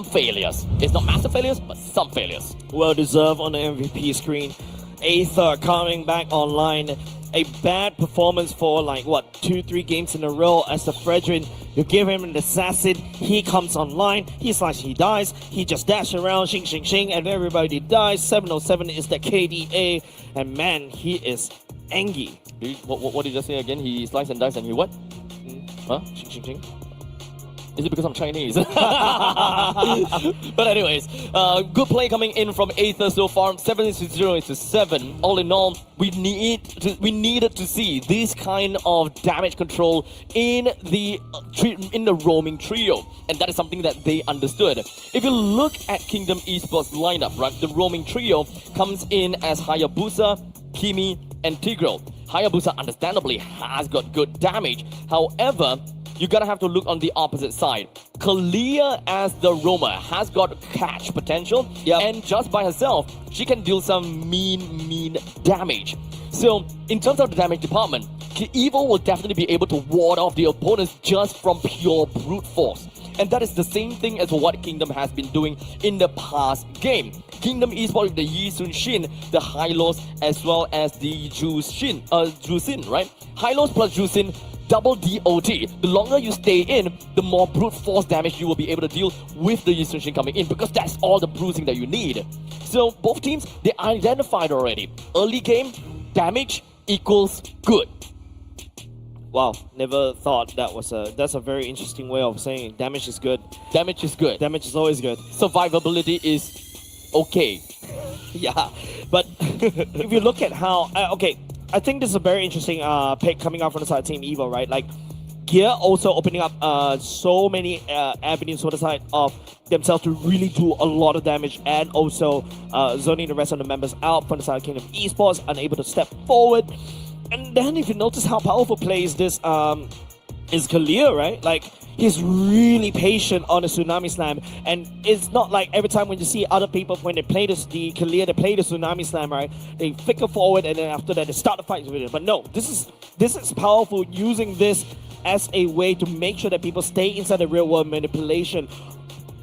failures. It's not massive failures, but some failures. Well deserved on the MVP screen. Aether coming back online. A bad performance for like what 2-3 games in a row as the Fredrin. You give him an assassin, he comes online, he slices, he dies, he just dash around, shing shing shing, and everybody dies. 707 is the KDA, and man, he is angry. What did you just say again? He slice and dice and he what? Huh? Shing shing shing. Is it because I'm Chinese? But anyways, good play coming in from Aether so far. 7-0-7. All in all, we needed to see this kind of damage control in the roaming trio, and that is something that they understood. If you look at Kingdom Esports lineup, right, the roaming trio comes in as Hayabusa, Kimi, and Tigreal. Hayabusa understandably has got good damage. However, you gotta have to look on the opposite side. Kalia as the roamer has got catch potential, and just by herself, she can deal some mean damage. So, in terms of the damage department, Evil will definitely be able to ward off the opponents just from pure brute force. And that is the same thing as what Kingdom has been doing in the past game. Kingdom Esports with the Yi Sun Shin, the Hylos, as well as the Jusin, right? Hylos plus Jusin, double DOT. The longer you stay in, the more brute force damage you will be able to deal with the Yi Sun Shin coming in, because that's all the bruising that you need. So both teams, they identified already. Early game, damage equals good. Wow, never thought that's a very interesting way of saying it. Damage is good. Damage is good. Damage is always good. Survivability is okay. Yeah, but if you look at how I think this is a very interesting pick coming out from the side of Team Evil, right? Like, Gear also opening up so many avenues for the side of themselves to really do a lot of damage, and also zoning the rest of the members out from the side of Kingdom Esports, unable to step forward. And then if you notice how powerful plays this is Kalia, right? Like, he's really patient on the Tsunami Slam, and it's not like every time when you see other people, when they play the Kalia, they play the Tsunami Slam, right? They flicker forward, and then after that they start the fight with it. But no, this is powerful, using this as a way to make sure that people stay inside the real world manipulation,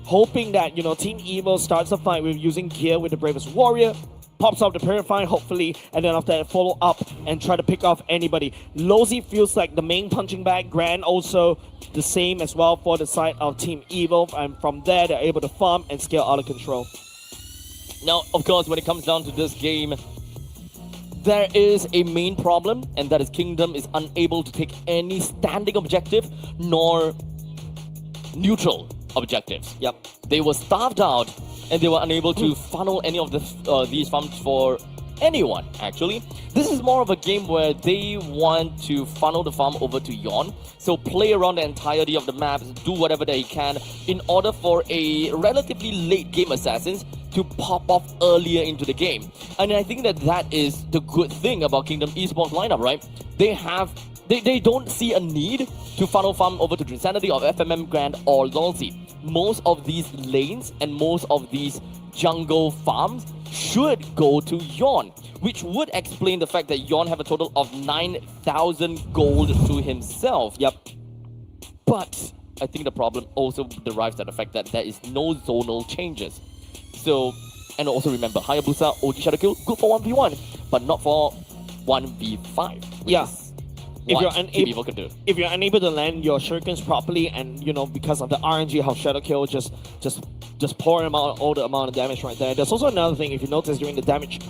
hoping that, you know, Team Evil starts a fight with using Gear with the Bravest Warrior. pops off the Purify, hopefully, and then after that, follow up and try to pick off anybody. Lozy feels like the main punching bag. Grand also the same as well for the side of Team Evil, and from there, they're able to farm and scale out of control. Now, of course, when it comes down to this game, there is a main problem, and that is Kingdom is unable to take any standing objective nor neutral objectives. Yep. They were starved out, and they were unable to funnel any of these farms for anyone, actually. This is more of a game where they want to funnel the farm over to Yon, so play around the entirety of the map, do whatever they can in order for a relatively late game Assassins to pop off earlier into the game. And I think that is the good thing about Kingdom Esports lineup, right? They don't see a need to funnel farm over to Insanity or FMM Grand or Loyalty. Most of these lanes and most of these jungle farms should go to Yon, which would explain the fact that Yon have a total of 9,000 gold to himself. Yep. But I think the problem also derives from the fact that there is no zonal changes. So, and also remember, Hayabusa, OG Shadow Kill, good for 1v1, but not for 1v5. Yeah. If you're unable to land your shurikens properly, and because of the RNG, how Shadow Kill just pour him out all the amount of damage right there. There's also another thing, if you notice during the damage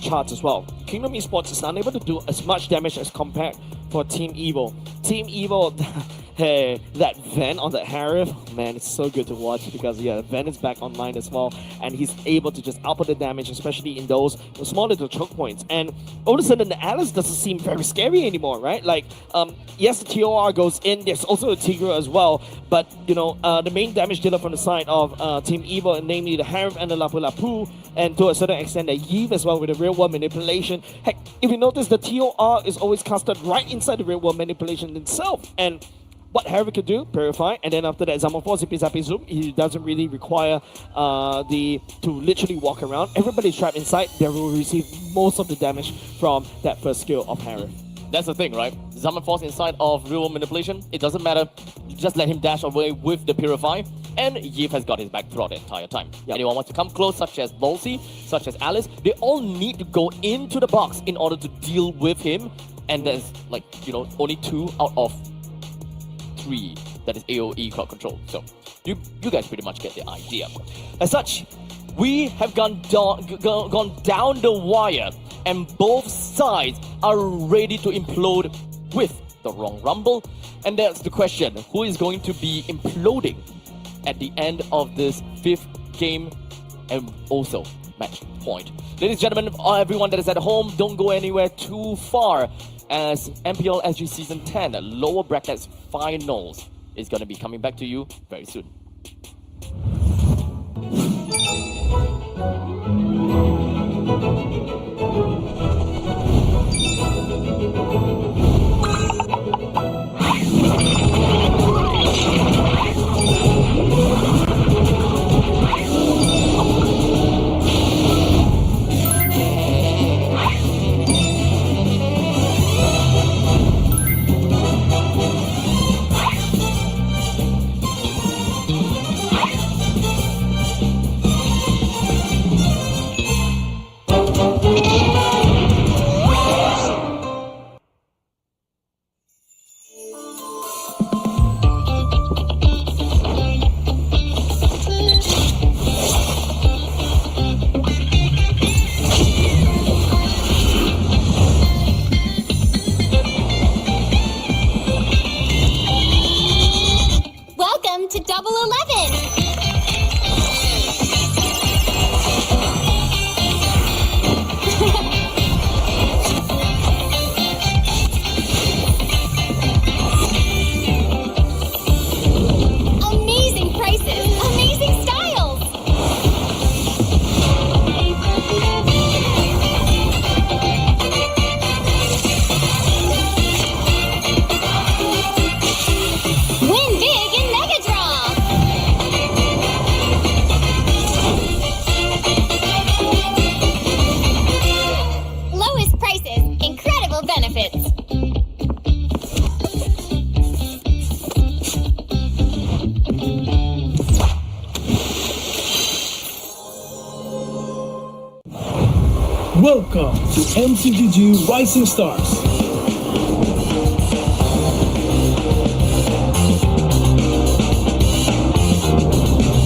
charts as well, Kingdom Esports is unable to do as much damage as compared for Team Evil. Team Evil, hey, that Ven on the Harif, man, it's so good to watch because Ven is back online as well, and he's able to just output the damage, especially in those small little choke points. And all of a sudden, the Alice doesn't seem very scary anymore, right? Like, yes, the TOR goes in. There's also a Tigra as well, but the main damage dealer from the side of Team Evil, and namely the Harif and the Lapu Lapu, and to a certain extent the Yves as well with the real world manipulation. Heck, if you notice, the TOR is always casted right inside the real world manipulation itself, and what Harry could do, Purify, and then after that, Zaman 4 Zippy Zappy Zoom, he doesn't really require to literally walk around. Everybody's trapped inside, they will receive most of the damage from that first skill of Harry. That's the thing, right? Zaman Force inside of real world manipulation, it doesn't matter. Just let him dash away with the Purify, and Yves has got his back throughout the entire time. Yep. Anyone wants to come close, such as Bolsey, such as Alice, they all need to go into the box in order to deal with him, and there's only 2 out of 3 that is AoE crowd control. So you guys pretty much get the idea. As such, we have gone down the wire, and both sides are ready to implode with the wrong rumble. And that's the question, who is going to be imploding at the end of this 5th game and also match point? Ladies and gentlemen, everyone that is at home, don't go anywhere too far, as MPL SG Season 10 lower brackets finals is going to be coming back to you very soon. Welcome to Double 11. Amazing prices, amazing styles. Win big in Mega Draw. Welcome to MCGG Rising Stars.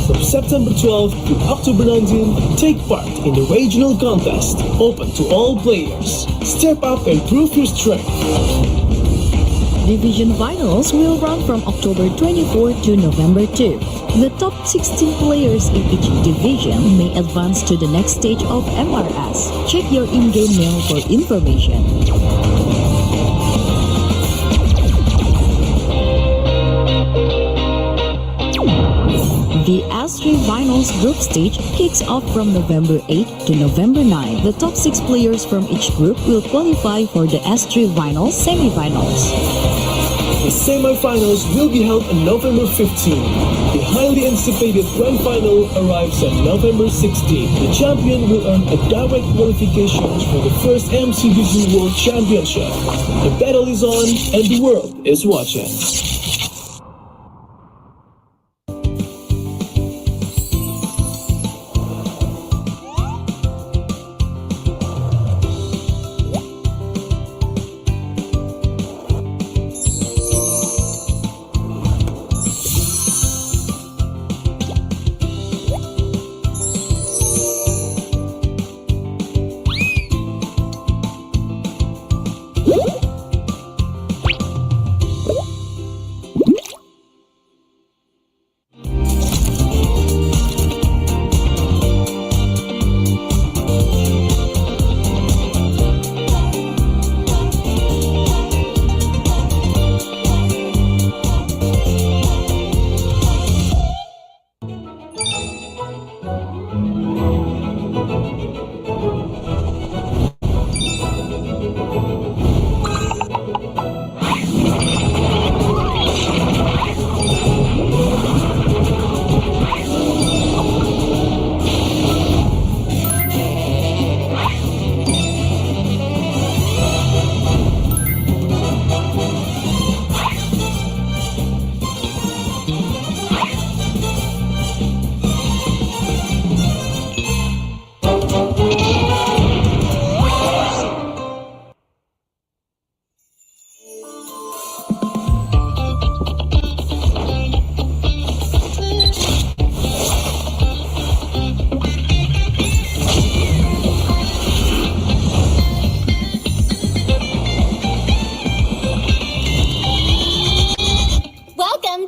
From September 12th to October 19th, take part in the regional contest, open to all players. Step up and prove your strength. Division finals will run from October 24 to November 2. The top 16 players in each division may advance to the next stage of MRS. Check your in-game mail for information. The S3 Finals group stage kicks off from November 8 to November 9. The top 6 players from each group will qualify for the S3 Finals semifinals. The semi-finals will be held on November 15. The highly anticipated grand final arrives on November 16. The champion will earn a direct qualification for the first MCGG World Championship. The battle is on and the world is watching.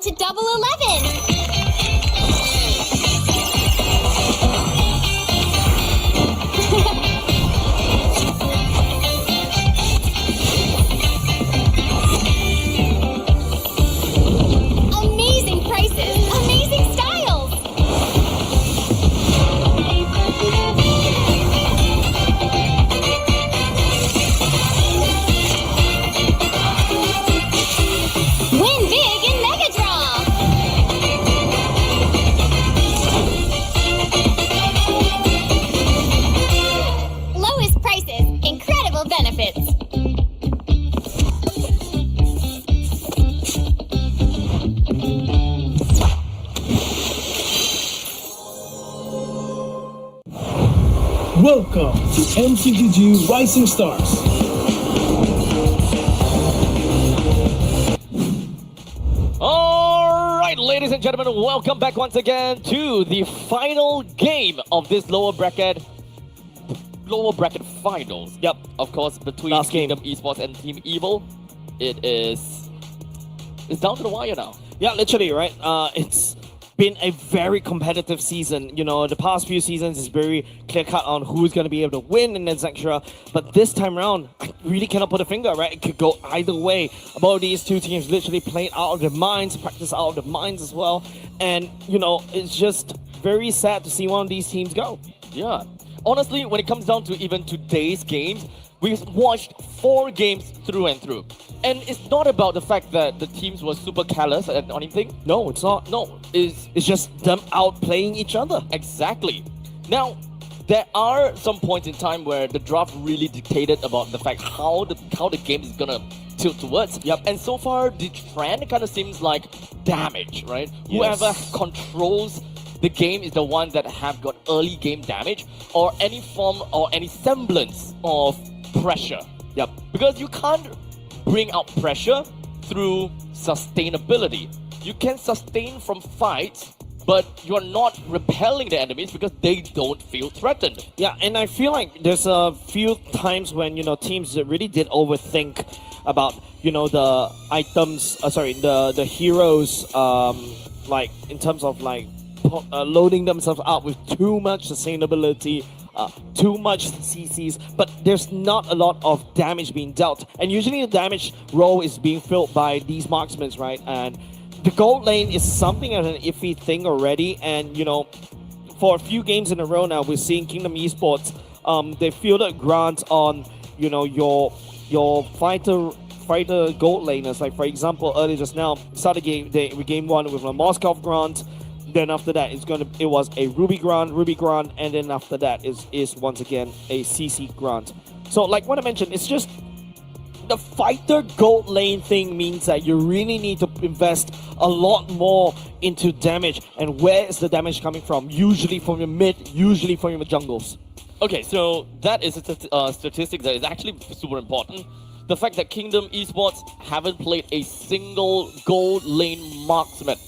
To Double 11. Amazing prices, amazing styles. Win big in Mega Draw. Lowest prices, incredible benefits. Welcome to MCGG Rising Stars. Alright, ladies and gentlemen, welcome back once again to the final game of this lower bracket finals. Yep. Of course, between Last game. Kingdom Esports and Team Evil. It's down to the wire now. Yeah, literally, right? It's been a very competitive season. You know, the past few seasons is very clear-cut on who's going to be able to win and etc. But this time around, I really cannot put a finger, right? It could go either way. Both these two teams literally playing out of their minds, practice out of their minds as well. And, you know, it's just very sad to see one of these teams go. Yeah. Honestly, when it comes down to even today's games, we've watched 4 games through and through. And it's not about the fact that the teams were super callous or anything. No, it's not. No, It's just them outplaying each other. exactly. Now, there are some points in time where the draft really dictated about the fact how the game is gonna tilt towards. Yep. And so far, the trend kind of seems like damage, right? Yes. Whoever controls the game is the one that have got early game damage or any form or any semblance of pressure. Yep. Because you can't bring out pressure through sustainability. You can sustain from fights, but you're not repelling the enemies because they don't feel threatened. Yeah, and I feel like there's a few times when, teams that really did overthink about, the items, the heroes, like, in terms of, like, loading themselves up with too much sustainability, too much CCs, but there's not a lot of damage being dealt. And usually the damage role is being filled by these marksmen, right? And the gold lane is something of an iffy thing already, and for a few games in a row now, we're seeing Kingdom Esports. They fielded grants on your fighter gold laners. Like for example, earlier just now, started game one with a Moskov grant. Then after that, it was a Ruby grant, and then after that is once again a CC grant. So like what I mentioned, it's just the fighter gold lane thing means that you really need to invest a lot more into damage. And where is the damage coming from? Usually from your mid, usually from your jungles. Okay, so that is a statistic that is actually super important. The fact that Kingdom Esports haven't played a single gold lane marksman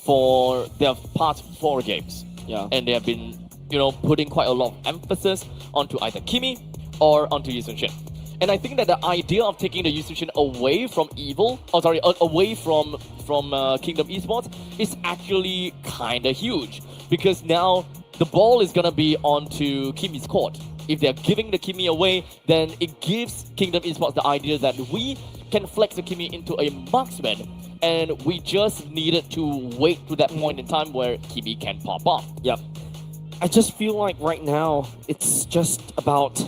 for their past 4 games. Yeah. And they have been, putting quite a lot of emphasis onto either Kimi or onto Yu Shin. And I think that the idea of taking the Yu Shin away from away from Kingdom Esports is actually kind of huge. Because now the ball is going to be onto Kimi's court. If they're giving the Kimi away, then it gives Kingdom Esports the idea that we can flex the Kimi into a marksman, and we just needed to wait to that point in time where Kimi can pop off. Yep. I just feel like right now it's just about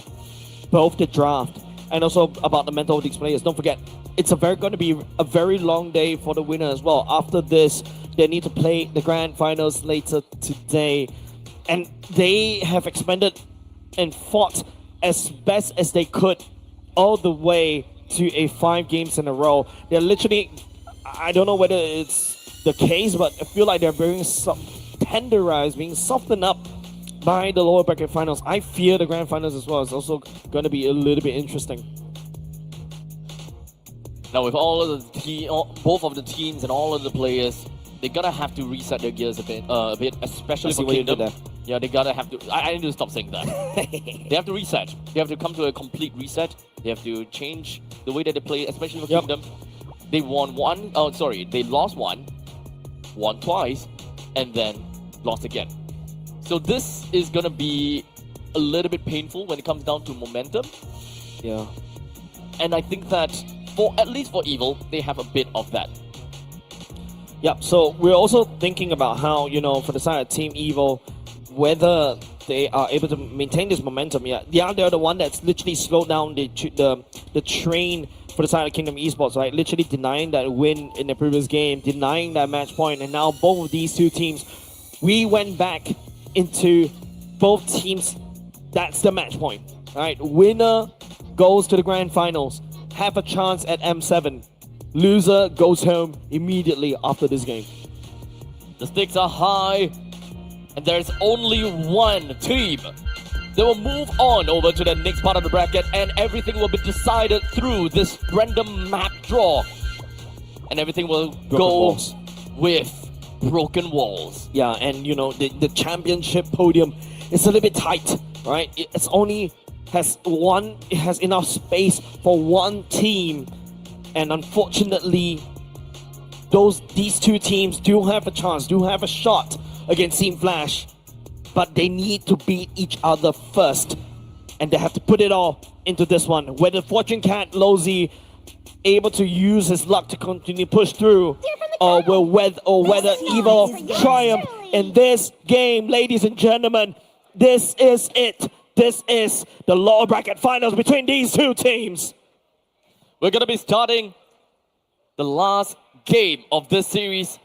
both the draft and also about the mental of these players. Don't forget, it's going to be a very long day for the winner as well. After this, they need to play the grand finals later today, and they have expanded and fought as best as they could all the way to a 5 games in a row. They're literally, I don't know whether it's the case, but I feel like they're being tenderized, being softened up by the lower bracket finals. I fear the grand finals as well. It's also going to be a little bit interesting. Now with all of both of the teams and all of the players, they're gonna have to reset their gears a bit, especially for Kingdom. Yeah, they gotta have to. I need to stop saying that. They have to reset. They have to come to a complete reset. They have to change the way that they play, especially for Kingdom. They won one. Oh, sorry, they lost one, won twice, and then lost again. So this is gonna be a little bit painful when it comes down to momentum. Yeah. And I think that at least for Evil, they have a bit of that. Yep, so we're also thinking about how, for the side of Team Evil, whether they are able to maintain this momentum. Yeah, they're the one that's literally slowed down the train for the side of Kingdom Esports, right? Literally denying that win in the previous game, denying that match point, and now both of these two teams, we went back into both teams. That's the match point, right? Winner goes to the grand finals, have a chance at M7. Loser goes home immediately after this game. The stakes are high, and there's only one team that will move on over to the next part of the bracket, and everything will be decided through this random map draw. And everything will go with broken walls. Yeah, and the championship podium is a little bit tight, right? It has enough space for one team. And unfortunately, these two teams do have a chance, do have a shot against Team Flash, but they need to beat each other first, and they have to put it all into this one. Whether Fortune Cat Lozy able to use his luck to continue push through, or whether Evil triumph in this game, ladies and gentlemen. This is it. This is the lower bracket finals between these two teams. We're going to be starting the last game of this series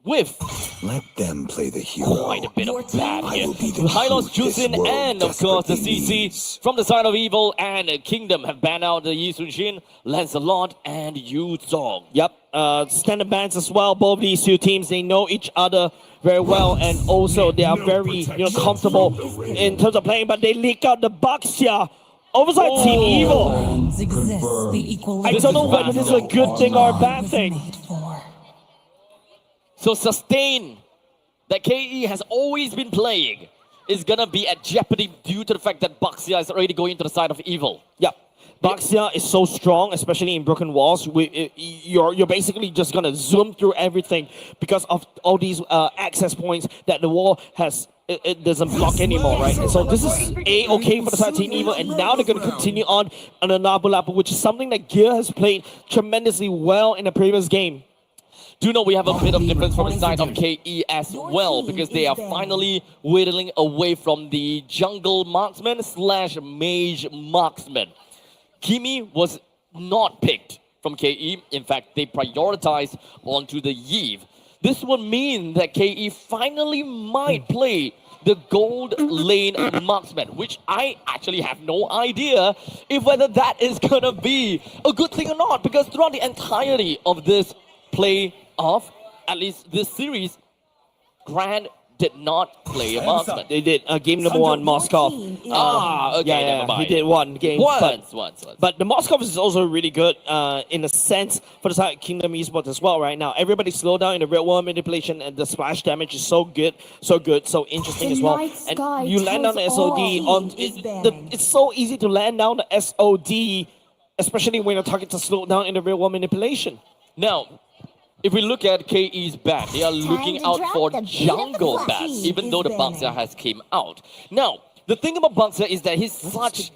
with Let them play the hero. quite a bit of bad I here. will be the Hylos, truth this Jusin, world and of course the desperately CC needs. from the side of Evil and Kingdom have banned out the Yi Sun-shin, Lancelot, and Yu Zong. Yep, standard bans as well. Both these two teams, they know each other very well, and also they are very comfortable in terms of playing. But they leak out the bucks here. Overside Team Evil. Exists the equal. I don't know whether this is a good thing or a bad thing. So sustain that KE has always been playing is gonna be at jeopardy due to the fact that Baxia is already going to the side of Evil. Yep. Baxia is so strong, especially in broken walls. You're basically just gonna zoom through everything because of all these access points that the wall has. It doesn't block anymore, right? So this is okay for the side of Team Evil, and now they're gonna continue on a Nabu Lapu, which is something that Gear has played tremendously well in the previous game. Do know we have a bit of difference from the side of KE as well, because they are finally whittling away from the jungle marksman slash mage marksman. Kimi was not picked from KE. In fact, they prioritized onto the Yve. This would mean that KE finally might play the gold lane marksman, which I actually have no idea if whether that is gonna be a good thing or not, because throughout the entirety of this playoff, at least this series, Grand did not play a marksman. They did game number one, Moskov. Okay, never mind. He did one game. Once. But the Moskov is also really good in a sense for the side of Kingdom Esports as well right now. Everybody slow down in the real world manipulation, and the splash damage is so good, so interesting as well. And you land down the SOD on it's so easy to land down the SOD, especially when your targets are slowed down in the real world manipulation. Now, if we look at KE's ban, they are looking to out drop for the beat of the jungle clock. ban, even though the Is Baxia banned. has came out. Now, the thing about Baxia is that he's such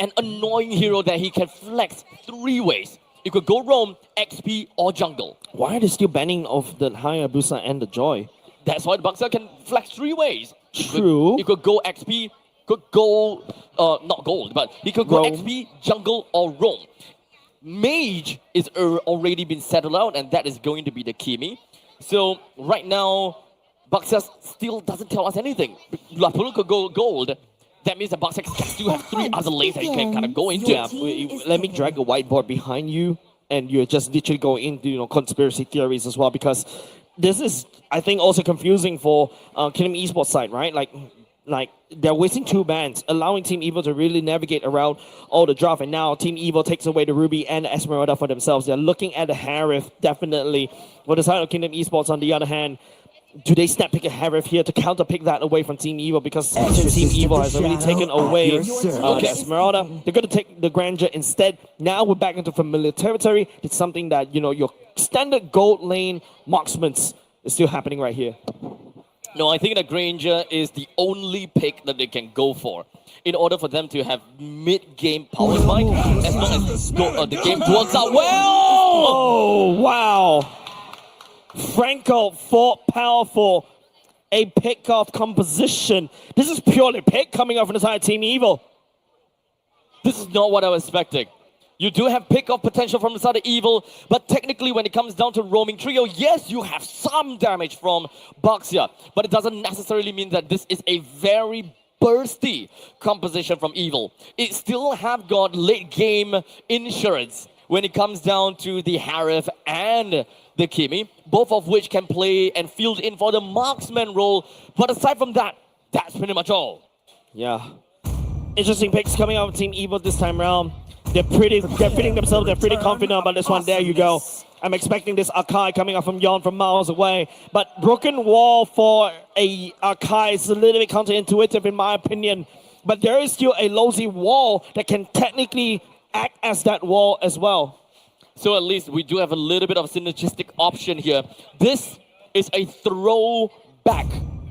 an annoying hero that he can flex three ways. You could go roam, XP, or jungle. Why are they still banning of the Hayabusa and the Joy? That's why the Baxia can flex three ways. True. You could go XP, could go, not gold, but he could go Roam. XP, jungle, or roam. Mage is already been settled out, and that is going to be the Kimi. So right now, Baxia still doesn't tell us anything. Lapulu could go gold. That means the Baxia can still have three other lanes that he can kind of go into. Yeah, let me drag a whiteboard behind you, and you're just literally going into conspiracy theories as well, because this is, I think, also confusing for Kingdom Esports side, right? Like they're wasting two bans, allowing Team Evil to really navigate around all the draft, and now Team Evil takes away the Ruby and the Esmeralda for themselves. They're looking at the Harith, definitely. For the side of Kingdom Esports, on the other hand, do they snap pick a Harith here to counter pick that away from Team Evil? Because since Team Evil has already taken away the Esmeralda, they're going to take the Grandeur instead. Now we're back into familiar territory. It's something that, your standard gold lane marksmans is still happening right here. No, I think that Granger is the only pick that they can go for in order for them to have mid-game power spike as long as the game works out well. Oh, wow. Franco fought powerful. A pick-off composition. This is purely pick coming off from the side of Team Evil. This is not what I was expecting. You do have pick-off potential from the side of Evil, but technically when it comes down to roaming trio, yes, you have some damage from Baxia, but it doesn't necessarily mean that this is a very bursty composition from Evil. It still have got late-game insurance when it comes down to the Harith and the Kimi, both of which can play and field in for the marksman role, but aside from that, that's pretty much all. Yeah. Interesting picks coming out of Team Evil this time around. They're fitting themselves, they're pretty confident about this one. There you go. I'm expecting this Akai coming up from Yon from miles away. But broken wall for a Akai is a little bit counterintuitive in my opinion. But there is still a Lozy wall that can technically act as that wall as well. So at least we do have a little bit of a synergistic option here. This is a throwback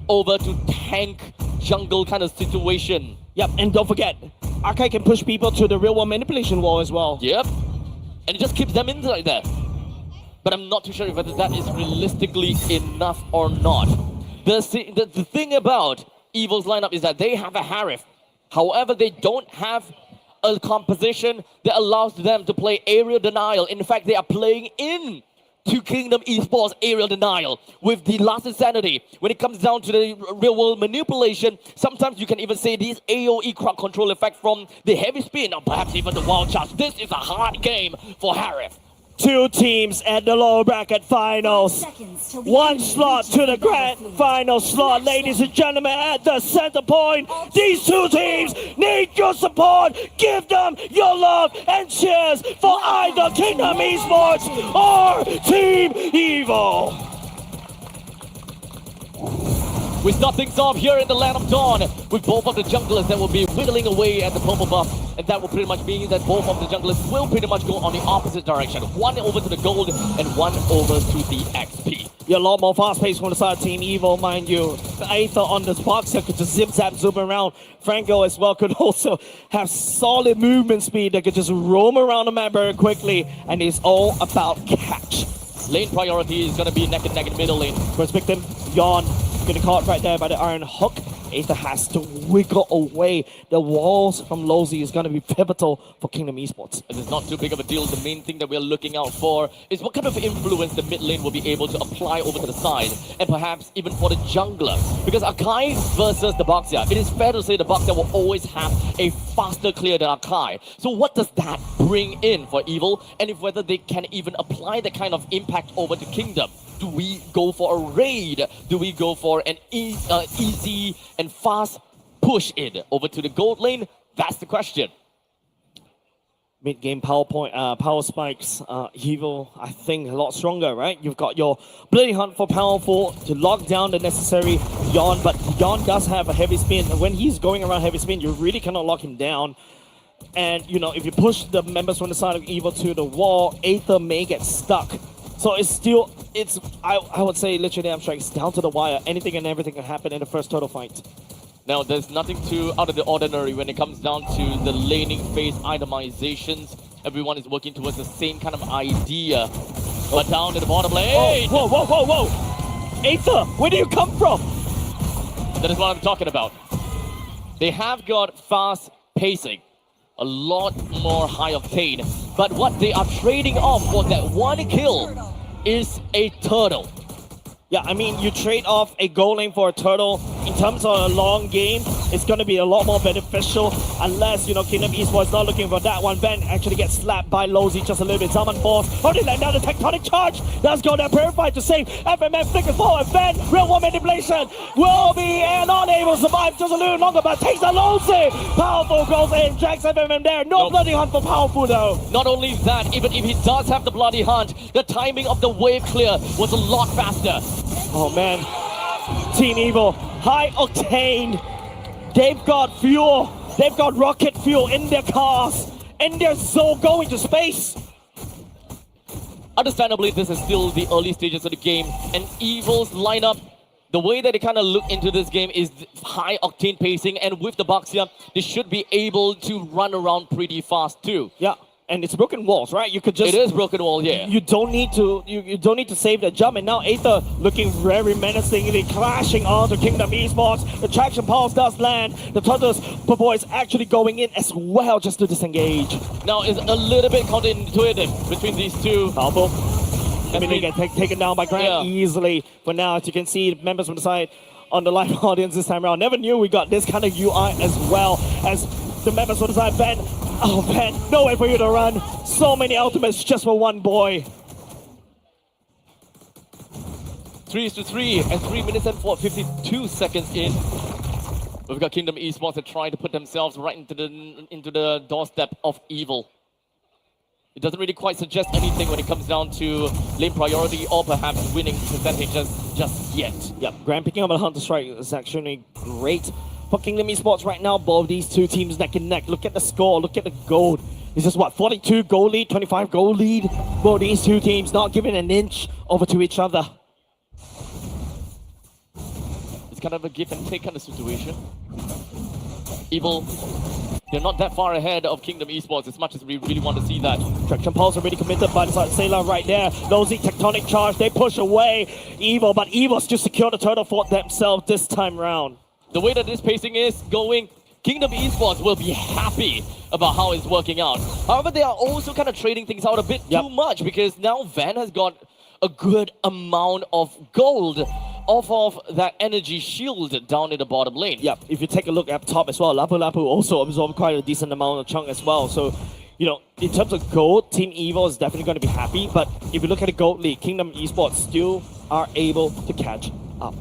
over to tank jungle kind of situation. Yep, and don't forget, Akai can push people to the real world manipulation wall as well. Yep. And it just keeps them in like that. But I'm not too sure whether that is realistically enough or not. The thing about Evil's lineup is that they have a Harith. However, they don't have a composition that allows them to play aerial denial. In fact, they are playing in to Kingdom Esports aerial denial with the last insanity. When it comes down to the real world manipulation, sometimes you can even say this AoE crowd control effect from the heavy spin or perhaps even the wild charge. This is a hard game for Harif. Two teams at the lower bracket finals. One slot to the grand final slot, ladies and gentlemen, at the center point. These two teams need your support. Give them your love and cheers for either Kingdom Esports or Team Evil. We start things off here in the Land of Dawn with both of the junglers that will be whittling away at the purple buff, and that will pretty much mean that both of the junglers will pretty much go on the opposite direction. One over to the gold and one over to the XP. Yeah, a lot more fast pace from the side of Team Evil, mind you. The Aether on this box here could just zip zap zoom around. Franco as well could also have solid movement speed that could just roam around the map very quickly, and it's all about catch. Lane priority is going to be neck and neck in middle lane. First victim, Yawn, getting caught right there by the Iron Hook. Aether has to wiggle away. The walls from Lozy is going to be pivotal for Kingdom Esports. And it's not too big of a deal. The main thing that we're looking out for is what kind of influence the mid lane will be able to apply over to the side, and perhaps even for the jungler. Because Akai versus the Boxia, it is fair to say the Boxia will always have a faster clear than Akai. So what does that bring in for Evil, and if whether they can even apply that kind of impact over to Kingdom? Do we go for a raid? Do we go for an easy and fast push in over to the gold lane? That's the question. Mid-game power spikes, Evil, I think, a lot stronger, right? You've got your Bloody Hunt for powerful to lock down the necessary Yawn, but Yawn does have a heavy spin. And when he's going around heavy spin, you really cannot lock him down. And, you know, if you push the members from the side of Evil to the wall, Aether may get stuck. So it's still, I would say literally abstract. It's down to the wire. Anything and everything can happen in the first total fight. Now, there's nothing too out of the ordinary when it comes down to the laning phase itemizations. Everyone is working towards the same kind of idea. But down to the bottom lane. Whoa, whoa, whoa, whoa! Aether, where do you come from? That is what I'm talking about. They have got fast pacing, a lot more high octane, but what they are trading off for that one kill is a turtle. Yeah, I mean, you trade off a gold lane for a turtle. In terms of a long game, it's going to be a lot more beneficial unless, you know, Kingdom Esports not looking for that one. Ben actually gets slapped by Lozy just a little bit. Summon Force. Oh, they land down the tectonic charge. Does go there, Purified to save. FMF flickers forward. Ben, real one manipulation, will be not able to survive just a little longer, but takes the Lozy. Powerful goes in, drags FMM there. No Bloody Hunt for powerful though. Not only that, even if he does have the Bloody Hunt, the timing of the wave clear was a lot faster. Oh man, Team Evil, high octane. They've got fuel. They've got rocket fuel in their cars, and they're so going to space. Understandably, this is still the early stages of the game, and Evil's lineup, the way that they kind of look into this game is high octane pacing, and with the Boxia, they should be able to run around pretty fast too. Yeah. And it's broken walls, right? You could just. It is broken wall, yeah. You don't need to. You don't need to save the jump. And now Aether looking very menacingly, clashing onto Kingdom Esports. The traction pulse does land. The Turtles boys actually going in as well, just to disengage. Now it's a little bit counterintuitive between these two. Powerful. I mean, they get taken down by Grant easily. For now, as you can see, members from the side on the live audience this time around. Never knew we got this kind of UI as well as the members from the side. Ben. Oh man, no way for you to run. So many ultimates just for one boy. 3-3 and 3 minutes and 52 seconds in. We've got Kingdom Esports that trying to put themselves right into the doorstep of Evil. It doesn't really quite suggest anything when it comes down to lane priority or perhaps winning percentages just yet. Yep, Grant picking up a Hunter Strike is actually great for Kingdom Esports right now. Both these two teams neck and neck. Look at the score, look at the gold. It's just what, 42 goal lead, 25 goal lead. Both these two teams not giving an inch over to each other. It's kind of a give and take kind of situation. Evil, they're not that far ahead of Kingdom Esports as much as we really want to see that. Traction Pulse already committed by the side. Sailor right there. Lozy tectonic charge. They push away Evil, but Evil still secure the turtle fort themselves this time round. The way that this pacing is going, Kingdom Esports will be happy about how it's working out. However, they are also kind of trading things out a bit too much because now Van has got a good amount of gold off of that energy shield down in the bottom lane. Yeah, if you take a look up top as well, Lapu Lapu also absorbed quite a decent amount of chunk as well. So, you know, in terms of gold, Team Evil is definitely going to be happy. But if you look at the gold league, Kingdom Esports still are able to catch up.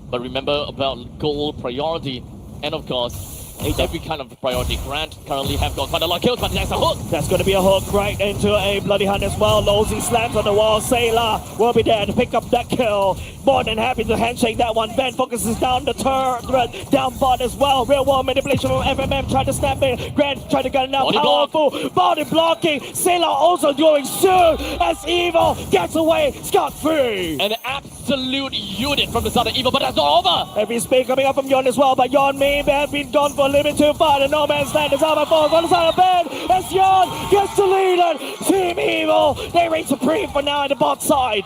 But remember about gold priority, and of course, every kind of priority. Grant currently have got quite a lot of kills, but there's a hook. That's going to be a hook right into a bloody hunt as well. Losey slams on the wall. Sailor will be there to pick up that kill. More than happy to handshake that one. Ben focuses down the turret, down bot as well. Real world manipulation from FMM trying to snap in. Grant trying to get it now. Body Powerful body blocking. Sailor also doing soon as Evil gets away scot-free. An absolute unit from the side of Evil, but that's not over. Heavy speed coming up from Yon as well, but Yon may have been gone for a little bit too far. The No Man's Land is out by force on the side of Ben. As Yon gets the lead. Team Evil, they reign supreme for now at the bot side.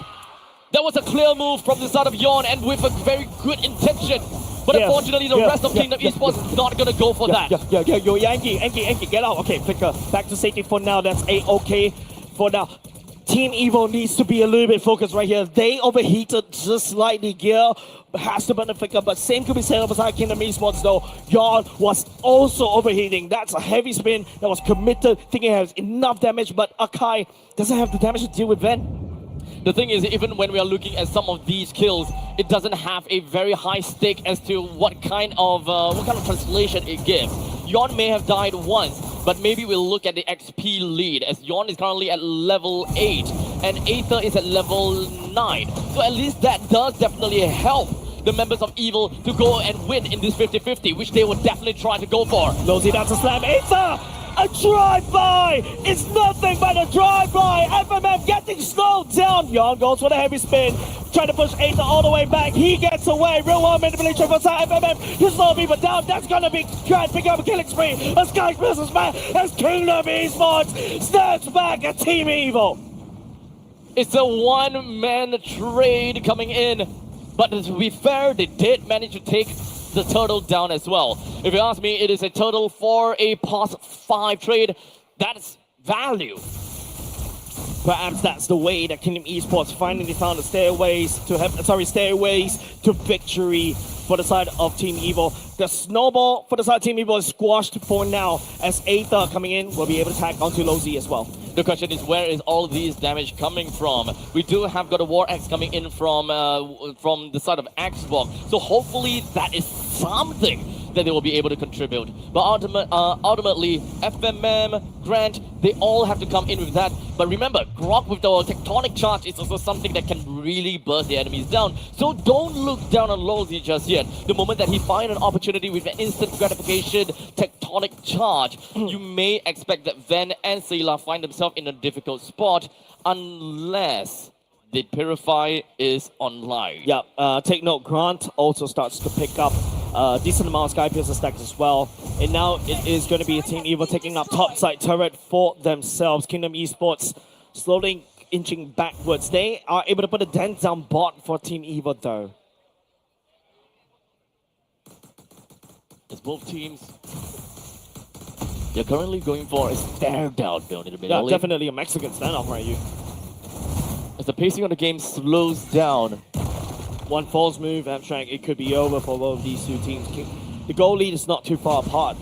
That was a clear move from the side of Yon and with a very good intention. But unfortunately, the rest of Kingdom Esports is not going to go for that. Yo, Yankee, get out. Okay, Flicker, back to safety for now. That's A-okay for now. Team Evil needs to be a little bit focused right here. They overheated just slightly. Gear has to burn the Flicker, but same could be said beside Kingdom Esports though. Yon was also overheating. That's a heavy spin that was committed, thinking it has enough damage, but Akai doesn't have the damage to deal with Ven. The thing is, even when we are looking at some of these kills, it doesn't have a very high stake as to what kind of translation it gives. Yon may have died once, but maybe we'll look at the XP lead, as Yon is currently at level 8 and Aether is at level 9. So at least that does definitely help the members of Evil to go and win in this 50-50, which they would definitely try to go for. Losey down to slam. Aether! A drive-by! It's nothing but a drive-by! FMM getting slowed down! Yon goes for the heavy spin. Trying to push Aether all the way back. He gets away. Real world manipulation for side FMM. You slow people down. That's gonna be Grant picking up a killing spree. A Sky businessman as Kingdom Esports steps back at Team Evil. It's a one-man trade coming in. But to be fair, they did manage to take the turtle down as well. If you ask me, it is a turtle for a +5 trade. That's value. Perhaps that's the way that Kingdom Esports finally found the stairways to victory for the side of Team Evil. The snowball for the side of Team Evil is squashed for now, as Aether coming in will be able to tag onto Losey as well. The question is, where is all these damage coming from? We do have got a War Axe coming in from the side of Xbox, so hopefully that is something that they will be able to contribute. But ultimately, FMM, Grant, they all have to come in with that. But remember, Grok with the tectonic charge is also something that can really burst the enemies down. So don't look down on Losey just yet. The moment that he finds an opportunity with an instant gratification tectonic charge, you may expect that Ven and Sayla find themselves in a difficult spot unless the Purify is online. Yeah, take note, Grant also starts to pick up decent amount of Sky Piercer stacks as well. And now it is going to be a Team Evil taking up top side turret for themselves. Kingdom Esports slowly inching backwards. They are able to put a dent down bot for Team Evil though. As both teams, they're currently going for a stare down build in the middle. Yeah, definitely a Mexican standoff right here. As the pacing of the game slows down. One false move, Abstract, it could be over for both of these two teams. The goal lead is not too far apart.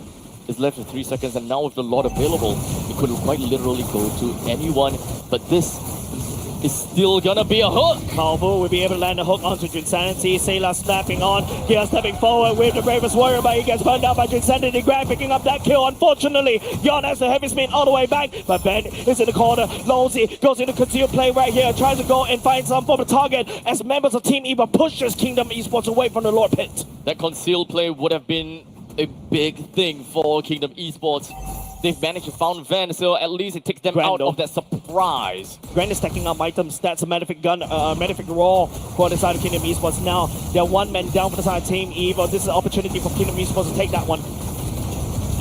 It's left with 3 seconds, and now with the lot available, it could quite literally go to anyone. But this is still gonna be a hook. Calvo will be able to land a hook onto Drinsanity. Sailor snapping on. Here stepping forward with the bravest warrior, but he gets burned out by Drinsanity. Grant picking up that kill. Unfortunately, Yon has the heavy spin all the way back, but Ben is in the corner. Losey goes into concealed play right here, tries to go and find some form of target as members of Team Evil pushes Kingdom Esports away from the Lord Pit. That concealed play would have been a big thing for Kingdom Esports. They've managed to find Ven, so at least it takes them out of that surprise. Grant is stacking up items. That's a Malefic gun, Malefic roll for the side of Kingdom Esports. Now they're one man down for the side of Team Evil. This is an opportunity for Kingdom Esports to take that one.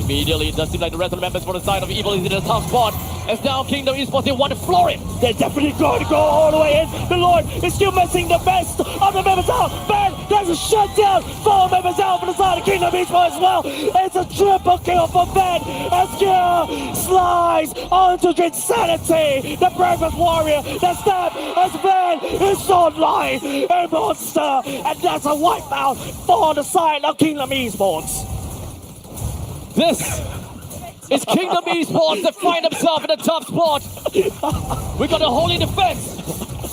Immediately, it does seem like the rest of the members for the side of Evil is in a tough spot. As now Kingdom Esports, they want to floor it. They're definitely going to go all the way in. The Lord is still missing the best of the members out. Ben, there's a shutdown. 4 members out for the side of Kingdom Esports as well. It's a triple kill for Ben as Gear slides onto Drinsanity. The bravest warrior, the snap as Van is online, a monster, and that's a wipeout for the side of Kingdom Esports. This is Kingdom Esports that find themselves in a tough spot. We got a holy defense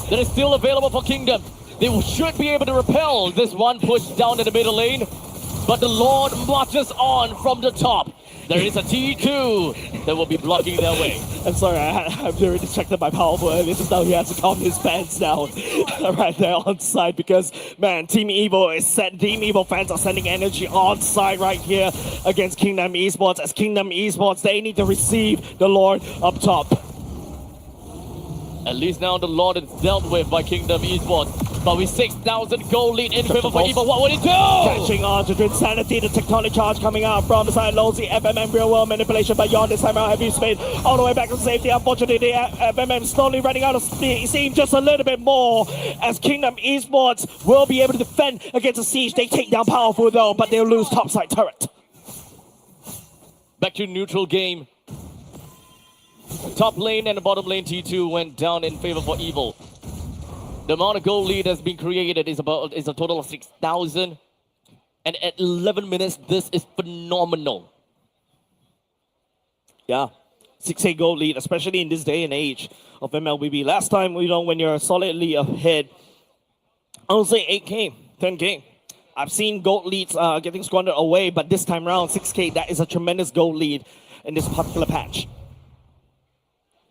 that is still available for Kingdom. They should be able to repel this one push down in the middle lane, but the Lord marches on from the top. There is a T2 that will be blocking their way. I'm sorry, I'm very distracted by Powerful. This is now he has to calm his pants down right there on side because, man, Team Evo is set. Team Evo fans are sending energy on side right here against Kingdom Esports. As Kingdom Esports, they need to receive the Lord up top. At least now the Lord is dealt with by Kingdom Esports. But with 6,000 gold lead in favor for Evo, what would it do? Catching on to Insanity, the technology charge coming out from the side. Lozy, FMM, real world manipulation beyond this time out. Heavy speed all the way back to safety. Unfortunately, FMM slowly running out of steam just a little bit more as Kingdom Esports will be able to defend against the siege. They take down Powerful though, but they'll lose topside turret. Back to neutral game. Top lane and the bottom lane T2 went down in favor for Evo. The amount of gold lead that's been created is a total of 6,000. And at 11 minutes, this is phenomenal. Yeah, 6K gold lead, especially in this day and age of MLBB. Last time, when you're solidly ahead, I would say 8K, 10K. I've seen gold leads getting squandered away, but this time around, 6K, that is a tremendous gold lead in this particular patch.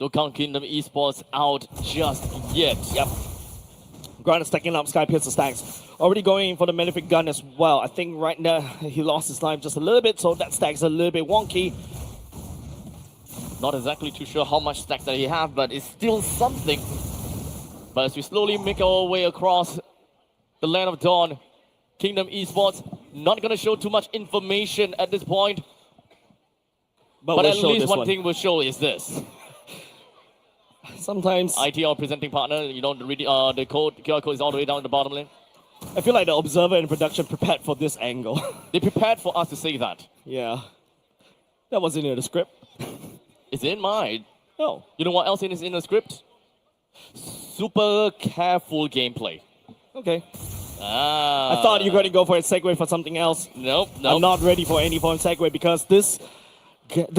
Don't count Kingdom Esports out just yet. Yep. Grant is stacking up Sky Piercer stacks. Already going for the Malefic Gun as well. I think right now he lost his life just a little bit, so that stack's a little bit wonky. Not exactly too sure how much stacks that he have, but it's still something. But as we slowly make our way across the Land of Dawn, Kingdom Esports not going to show too much information at this point. But we'll at least one thing we'll show is this. Sometimes ITR presenting partner, the code, QR code is all the way down the bottom lane. I feel like the observer in production prepared for this angle. They prepared for us to say that. Yeah. That wasn't in the script. It's in mine. Oh. You know what else is in the script? Super careful gameplay. Okay. Ah. I thought you were going to go for a segue for something else. Nope. I'm not ready for any form of segue because this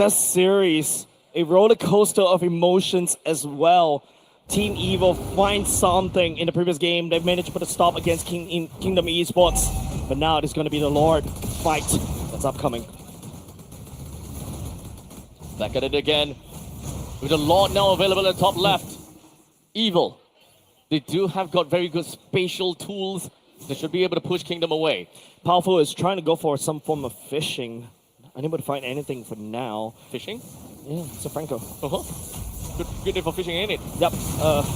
series, a roller coaster of emotions as well. Team Evo finds something in the previous game. They've managed to put a stop against Kingdom Esports. But now it is going to be the Lord fight that's upcoming. Back at it again. With the Lord now available at the top left. Evil. They do have got very good spatial tools. They should be able to push Kingdom away. Powerful is trying to go for some form of fishing. Unable to find anything for now. Fishing? Yeah, so Franco. Good day for fishing, ain't it? Yep.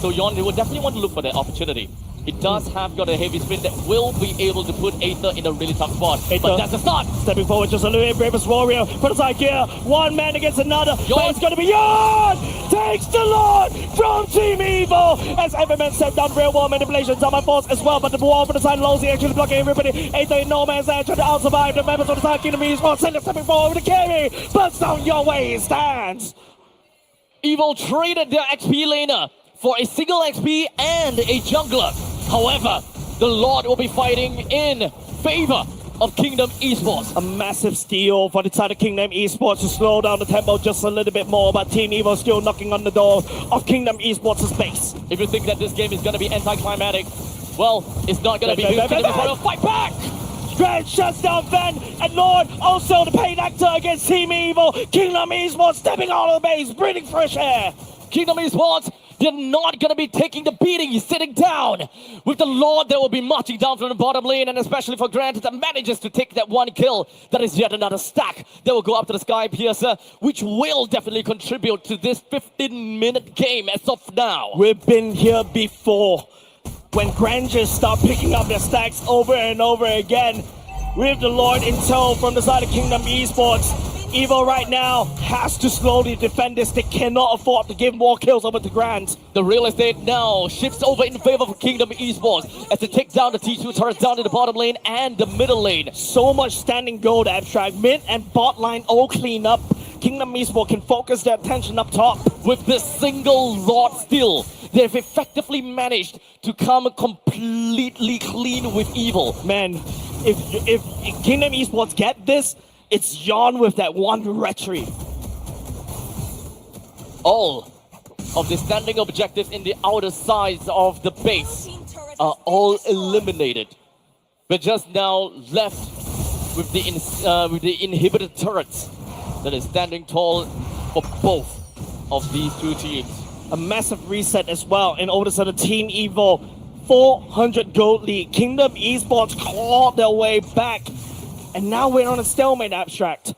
So Yon, they will definitely want to look for that opportunity. It does have got a heavy spin that will be able to put Aether in a really tough spot. But that's the start. Stepping forward just a little bit, bravest warrior. Put aside here, one man against another. But it's going to be Yon! Takes the Lord from Team Evo. As FMN stepped down real wall manipulations on my force as well. But the wall for the side, Lozy actually blocking everybody. Aether in no man's land trying to out-survive the members of the side. Kingdom Esports stepping forward with the carry. Bursts down your way, he stands. Evo traded their XP laner for a single XP and a jungler. However, the Lord will be fighting in favor of Kingdom Esports. A massive steal for the side of Kingdom Esports to slow down the tempo just a little bit more, but Team Evo still knocking on the door of Kingdom Esports' base. If you think that this game is going to be anticlimactic, well, it's not going to be. Kingdom Esports fight back! Grand shuts down Ven and Lord, also the paid actor against Team Evo. Kingdom Esports stepping out of the base, breathing fresh air. Kingdom Esports, they're not going to be taking the beating. He's sitting down. With the Lord, they will be marching down from the bottom lane, and especially for Grant that manages to take that one kill. That is yet another stack. They will go up to the Sky Piercer, which will definitely contribute to this 15-minute game as of now. We've been here before. When Grangers start picking up their stacks over and over again, with the Lord in tow from the side of Kingdom Esports, Evo right now has to slowly defend this. They cannot afford to give more kills over to Grant. The real estate now shifts over in favor of Kingdom Esports as they take down the T2 turrets down in the bottom lane and the middle lane. So much standing gold, Abstract. Mid and bot line all clean up. Kingdom Esports can focus their attention up top. With this single Lord still they've effectively managed to come completely clean with evil. Man, if Kingdom Esports get this, it's Yon with that one retreat. All of the standing objectives in the outer sides of the base are all eliminated. We're just now left with the inhibited turrets that is standing tall for both of these two teams. A massive reset as well, and all of a sudden Team Evo 400 gold lead. Kingdom Esports clawed their way back, and now we're on a stalemate, Abstract.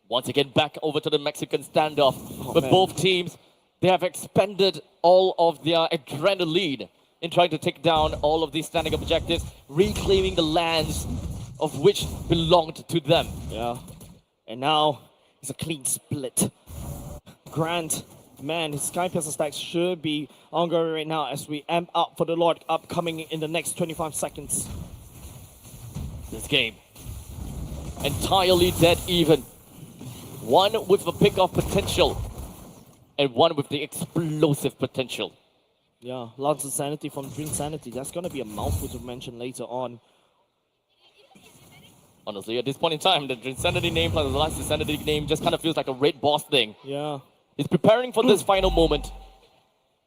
Once again, back over to the Mexican standoff. With man. both teams, they have expended all of their adrenaline in trying to take down all of these standing objectives, reclaiming the lands of which belonged to them. Yeah, and now it's a clean split. Grant, man, his Sky Piercer stacks should be ongoing right now as we amp up for the Lord upcoming in the next 25 seconds. This game, entirely dead even. One with the pick-off potential, and one with the explosive potential. Yeah, Lance Insanity from Dream Sanity. That's going to be a mouthful to mention later on. Honestly, at this point in time, the Insanity name plus the Lance Insanity name just kind of feels like a Red Boss thing. Yeah. He's preparing for this final moment.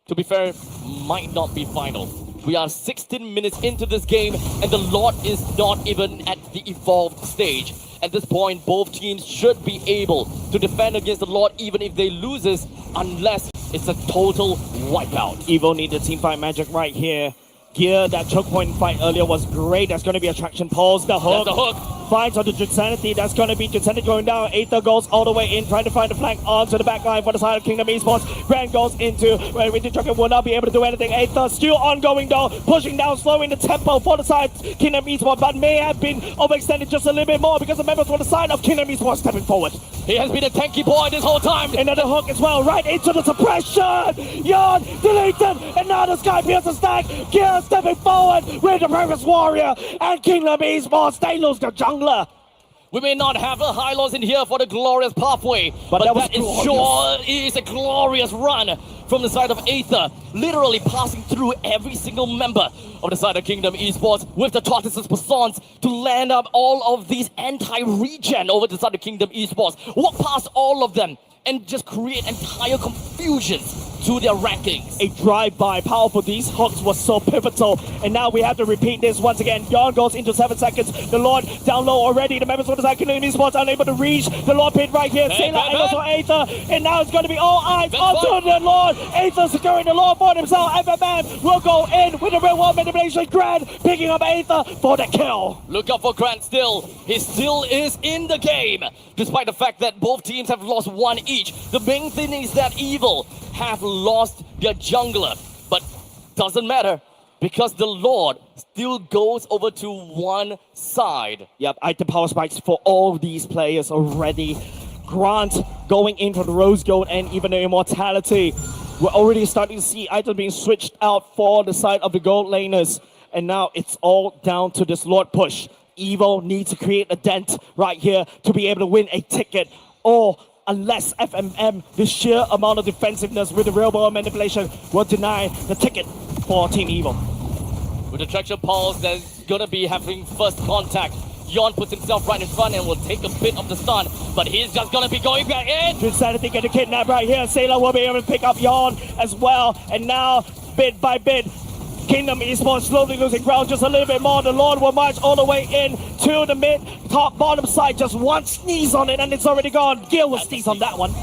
To be fair, might not be final. We are 16 minutes into this game, and the Lord is not even at the evolved stage. At this point, both teams should be able to defend against the Lord even if they loses, unless it's a total wipeout. Evo need the team fight magic right here. Gear, that choke point fight earlier was great. That's going to be attraction pulse. The hook. There's the hook. Finds on the Insanity. That's going to be Insanity going down. Aether goes all the way in, trying to find the flank onto the back line for the side of Kingdom Esports. Grand goes into where Winter Trucker will not be able to do anything. Aether still ongoing though, pushing down, slowing the tempo for the side Kingdom Esports, but may have been overextended just a little bit more because the members for the side of Kingdom Esports stepping forward. He has been a tanky boy this whole time. Another hook as well, right into the suppression. Yon deleted, and now the Sky Piercer stack. Gear stepping forward with the Purpose Warrior, and Kingdom Esports, they lose the jungler. We may not have a high loss in here for the glorious pathway, but that is sure is a glorious run from the side of Aether, literally passing through every single member of the side of Kingdom Esports with the Tortoise's Passons to land up all of these anti-regen over the side of Kingdom Esports, walk past all of them and just create entire confusion to their rankings. A drive-by powerful. These hooks was so pivotal, and now we have to repeat this once again. Yon goes into 7 seconds. The Lord down low already. The members of the side Kingdom Esports unable to reach the Lord pit right here. Sailor angles for Aether, and now it's going to be all eyes onto the Lord. Aether securing the Lord for himself. FMM will go in with the real world manipulation. Grant picking up Aether for the kill. Look out for Grant still. He still is in the game, despite the fact that both teams have lost one each. The main thing is that Evil have lost their jungler, but doesn't matter because the Lord still goes over to one side. Yep, item power spikes for all these players already. Grant going in for the Rose Gold and even the Immortality. We're already starting to see items being switched out for the side of the gold laners, and now it's all down to this Lord push. Evo needs to create a dent right here to be able to win a ticket, or unless FMM, the sheer amount of defensiveness with the real world manipulation, will deny the ticket for Team Evo. With the traction pulse, that's gonna be having first contact. Yon puts himself right in front and will take a bit of the stun, but he's just gonna be going back in. Insanity getting kidnapped right here. Sailor will be able to pick up Yon as well, and now, bit by bit, Kingdom Esports slowly losing ground just a little bit more. The Lord will march all the way in to the mid, top, bottom side. Just one sneeze on it and it's already gone. Gil will sneeze on that one.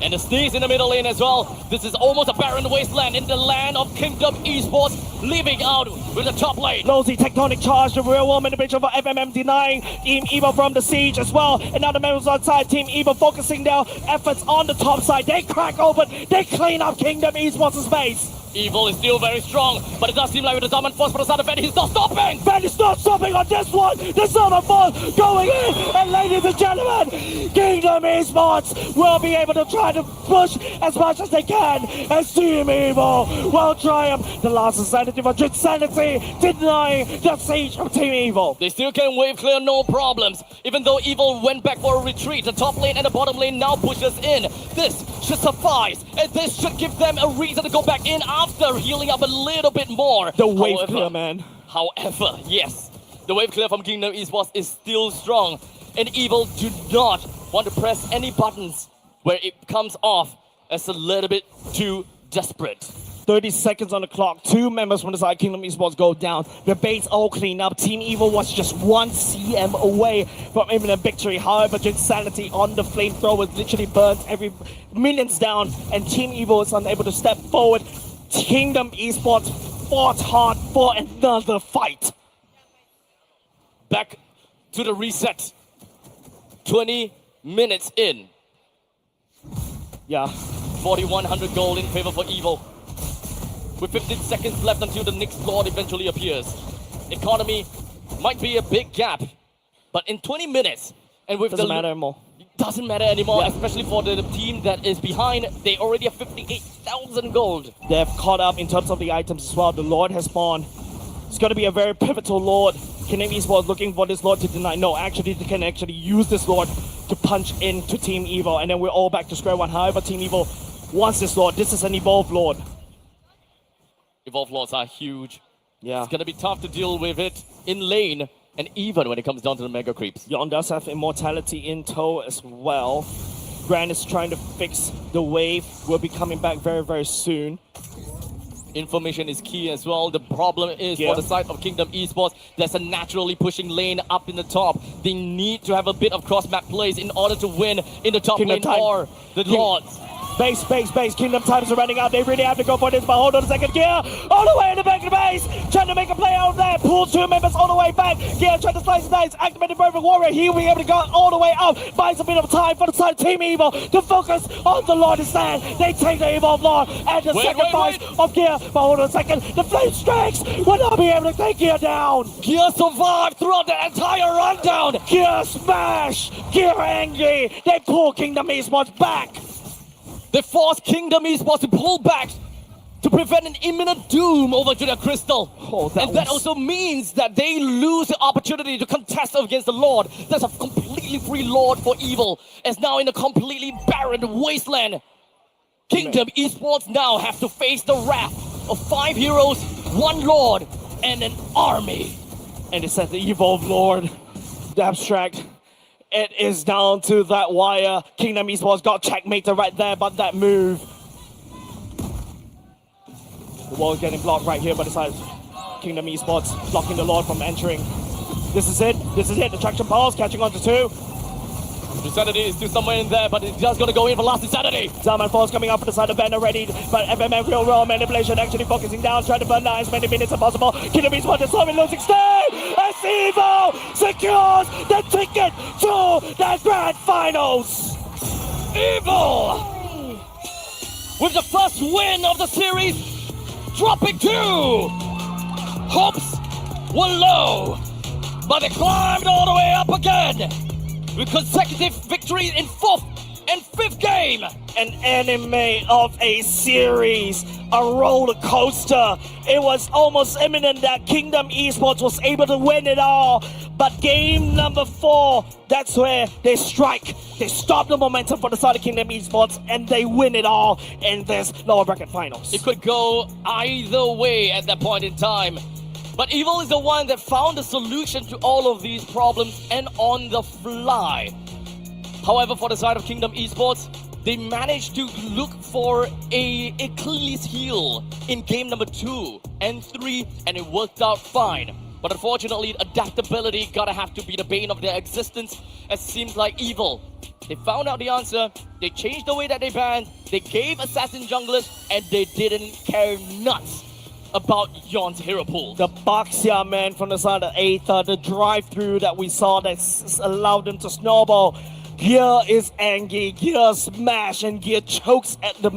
And the sneeze in the middle lane as well. This is almost a barren wasteland in the land of Kingdom Esports, leaving out with the top lane. Losey tectonic charge, the real world manipulation for FMM denying Team Evo from the siege as well. And now the members on side, Team Evo focusing their efforts on the top side. They crack open, they clean up Kingdom Esports' space. Evil is still very strong, but it does seem like with the Diamond Force for the side of Fenny, he's not stopping! Fenny's not stopping on this one! The Silver Force going in! And ladies and gentlemen, Kingdom Esports will be able to try to push as much as they can, as Team Evil will triumph. The last insanity for Insanity denying the siege of Team Evil. They still can wave clear, no problems. Even though Evil went back for a retreat, the top lane and the bottom lane now pushes in. This should suffice, and this should give them a reason to go back in after healing up a little bit more. The wave However- clear, man. However, yes, the wave clear from Kingdom Esports is still strong, and Evil do not want to press any buttons where it comes off as a little bit too desperate. 30 seconds on the clock. 2 members from the side Kingdom Esports go down. The base all clean up. Team Evil was just 1 CM away from imminent victory. However, Insanity on the flamethrower literally burns every minions down, and Team Evil is unable to step forward. Kingdom Esports fought hard for another fight. Back to the reset. 20 minutes in. Yeah. 4,100 gold in favor for Evil. With 15 seconds left until the next Lord eventually appears. Economy might be a big gap, but in 20 minutes, and with Doesn't matter anymore. doesn't matter anymore, Yeah. especially for the team that is behind. They already have 58,000 gold. They've caught up in terms of the items as well. The Lord has spawned. It's going to be a very pivotal Lord. Kingdom Esports looking for this Lord to deny. No, actually, they can actually use this Lord to punch into Team Evil, and then we're all back to square one. However, Team Evil wants this Lord. This is an evolved Lord. Evolved Lords are huge. Yeah. It's gonna be tough to deal with it in lane, and even when it comes down to the Mega Creeps. Yon does have Immortality in tow as well. Grant is trying to fix the wave. We'll be coming back very, very soon. Information is key as well. The problem is Yeah. for the side of Kingdom Esports, there's a naturally pushing lane up in the top. They need to have a bit of cross-map plays in order to win in the top Kingdom lane time. or the King- Lords. Base, base, base. Kingdom times are running out. They really have to go for this, but hold on a second. Gear all the way in the back of the base. Trying to make a play out there. Pulls 2 members all the way back. Gear trying to slice and dice. Activated Perfect Warrior. He will be able to go all the way out. Buys a bit of time for the side of Team Evil to focus on the Lord instead. They take the Evolved Lord and the Wait, sacrifice wait. of Gear. But hold on a second. The Flame Strikes will not be able to take Gear down. Gear survived throughout the entire rundown. Gear smash. Gear angry. They pull Kingdom Esports back. They forced Kingdom Esports to pull back to prevent an imminent doom over to the Crystal. Oh, that and that was- also means that they lose the opportunity to contest against the Lord. That's a completely free Lord for Evil, as now in a completely barren wasteland. Kingdom Esports now have to face the wrath of 5 heroes, 1 Lord, and an army. And it said the Evolved Lord, the abstract. It is down to that wire. Kingdom Esports got checkmated right there, but that move. The wall is getting blocked right here by the side. Kingdom Esports blocking the Lord from entering. This is it. This is it. The traction pulse catching on to 2. Insanity is still somewhere in there, but it's just gonna go in for last Insanity. Zaman Falls coming up for the side of Ben already, but FMM real raw manipulation actually focusing down, trying to burn down as many minutes as possible. Kingdom Esports is slowly losing steam as Evil secures the ticket to the Grand Finals. Evil! With the first win of the series, dropping 2. Hopes were low, but they climbed all the way up again with consecutive victories in 4th and 5th game. An anime of a series, a roller coaster. It was almost imminent that Kingdom Esports was able to win it all, but game number 4, that's where they strike. They stop the momentum for the side of Kingdom Esports, and they win it all in this lower bracket finals. It could go either way at that point in time. But Evil is the one that found the solution to all of these problems and on the fly. However, for the side of Kingdom Esports, they managed to look for a Achilles heel in game number 2 and 3, and it worked out fine. But unfortunately, adaptability gotta have to be the bane of their existence. It seems like Evil, they found out the answer, they changed the way that they banned, they gave assassin junglers, and they didn't care nuts about Yon's hero pool. The Baxia man from the side of Aether, the drive-through that we saw that allowed them to snowball. Gear is angry, Gear smash, and Gear chokes at the